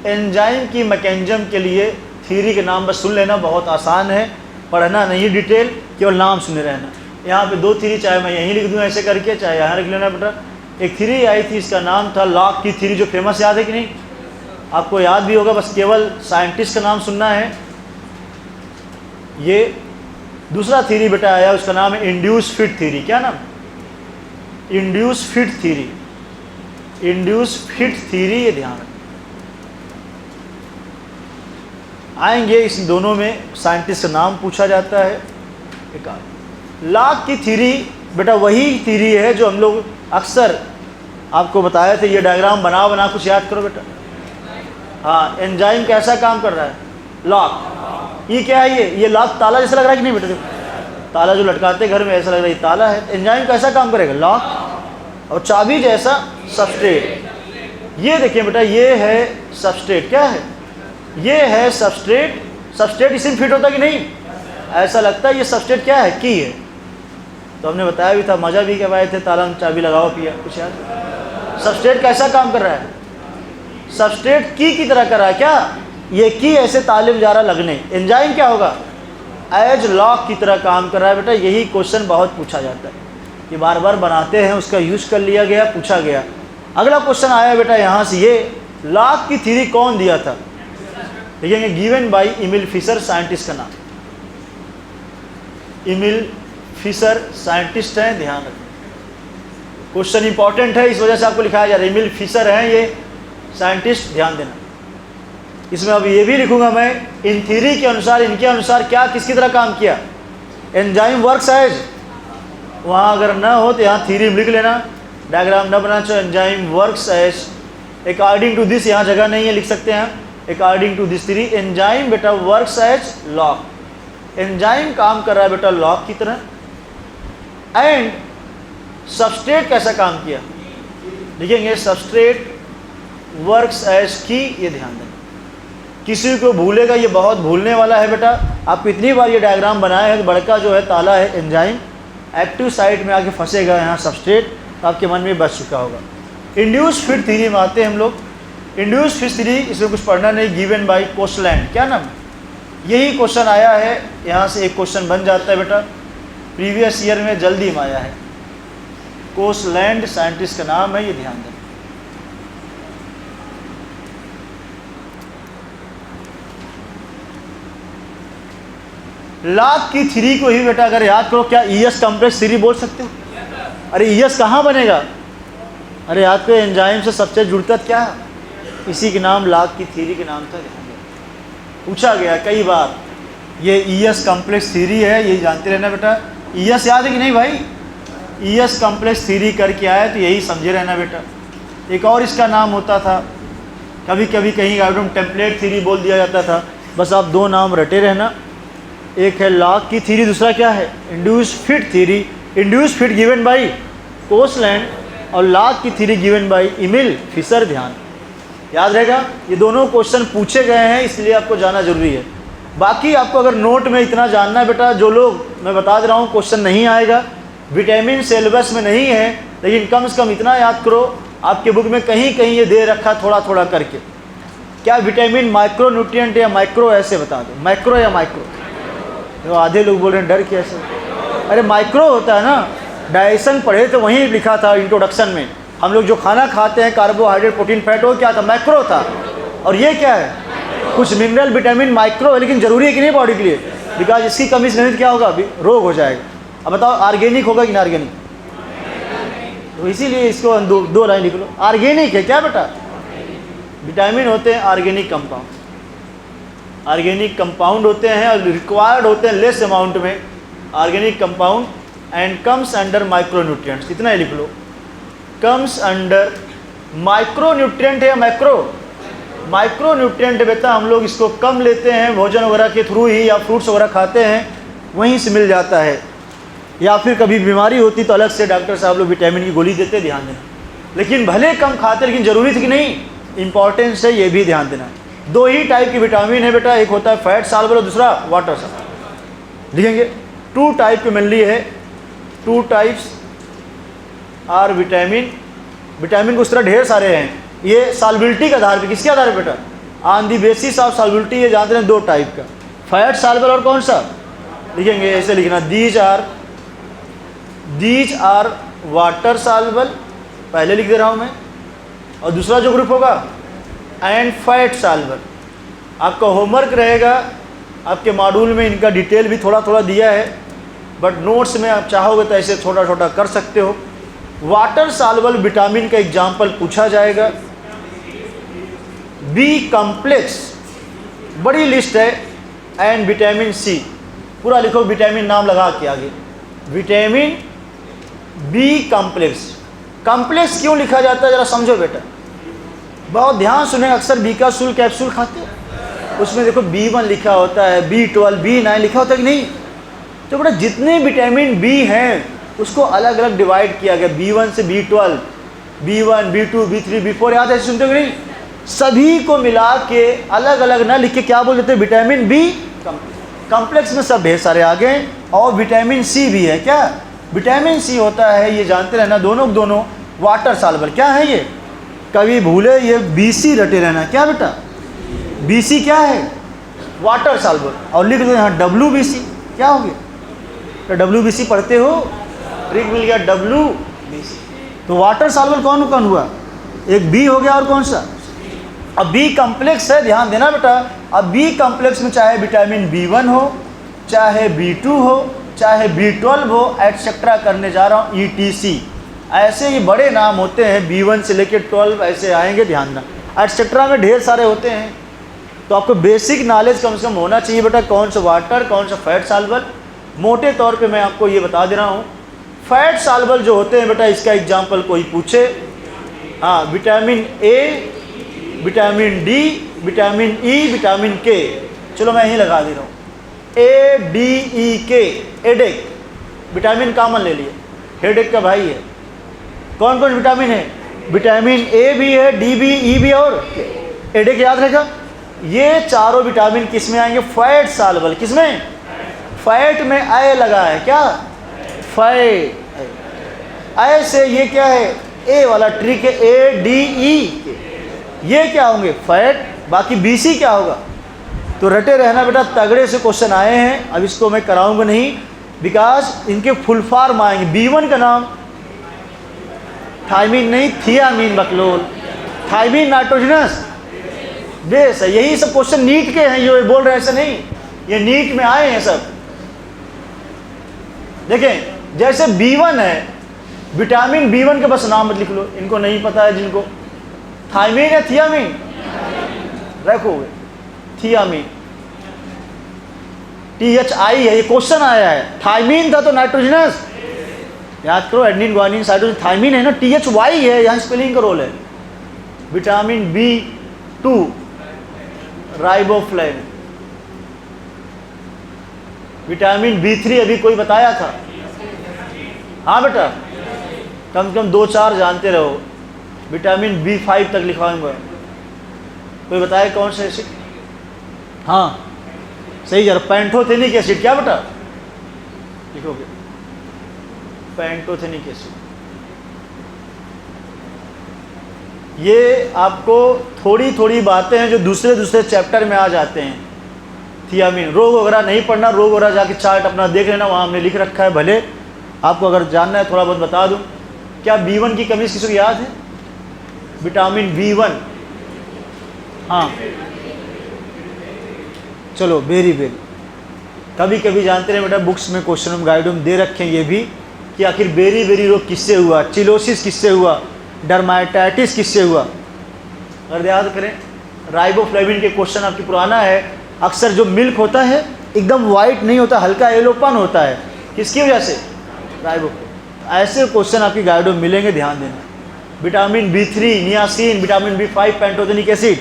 Enzyme की मैकेनिज्म के लिए थ्योरी के नाम बस सुन लेना, बहुत आसान है, पढ़ना नहीं डिटेल, केवल नाम सुने रहना। यहाँ पे 2 थ्योरी, चाहे मैं यहीं लिख दूँ ऐसे करके, चाहे यहाँ लिख लेना बेटा। एक थ्योरी आई थी, इसका नाम था लॉक की थ्योरी, जो फेमस, याद है कि नहीं? आपको याद भी होगा, बस केवल साइंटिस्ट का नाम सुनना है। ये दूसरा थ्योरी बेटा आया, उसका नाम है इंड्यूस फिट थ्योरी। क्या नाम? Induce fit theory. Induce fit theory, ये ध्यान रखना। आएंगे इस दोनों में, साइंटिस्ट का नाम पूछा जाता है। एक लॉक की थ्योरी बेटा वही थ्योरी है जो हम लोग अक्सर आपको बताए थे। ये डायग्राम बना कुछ याद करो बेटा। हाँ, एंजाइम कैसा काम कर रहा है? लॉक। ये क्या है? ये लॉक ताला जैसा लग रहा है कि नहीं बेटा? देखो, ताला जो लटकाते घर में ऐसा लग रहा है, ये ताला है। एंजाइम कैसा काम करेगा? लॉक। और चाबी जैसा सबस्ट्रेट। ये देखिए बेटा, ये है सबस्ट्रेट। क्या है? ये है सबस्ट्रेट। सबस्ट्रेट इसी में फिट होता कि नहीं? ऐसा लगता है ये सबस्ट्रेट क्या है? की है। तो हमने बताया भी था, मजा भी करवाए थे, ताला में चाबी लगाओ पिया, कुछ याद? सबस्ट्रेट कैसा काम कर रहा है? सबस्ट्रेट की तरह कर रहा है। क्या? ये की ऐसे ताले में जा रहा लगने। एंजाइम क्या होगा? एज लॉक की तरह काम कर रहा है बेटा। यही क्वेश्चन बहुत पूछा जाता है, ये बार बार बनाते हैं, उसका यूज कर लिया गया, पूछा गया। अगला क्वेश्चन आया बेटा यहाँ से, ये लॉक की थ्योरी कौन दिया था? लिखेंगे given by Emil Fischer, scientist का नाम। एमिल फिशर साइंटिस्ट हैं, ध्यान रखें, क्वेश्चन इंपॉर्टेंट है, इस वजह से आपको लिखाया जा रहा है। एमिल फिशर हैं ये साइंटिस्ट, ध्यान देना। इसमें अब ये भी लिखूंगा मैं, इन थ्योरी के अनुसार, इनके अनुसार क्या किसकी तरह काम किया। एंजाइम वर्क्स एज, वहाँ अगर ना हो तो यहाँ थ्योरी में लिख लेना, डायग्राम न बनाना चाहिए। Enzyme works as according to this, यहाँ जगह नहीं है, लिख सकते हैं according to this theory. Enzyme बेटा वर्क्स एज लॉक, एंजाइम काम कर रहा है बेटा लॉक की तरह। एंड सबस्ट्रेट कैसा काम किया, लिखेंगे सबस्ट्रेट वर्क्स एज की, ये ध्यान दें। किसी को भूलेगा, ये बहुत भूलने वाला है बेटा। आप कितनी बार ये डायग्राम बनाए हैं, बड़का जो है ताला है एंजाइम, एक्टिव साइट में आके फंसेगा यहाँ सबस्ट्रेट, आपके मन में बच चुका होगा। इंड्यूस फिट थ्योरी में आते हैं हम लोग। इंड्यूस फिट थ्योरी, इसमें कुछ पढ़ना नहीं, गिवन बाय कोस्टलैंड, क्या नाम, यही क्वेश्चन आया है, यहाँ से एक क्वेश्चन बन जाता है बेटा, प्रीवियस ईयर में जल्दी में आया है। कोस्टलैंड साइंटिस्ट का नाम है, ये ध्यान दें। लॉक की थ्योरी को ही बेटा अगर याद करो, क्या ईएस कॉम्प्लेक्स थ्योरी बोल सकते हो? अरे ईएस कहाँ बनेगा? अरे याद करो, एंजाइम से सबसे जुड़ता क्या, इसी के नाम लॉक की थ्योरी के नाम था। पूछा गया कई बार, ये ईएस कॉम्प्लेक्स थ्योरी है, ये जानते रहना बेटा। ईएस याद है कि नहीं भाई? ईएस कॉम्प्लेक्स थ्योरी करके आया तो यही समझे रहना बेटा। एक और इसका नाम होता था, कभी कभी कहीं आइटम टेम्पलेट थ्योरी बोल दिया जाता था। बस आप दो नाम रटे रहना, एक है लॉक की थ्योरी, दूसरा क्या है, induce fit theory. Induce fit given by Koshland और lock key theory given by Emil Fischer, ध्यान याद रहेगा। ये दोनों क्वेश्चन पूछे गए हैं, इसलिए आपको जाना जरूरी है। बाकी आपको अगर नोट में इतना जानना है बेटा, जो लोग मैं बता दे रहा हूँ क्वेश्चन नहीं आएगा, विटामिन सिलेबस में नहीं है, लेकिन कम से कम इतना याद करो, आपके बुक में कहीं कहीं ये दे रखा थोड़ा थोड़ा करके। क्या विटामिन माइक्रो न्यूट्रिएंट या माइक्रो, ऐसे बता दो, माइक्रो या माइक्रो। तो आधे लोग बोल रहे हैं डर कैसे, अरे माइक्रो होता है ना, डाइजेशन पढ़े तो वहीं लिखा था इंट्रोडक्शन में, हम लोग जो खाना खाते हैं कार्बोहाइड्रेट प्रोटीन फैट, वो क्या था, मैक्रो था। और ये क्या है, कुछ मिनरल विटामिन माइक्रो है, लेकिन जरूरी है कि नहीं बॉडी के लिए, बिकॉज इसकी कमी से नहीं क्या होगा, रोग हो जाएगा। अब बताओ ऑर्गेनिक होगा कि इनऑर्गेनिक, तो इसीलिए इसको दो लाइन लिख लो, ऑर्गेनिक है क्या बेटा। विटामिन होते हैं ऑर्गेनिक कंपाउंड, ऑर्गेनिक कंपाउंड होते हैं और रिक्वायर्ड होते हैं लेस अमाउंट में, organic compound, and comes under micro nutrients, इतना ही लिख लो, कम्स अंडर माइक्रो न्यूट्रिएंट है माइक्रो, माइक्रो न्यूट्रिएंट बेटा हम लोग इसको कम लेते हैं भोजन वगैरह के थ्रू ही, या फ्रूट्स वगैरह खाते हैं वहीं से मिल जाता है, या फिर कभी बीमारी होती तो अलग से डॉक्टर साहब लोग विटामिन की गोली देते, ध्यान देना। लेकिन भले कम खाते, लेकिन ज़रूरी थी कि नहीं, इंपॉर्टेंस है, ये भी ध्यान देना। दो ही टाइप की विटामिन है बेटा, एक होता है फैट सॉल्युबल और दूसरा वाटर सॉल्युबल। लिखेंगे टू टाइप की मेनली है, two types are vitamin. Vitamin को उस तरह ढेर सारे हैं, ये सॉल्युबिलिटी के आधार पे, किसके आधार पे बेटा, on the basis of solubility. ये जानते हैं दो टाइप का, फैट सॉल्युबल और कौन सा, लिखेंगे ऐसे लिखना, दीज आर वाटर सॉल्युबल, पहले लिख दे रहा हूँ मैं, और दूसरा जो ग्रुप होगा एंड फैट सॉल्युबल। आपका होमवर्क रहेगा, आपके मॉड्यूल में इनका डिटेल भी थोड़ा थोड़ा दिया है, बट नोट्स में आप चाहोगे तो ऐसे छोटा छोटा कर सकते हो। वाटर सॉल्युबल विटामिन का एग्जाम्पल पूछा जाएगा, बी कॉम्प्लेक्स, बड़ी लिस्ट है, एंड विटामिन सी, पूरा लिखो विटामिन नाम लगा के आगे, विटामिन बी कॉम्प्लेक्स। कॉम्प्लेक्स क्यों लिखा जाता है जरा समझो बेटा, बहुत ध्यान सुने, अक्सर बीकासूल कैप्सूल खाते हैं, उसमें देखो B1 लिखा होता है, B12 B9 लिखा होता है कि नहीं। तो बेटा जितने विटामिन बी हैं उसको अलग अलग डिवाइड किया गया, B1 से B12, B1 B2 B3 B4, याद ऐसे सुनते हो कि नहीं, सभी को मिला के अलग अलग ना लिख के क्या बोल देते हैं, विटामिन बी कॉम्प्लेक्स में सब ढेर सारे आ गए। और विटामिन सी भी है, क्या विटामिन सी होता है, ये जानते रहना, दोनों वाटर सॉल्युबल। क्या है ये, कभी भूले ये BC रटे रहना, क्या बेटा BC क्या है, वाटर सॉल्युबल। और लिख दो यहाँ WBC, क्या हो गया, तो WBC पढ़ते हो, ट्रिक मिल गया WBC। तो वाटर सॉल्युबल कौन कौन हुआ, एक B हो गया और कौन सा, अब बी कॉम्प्लेक्स है, ध्यान देना बेटा। अब बी कॉम्प्लेक्स में चाहे विटामिन B1 हो, चाहे B2 हो, चाहे B12 हो, एटसेट्रा करने जा रहा हूँ, ETC। ऐसे ही बड़े नाम होते हैं, B1 से लेकर 12 ऐसे आएंगे, ध्यान देना। एटसेट्रा में ढेर सारे होते हैं, तो आपको बेसिक नॉलेज कम से कम होना चाहिए बेटा, कौन सा वाटर, कौन सा फैट सॉल्युबल। मोटे तौर पे मैं आपको ये बता दे रहा हूँ, फैट सॉल्युबल जो होते हैं बेटा, इसका एग्जांपल कोई पूछे, हाँ, vitamin A, vitamin D, vitamin E, vitamin के। चलो मैं यहीं लगा दे रहा हूँ, ADEK, एडेक। विटामिन कॉमन ले लिए, हेडेक का भाई है। कौन कौन विटामिन है? विटामिन ए भी है, डी भी, ई भी और एडेक, याद रहेगा। ये चारों विटामिन किस में आएंगे? Fat soluble. किस में? फैट में ए लगा है, क्या? फैट। ए से ये क्या है? ए वाला ट्रिक है, ADE। ये क्या होंगे? फैट। बाकी BC क्या होगा? तो रटे रहना बेटा, तगड़े से क्वेश्चन आए हैं। अब इसको मैं कराऊंगा नहीं, बिकॉज इनके फुल फॉर्म आएंगे। B1 का नाम थायमीन नहीं, थियामीन बकलोल। थायमीन नाइट्रोजनस बेस है। यही सब क्वेश्चन नीट के हैं, ये बोल रहे हैं ऐसे नहीं, ये नीट में आए हैं सब। देखें, जैसे B1 है, विटामिन B1 के बस नाम मत लिख लो, इनको नहीं पता है जिनको। थायमीन है, थियामीन रखोगे, थियामीन, THI है, ये क्वेश्चन आया है। थायमीन था तो नाइट्रोजनस, याद करो, एडेनिन, ग्वानिन, साइटोसिन। थायमीन है ना, THY है, यहाँ स्पेलिंग का रोल है। Vitamin B2 riboflavin. Vitamin B3 अभी कोई बताया था? हाँ बेटा, कम से कम 2-4 जानते रहो। विटामिन B5 तक लिखवाऊंगा। कोई बताए कौन सा एसिड? हाँ सही जरा, पैंथोथेनिक एसिड। क्या बेटा लिखोगे? पैंथोथेनिक एसिड। ये आपको थोड़ी थोड़ी बातें हैं जो दूसरे दूसरे चैप्टर में आ जाते हैं। थियामीन, रोग वगैरह नहीं पढ़ना, रोग वगैरह जाके चार्ट अपना देख लेना, वहाँ हमने लिख रखा है। भले आपको अगर जानना है थोड़ा बहुत बता दूँ। क्या B1 की कमी किसी को याद है? विटामिन B1, हाँ चलो, वेरी वेरी। कभी कभी जानते रहे बेटा, बुक्स में क्वेश्चन में गाइड में दे रखे हैं ये भी, कि आखिर बेरी बेरी रोग किससे हुआ, चिलोसिस किससे हुआ, डर्माटाइटिस किससे हुआ। अगर याद करें, राइबोफ्लेविन के क्वेश्चन आपकी पुराना है। अक्सर जो मिल्क होता है एकदम वाइट नहीं होता, हल्का येलोपन होता है, किसकी वजह से? राइबोफ्लेविन। ऐसे क्वेश्चन आपकी गाइड में मिलेंगे, ध्यान देना। Vitamin B3 niacin, vitamin B5 pantothenic acid.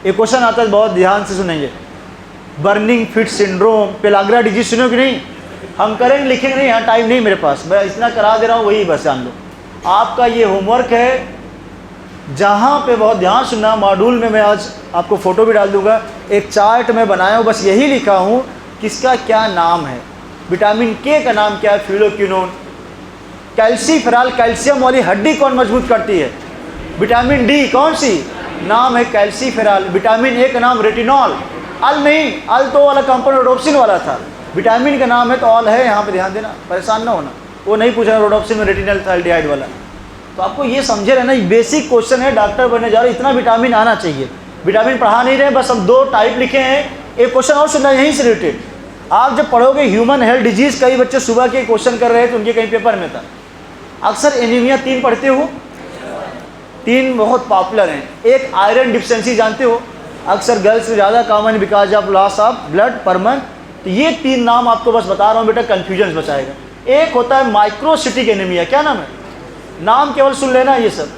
ये क्वेश्चन आता है, बहुत ध्यान से सुनेंगे। Burning feet syndrome, pellagra disease सुनो कि नहीं? हम करेंगे, लिखेंगे नहीं, यहाँ टाइम नहीं मेरे पास, मैं इतना करा दे रहा हूँ, वही बस जान लो। आपका ये होमवर्क है, जहाँ पे बहुत ध्यान सुनना। मॉड्यूल में मैं आज आपको फ़ोटो भी डाल दूंगा। एक चार्ट में बनाया हूँ, बस यही लिखा हूँ किसका क्या नाम है। विटामिन K का नाम क्या है? फिलोक्विनोन। कैल्सीफेरॉल, कैल्शियम वाली हड्डी कौन मजबूत करती है? Vitamin D। कौन सी? नाम है कैल्सीफेरॉल। विटामिन A का नाम रेटिनॉल। अल नहीं, अल तो वाला कंपाउंड रोडोप्सिन वाला था। विटामिन का नाम है तो ऑल है, यहाँ पे ध्यान देना, परेशान ना होना। वो नहीं पूछा रोडोप्सिन में रेटिनल थाइलडिहाइड वाला। तो आपको ये समझे रहना, बेसिक क्वेश्चन है, डॉक्टर बनने जा रहे, इतना विटामिन आना चाहिए। विटामिन पढ़ा नहीं रहे, बस हम 2 टाइप लिखे हैं। एक क्वेश्चन और सुनना यहीं से रिलेटेड। आप जब पढ़ोगे ह्यूमन हेल्थ डिजीज, कई बच्चे सुबह के क्वेश्चन कर रहे थे, उनके कहीं पेपर में था। अक्सर एनीमिया 3 पढ़ते हो, 3 बहुत पॉपुलर हैं। एक आयरन डिफिशिएंसी जानते हो, अक्सर गर्ल्स में ज़्यादा common, because of loss of blood per month. तो ये 3 नाम आपको बस बता रहा हूँ बेटा, कन्फ्यूजन बचाएगा। एक होता है माइक्रोसिटिक एनीमिया। क्या नाम है? नाम केवल सुन लेना ये सब।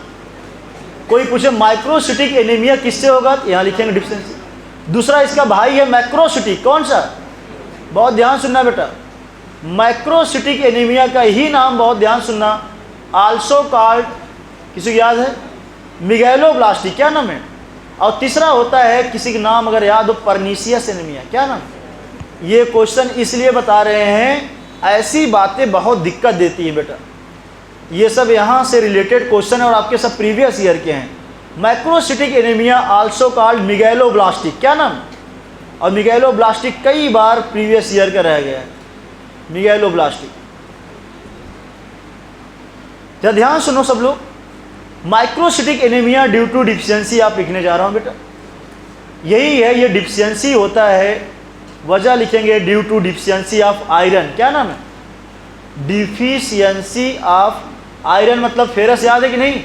कोई पूछे माइक्रोसिटिक एनीमिया किससे होगा, तो यहाँ लिखेंगे डिफिशिएंसी। दूसरा इसका भाई है मैक्रोसिटिक। कौन सा? बहुत ध्यान सुनना बेटा, मैक्रोसिटिक एनीमिया का ही नाम बहुत ध्यान सुनना, आल्सो कॉल्ड, किसी को याद है? मिगैलोब्लास्टिक। क्या नाम है? और तीसरा होता है, किसी का नाम अगर याद हो, परनीसियस एनीमिया। क्या नाम? ये क्वेश्चन इसलिए बता रहे हैं, ऐसी बातें बहुत दिक्कत देती है बेटा। ये सब यहाँ से रिलेटेड क्वेश्चन है और आपके सब प्रीवियस ईयर के हैं। Macrocytic anaemia also called megaloblastic. क्या नाम? और मिगैलोब्लास्टिक कई बार प्रीवियस ईयर का रह गया है। मिगैलोब्लास्टिक, ध्यान सुनो सब लोग। Microcytic anaemia due to deficiency आप लिखने जा रहा हूँ बेटा। यही है, ये डिफिशियंसी होता है। वजह लिखेंगे due to deficiency of iron. क्या नाम है? डिफिशियंसी ऑफ आयरन, मतलब फेरस याद है कि नहीं?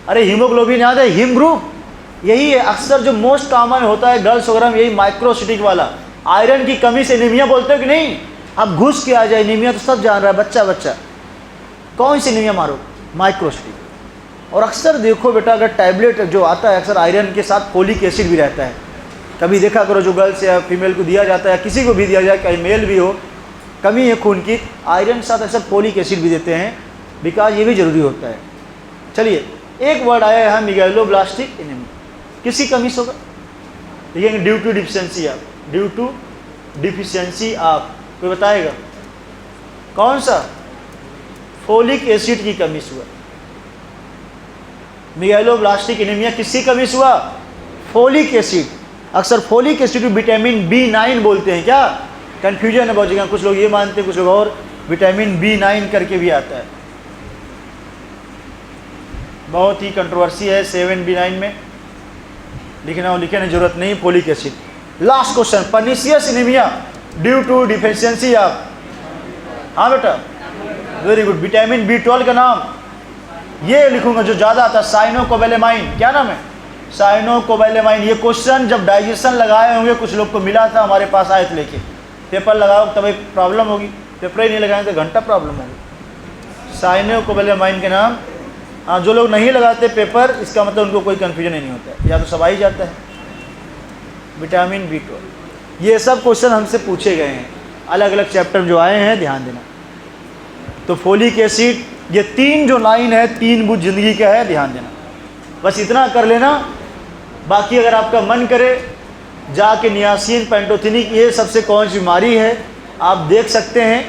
अरे हीमोग्लोबिन याद है, हिम ग्रुप। यही है अक्सर जो मोस्ट कॉमन होता है गर्ल्स वगैरह में, यही माइक्रोसिटिक वाला। आयरन की कमी से एनीमिया बोलते हो कि नहीं? अब घुस के आ जाए एनीमिया तो सब जान रहा है, बच्चा बच्चा। कौन सी एनीमिया मारो? माइक्रोसिटिक। और अक्सर देखो बेटा, अगर टैबलेट जो आता है अक्सर आयरन के साथ फोलिक एसिड भी रहता है। कभी देखा करो जो गर्ल्स या फीमेल को दिया जाता है, किसी को भी दिया जाए, कहीं मेल भी हो, कमी है खून की, आयरन के साथ अक्सर फोलिक एसिड भी देते हैं, बिकॉज ये भी ज़रूरी होता है। चलिए, एक वर्ड आया यहाँ मेगालोब्लास्टिक एनीमिया, किसकी कमी से होगा? लिखेंगे due to deficiency of, due to deficiency of. कोई बताएगा कौन सा? फोलिक एसिड की कमी से हुआ। मेगालोब्लास्टिक एनीमिया किसकी कमी से हुआ? Folic acid. अक्सर फोलिक एसिड को विटामिन B9 बोलते हैं। क्या कन्फ्यूजन है बहुत जगह, कुछ लोग ये मानते हैं, कुछ लोग और। विटामिन B9 करके भी आता है, बहुत ही कंट्रोवर्सी है 7B9 में। लिखना लिखने की जरूरत नहीं, folic acid. Last question, pernicious anaemia due to deficiency of. हाँ बेटा, वेरी गुड। विटामिन B12 का नाम ये लिखूंगा जो ज़्यादा आता है, साइनोकोबैलेमाइन। क्या नाम है? साइनोकोबैलेमाइन। ये क्वेश्चन जब डाइजेशन लगाए होंगे, कुछ लोग को मिला था, हमारे पास आए थे लेके, पेपर लगाओ तभी प्रॉब्लम होगी, पेपर ही नहीं लगाए तो घंटा प्रॉब्लम होगी। साइनोकोबैलेमाइन के नाम, हाँ, जो लोग नहीं लगाते पेपर, इसका मतलब उनको कोई कन्फ्यूजन ही नहीं होता है, या तो सब आ ही जाता है। विटामिन B12, ये सब क्वेश्चन हमसे पूछे गए हैं, अलग अलग चैप्टर जो आए हैं, ध्यान देना। तो फोलिक एसिड, ये 3 जो लाइन है, 3 बुझ जिंदगी का है, ध्यान देना। बस इतना कर लेना। बाकी अगर आपका मन करे जाके नियासिन, पेंटोथेनिक, ये सबसे कौन सी बीमारी है आप देख सकते हैं।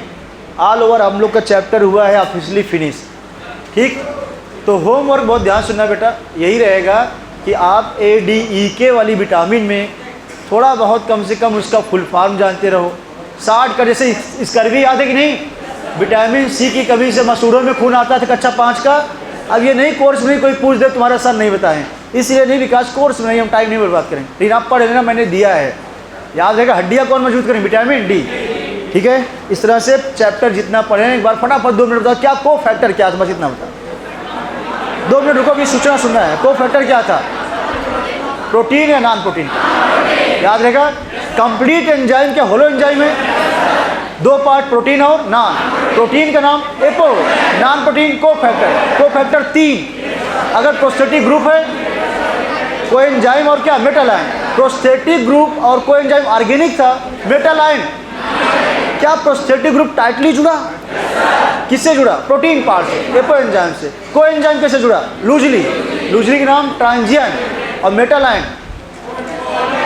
ऑल ओवर हम लोग का चैप्टर हुआ है ऑफिशियली फिनिश। ठीक, तो होमवर्क बहुत ध्यान सुनना बेटा, यही रहेगा कि आप ADEK वाली विटामिन में थोड़ा बहुत कम से कम उसका फुल फॉर्म जानते रहो। 60 का जैसे स्कर्वी याद है कि नहीं? विटामिन C की कमी से मसूड़ों में खून आता था कक्षा 5 का। अब ये नहीं कोर्स में कोई पूछ दे तुम्हारा सर नहीं बताएं, इसलिए नहीं, विकास कोर्स में नहीं, हम टाइम नहीं बर्बाद करें। लेकिन आप पढ़ लेना, मैंने दिया है, याद रहेगा। हड्डियाँ कौन मजबूत करें? Vitamin D। ठीक है, इस तरह से चैप्टर जितना पढ़ें, एक बार फटाफट 2 मिनट बताओ क्या को फैक्टर क्या था, बस इतना बताओ। 2 मिनट रुको, भी सूचना सुनना है। को फैक्टर क्या था? प्रोटीन या नॉन प्रोटीन? याद रहेगा। कंप्लीट एंजाइम क्या होलो एंजाइम है? 2 पार्ट, प्रोटीन और नॉन। प्रोटीन का नाम एपो, नॉन प्रोटीन को फैक्टर 3। अगर प्रोस्थेटिक ग्रुप है, कोएंजाइम और क्या? Metal ion. प्रोस्थेटिक ग्रुप और कोएंजाइम ऑर्गेनिक था, मेटल आयन। क्या प्रोस्थेटिक ग्रुप टाइटली जुड़ा? किससे जुड़ा? प्रोटीन पार्ट से, एपो एंजाइम से। कोएंजाइम कैसे जुड़ा? लूजली के नाम ट्रांजियन। और मेटल आयन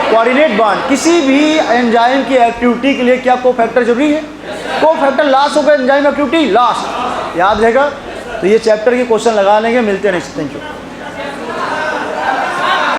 कोऑर्डिनेट बॉन्ड। किसी भी एंजाइम की एक्टिविटी के लिए क्या को फैक्टर जरूरी है? को फैक्टर लास्ट होगा एंजाइम एक्टिविटी, लास्ट। याद रहेगा। तो ये चैप्टर के क्वेश्चन लगा लेंगे, मिलते हैं नेक्स्ट। Thank you.